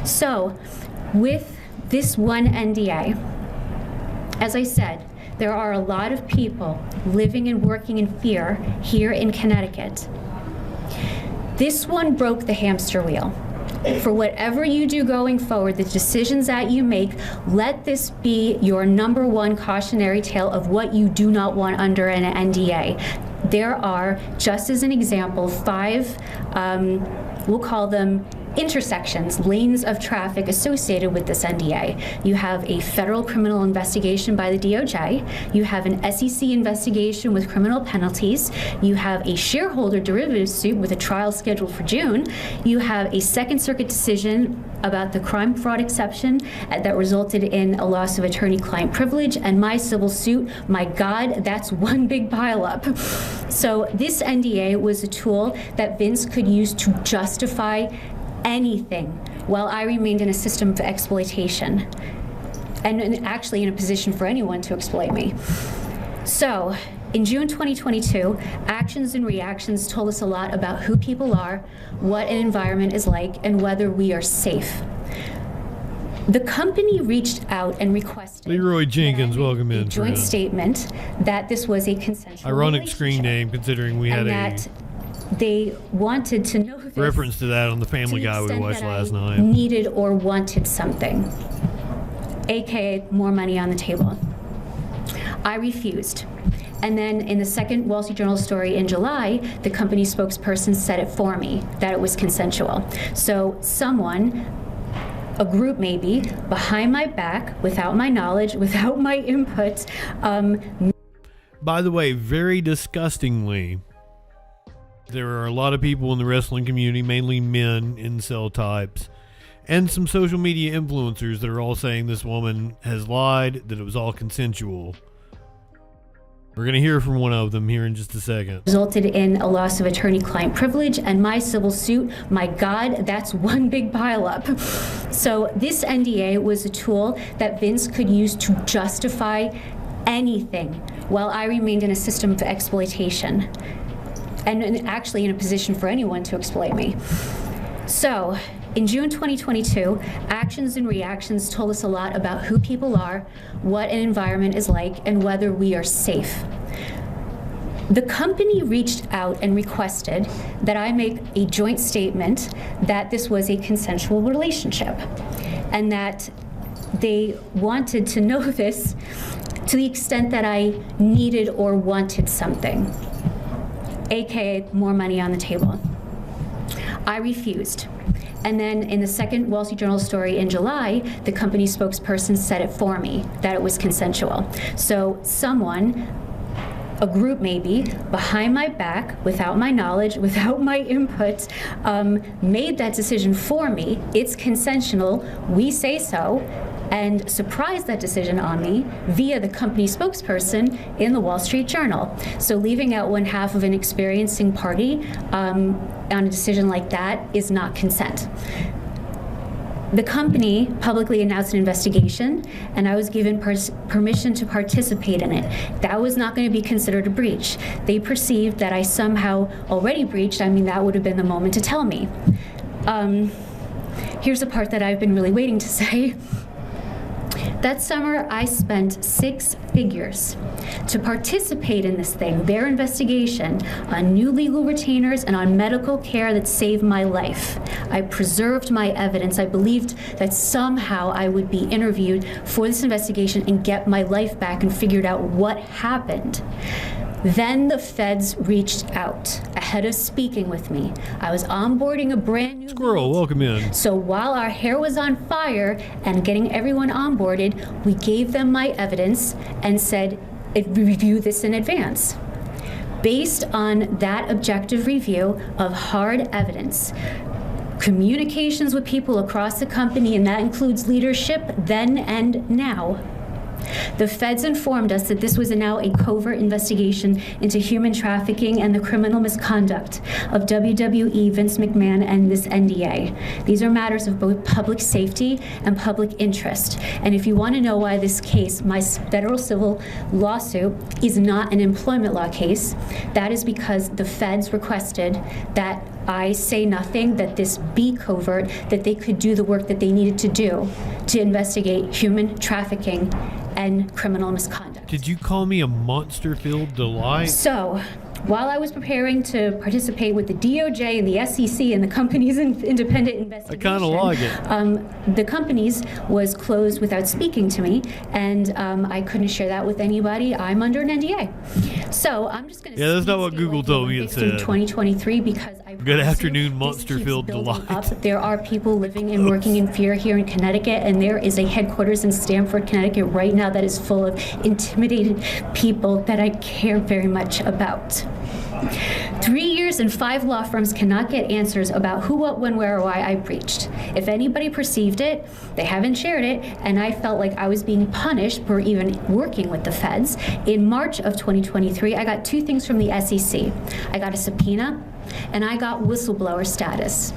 So, with this one NDA, as I said, there are a lot of people living and working in fear here in Connecticut. This one broke the hamster wheel. For whatever you do going forward, the decisions that you make, let this be your #1 cautionary tale of what you do not want under an NDA. There are, just as an example, 5, we'll call them intersections, lanes of traffic associated with this NDA. You have a federal criminal investigation by the DOJ. You have an SEC investigation with criminal penalties. You have a shareholder derivative suit with a trial scheduled for June. You have a Second Circuit decision about the crime fraud exception that resulted in a loss of attorney-client privilege, and my civil suit. My God, that's one big pileup. So this NDA was a tool that Vince could use to justify anything while I remained in a system of exploitation and actually in a position for anyone to exploit me. So in June 2022, actions and reactions told us a lot about who people are, what an environment is like, and whether we are safe. The company reached out and requested Leroy Jenkins, welcome in. Joint statement that this was a consensual ironic screen name, considering we had that they wanted to know this reference to that on the Family Guy we watched last night. Needed or wanted something, aka more money on the table. I refused. And then in the second Wall Street Journal story in July, the company spokesperson said it for me, that it was consensual. So someone, a group maybe, behind my back, without my knowledge, without my input. By the way, very disgustingly, there are a lot of people in the wrestling community, mainly men, incel types, and some social media influencers that are all saying this woman has lied, that it was all consensual. We're going to hear from one of them here in just a second. Resulted in a loss of attorney-client privilege and my civil suit. My God, that's one big pileup. So this NDA was a tool that Vince could use to justify anything while I remained in a system of exploitation and actually in a position for anyone to exploit me. So in June 2022, actions and reactions told us a lot about who people are, what an environment is like, and whether we are safe. The company reached out and requested that I make a joint statement that this was a consensual relationship and that they wanted to know this to the extent that I needed or wanted something, aka more money on the table. I refused. And then in the second Wall Street Journal story in July, the company spokesperson said it for me, that it was consensual. So someone, a group maybe, behind my back, without my knowledge, without my input, made that decision for me. It's consensual, we say so, and surprised that decision on me via the company spokesperson in the Wall Street Journal. So leaving out one half of an experiencing party on a decision like that is not consent. The company publicly announced an investigation, and I was given permission to participate in it. That was not going to be considered a breach. They perceived that I somehow already breached. I mean, that would have been the moment to tell me. Here's the part that I've been really waiting to say. That summer, I spent 6 figures to participate in this thing, their investigation, on new legal retainers and on medical care that saved my life. I preserved my evidence. I believed that somehow I would be interviewed for this investigation and get my life back and figured out what happened. Then the feds reached out ahead of speaking with me. I was onboarding a brand new Squirrel, welcome in. So while our hair was on fire and getting everyone onboarded, we gave them my evidence and said, review this in advance. Based on that objective review of hard evidence, communications with people across the company, and that includes leadership then and now, the feds informed us that this was now a covert investigation into human trafficking and the criminal misconduct of WWE, Vince McMahon, and this NDA. These are matters of both public safety and public interest. And if you want to know why this case, my federal civil lawsuit, is not an employment law case, that is because the feds requested that I say nothing, that this be covert, that they could do the work that they needed to do to investigate human trafficking and criminal misconduct. Did you call me a monster-filled delight? So, while I was preparing to participate with the DOJ and the SEC and the company's independent investigation, I kind of like it. The company's was closed without speaking to me, and I couldn't share that with anybody. I'm under an NDA. So I'm just going to that's not what Google told me it said. 2023 because I Good afternoon, monster-filled delight. There are people living and working in fear here in Connecticut, and there is a headquarters in Stamford, Connecticut right now that is full of intimidated people that I care very much about. 3 years and 5 law firms cannot get answers about who, what, when, where, or why I breached. If anybody perceived it, they haven't shared it, and I felt like I was being punished for even working with the feds. In March of 2023, I got 2 things from the SEC. I got a subpoena, and I got whistleblower status.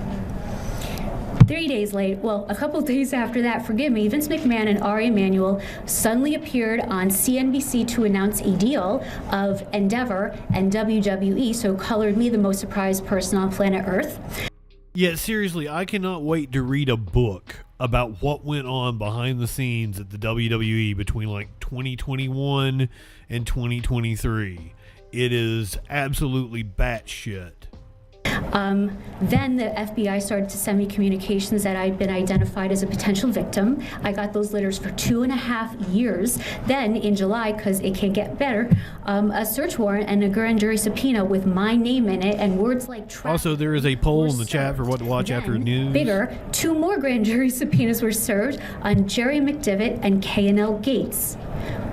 3 days late, well, a couple days after that, forgive me, Vince McMahon and Ari Emanuel suddenly appeared on CNBC to announce a deal of Endeavor and WWE, so colored me the most surprised person on planet Earth. Yeah, seriously, I cannot wait to read a book about what went on behind the scenes at the WWE between like 2021 and 2023. It is absolutely batshit. Then the FBI started to send me communications that I'd been identified as a potential victim. I got those letters for 2.5 years. Then in July, because it can't get better, a search warrant and a grand jury subpoena with my name in it and words like Also, there is a poll in the chat for what to watch after news. Bigger, 2 more grand jury subpoenas were served on Jerry McDevitt and K&L Gates.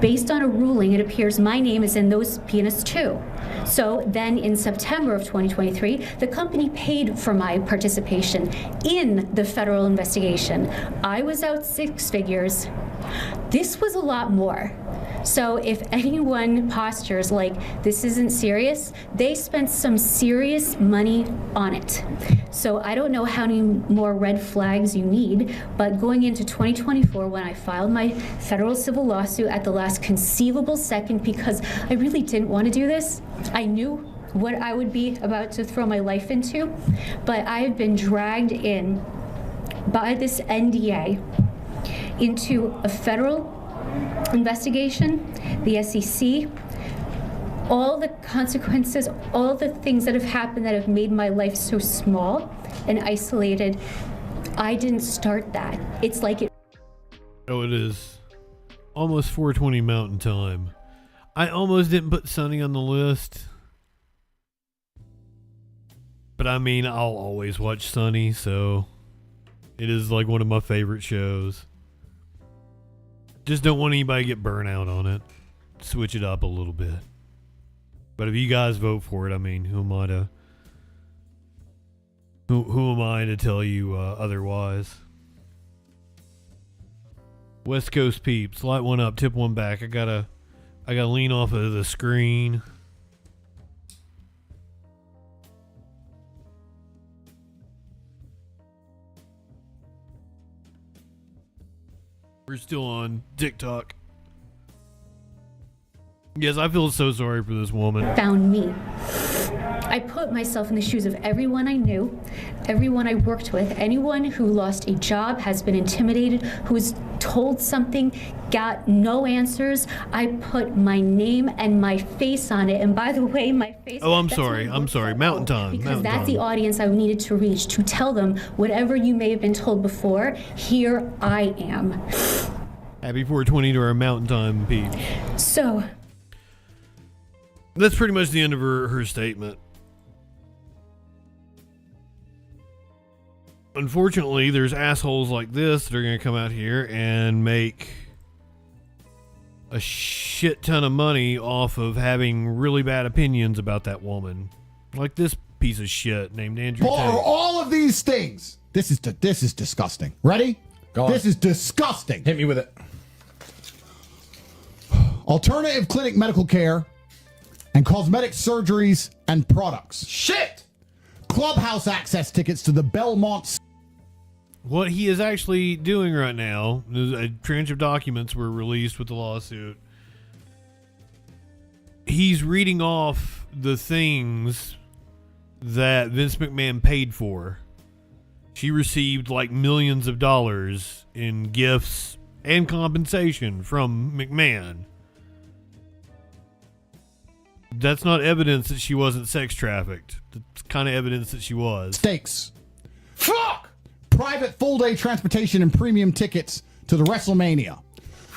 Based on a ruling, it appears my name is in those subpoenas too. So then in September of 2023, the company paid for my participation in the federal investigation. I was out 6 figures. This was a lot more. So if anyone postures like this isn't serious, they spent some serious money on it. So I don't know how many more red flags you need, but going into 2024, when I filed my federal civil lawsuit at the last conceivable second, because I really didn't want to do this, I knew what I would be about to throw my life into, but I have been dragged in by this NDA into a federal investigation, the SEC, all the consequences, all the things that have happened that have made my life so small and isolated. I didn't start that. It's like it. Oh, it is almost 4:20 Mountain Time. I almost didn't put Sunny on the list. But I mean, I'll always watch Sunny, so it is like one of my favorite shows. Just don't want anybody to get burnt out on it. Switch it up a little bit. But if you guys vote for it, I mean, who am I to tell you otherwise? West Coast peeps, light one up, tip one back. I gotta lean off of the screen. We're still on TikTok. Yes, I feel so sorry for this woman. Found me. I put myself in the shoes of everyone I knew, everyone I worked with, anyone who lost a job, has been intimidated, who was told something, got no answers. I put my name and my face on it. And by the way, my face... Oh, I'm sorry. Mountain Time. Because that's the audience I needed to reach, to tell them whatever you may have been told before, here I am. Happy 420 to our Mountain Time peeps. So... that's pretty much the end of her statement. Unfortunately, there's assholes like this that are going to come out here and make a shit ton of money off of having really bad opinions about that woman. Like this piece of shit named Andrew For Tate. all of these things, this is disgusting. Ready? Go on. This is disgusting. Hit me with it. Alternative clinic medical care and cosmetic surgeries and products. Shit! Clubhouse access tickets to the Belmont. What he is actually doing right now, a tranche of documents were released with the lawsuit. He's reading off the things that Vince McMahon paid for. She received like millions of dollars in gifts and compensation from McMahon. That's not evidence that she wasn't sex trafficked. That's kind of evidence that she was. Stakes. Fuck! Private full-day transportation and premium tickets to the WrestleMania.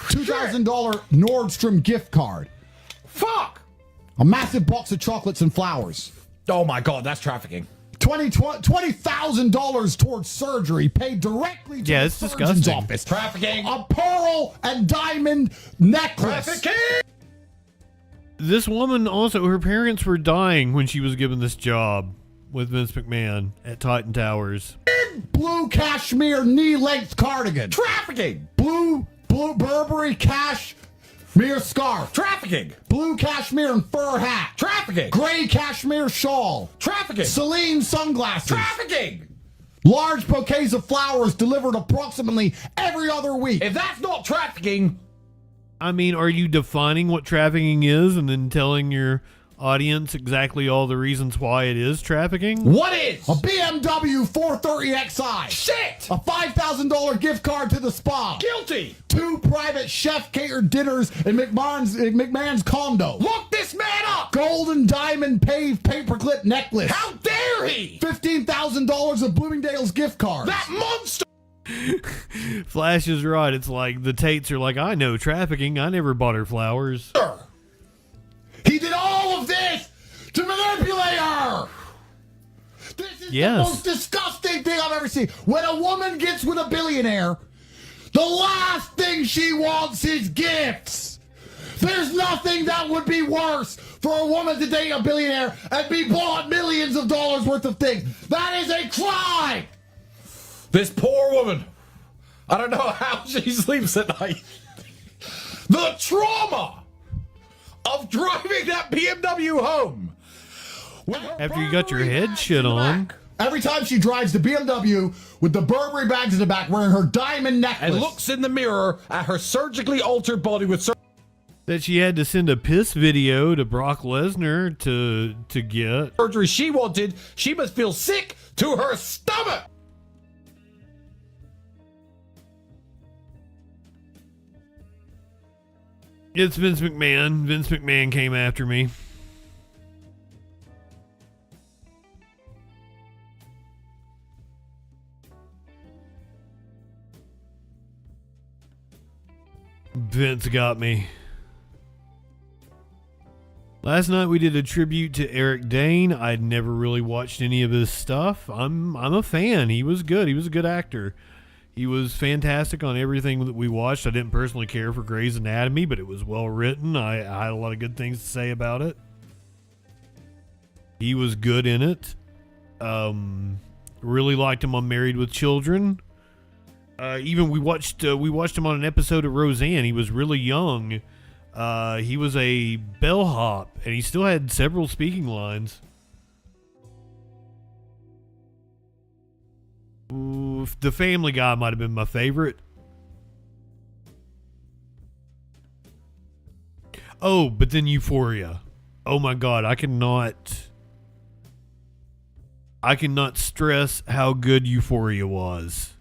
$2,000 Nordstrom gift card. Fuck! A massive box of chocolates and flowers. Oh my God, that's trafficking. $20,000 towards surgery paid directly to the surgeon's office. Trafficking. A pearl and diamond necklace. Trafficking! This woman also, her parents were dying when she was given this job with Vince McMahon at Titan Towers. Blue cashmere knee-length cardigan. Trafficking. Blue Burberry cashmere scarf. Trafficking. Blue cashmere and fur hat. Trafficking. Gray cashmere shawl. Trafficking. Celine sunglasses. Trafficking. Large bouquets of flowers delivered approximately every other week. If that's not trafficking... I mean, are you defining what trafficking is and then telling your audience exactly all the reasons why it is trafficking? What is? A BMW 430xi. Shit! A $5,000 gift card to the spa. Guilty! 2 private chef-catered dinners in McMahon's condo. Look this man up! Gold and diamond paved paperclip necklace. How dare he! $15,000 of Bloomingdale's gift cards. That monster! Flash is right. It's like the Tates are like, I know trafficking. I never bought her flowers. He did all of this to manipulate her. This is the most disgusting thing I've ever seen. When a woman gets with a billionaire, the last thing she wants is gifts. There's nothing that would be worse for a woman to date a billionaire and be bought millions of dollars worth of things. That is a crime. This poor woman. I don't know how she sleeps at night. The trauma of driving that BMW home. After you got your head shit on. Every time she drives the BMW with the Burberry bags in the back, wearing her diamond necklace, and looks in the mirror at her surgically altered body with That she had to send a piss video to Brock Lesnar to get. surgery she wanted, she must feel sick to her stomach. It's Vince McMahon. Vince McMahon came after me. Vince got me. Last night we did a tribute to Eric Dane. I'd never really watched any of his stuff. I'm a fan. He was good. He was a good actor. He was fantastic on everything that we watched. I didn't personally care for Grey's Anatomy, but it was well written. I had a lot of good things to say about it. He was good in it. Really liked him on Married with Children. Even we watched him on an episode of Roseanne. He was really young. He was a bellhop, and he still had several speaking lines. Ooh, the Family Guy might have been my favorite. Oh, but then Euphoria. Oh my God, I cannot stress how good Euphoria was.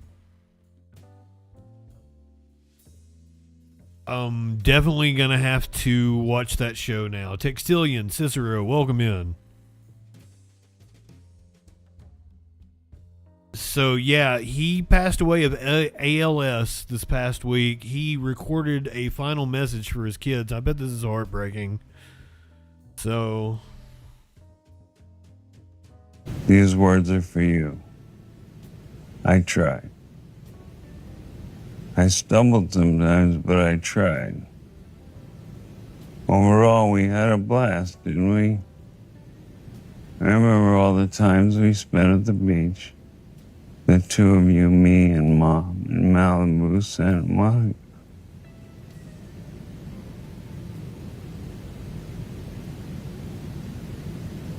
Definitely gonna have to watch that show now. Textilian, Cicero, welcome in. So yeah, he passed away of ALS this past week. He recorded a final message for his kids. I bet this is heartbreaking. So these words are for you. I tried. I stumbled sometimes, but I tried. Overall, we had a blast, didn't we? I remember all the times we spent at the beach. The two of you, me and Mom, in Malibu, Santa Monica.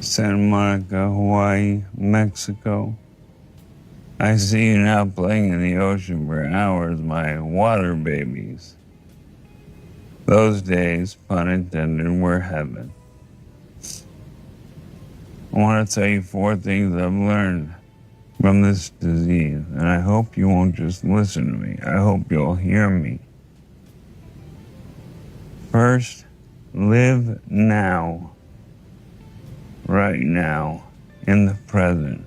Santa Monica, Hawaii, Mexico. I see you now playing in the ocean for hours, my water babies. Those days, pun intended, were heaven. I want to tell you 4 things I've learned from this disease, and I hope you won't just listen to me. I hope you'll hear me. First, live now. Right now, in the present.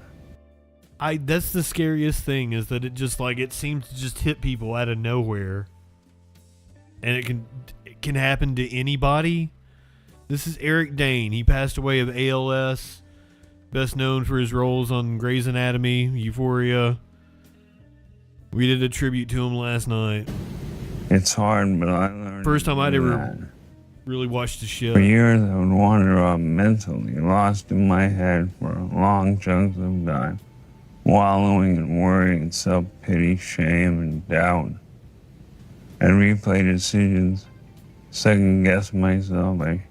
That's the scariest thing, is that it seems to just hit people out of nowhere. And it can happen to anybody. This is Eric Dane. He passed away of ALS, best known for his roles on Grey's Anatomy, Euphoria. We did a tribute to him last night. It's hard, but I learned. First time I'd ever really watched the show. For years, I would wander off mentally, lost in my head for long chunks of time, wallowing in worry and self-pity, shame, and doubt. I'd replay decisions, second-guess myself. I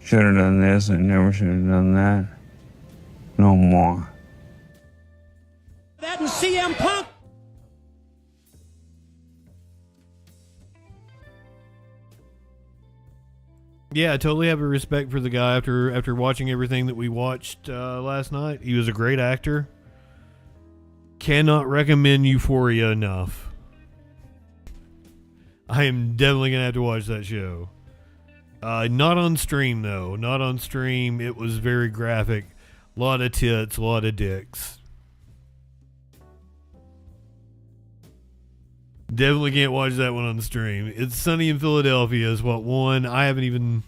should have done this, I never should have done that. No more. That and CM Punk. Yeah, I totally have a respect for the guy after watching everything that we watched last night. He was a great actor. Cannot recommend Euphoria enough. I am definitely going to have to watch that show. Not on stream, though. Not on stream. It was very graphic. A lot of tits, a lot of dicks. Definitely can't watch that one on the stream. It's Sunny in Philadelphia is what won. I haven't even...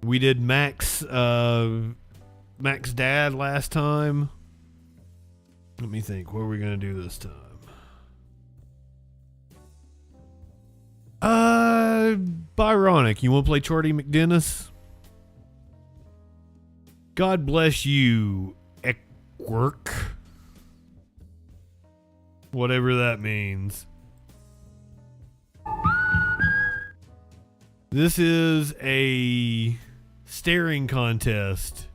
We did Mac's dad last time. Let me think. What are we going to do this time? Byronic, you want to play Charlie McDennis? God bless you, Eckwork. Whatever that means. This is a staring contest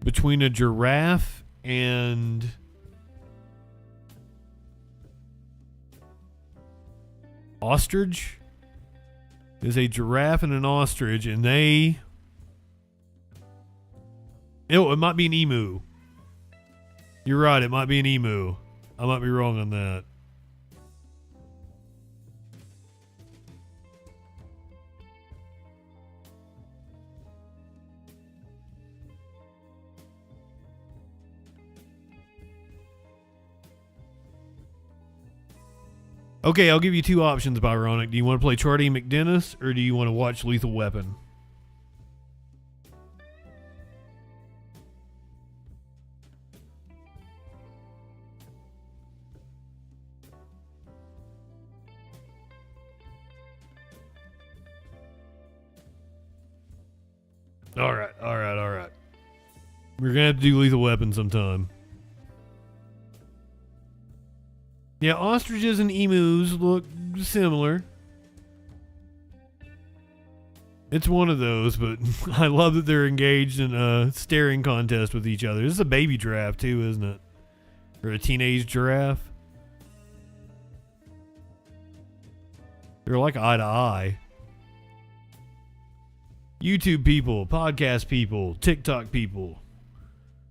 between a giraffe and ostrich. There's a giraffe and an ostrich, and they... Oh, it might be an emu. You're right, it might be an emu. I might be wrong on that. Okay, I'll give you two options, Byronic. Do you want to play Charlie McDennis, or do you want to watch Lethal Weapon? All right. We're gonna have to do Lethal Weapon sometime. Yeah, ostriches and emus look similar. It's one of those, but I love that they're engaged in a staring contest with each other. This is a baby giraffe too, isn't it? Or a teenage giraffe. They're like eye to eye. YouTube people, podcast people, TikTok people.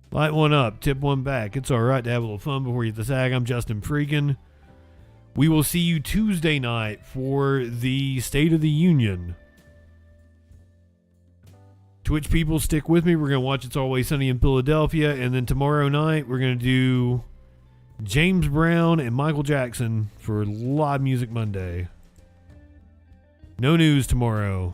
Light one up, tip one back. It's alright to have a little fun before you hit the sag. I'm JustinFREAKIN. We will see you Tuesday night for the State of the Union. Twitch people, stick with me. We're going to watch It's Always Sunny in Philadelphia. And then tomorrow night, we're going to do James Brown and Michael Jackson for Live Music Monday. No news tomorrow.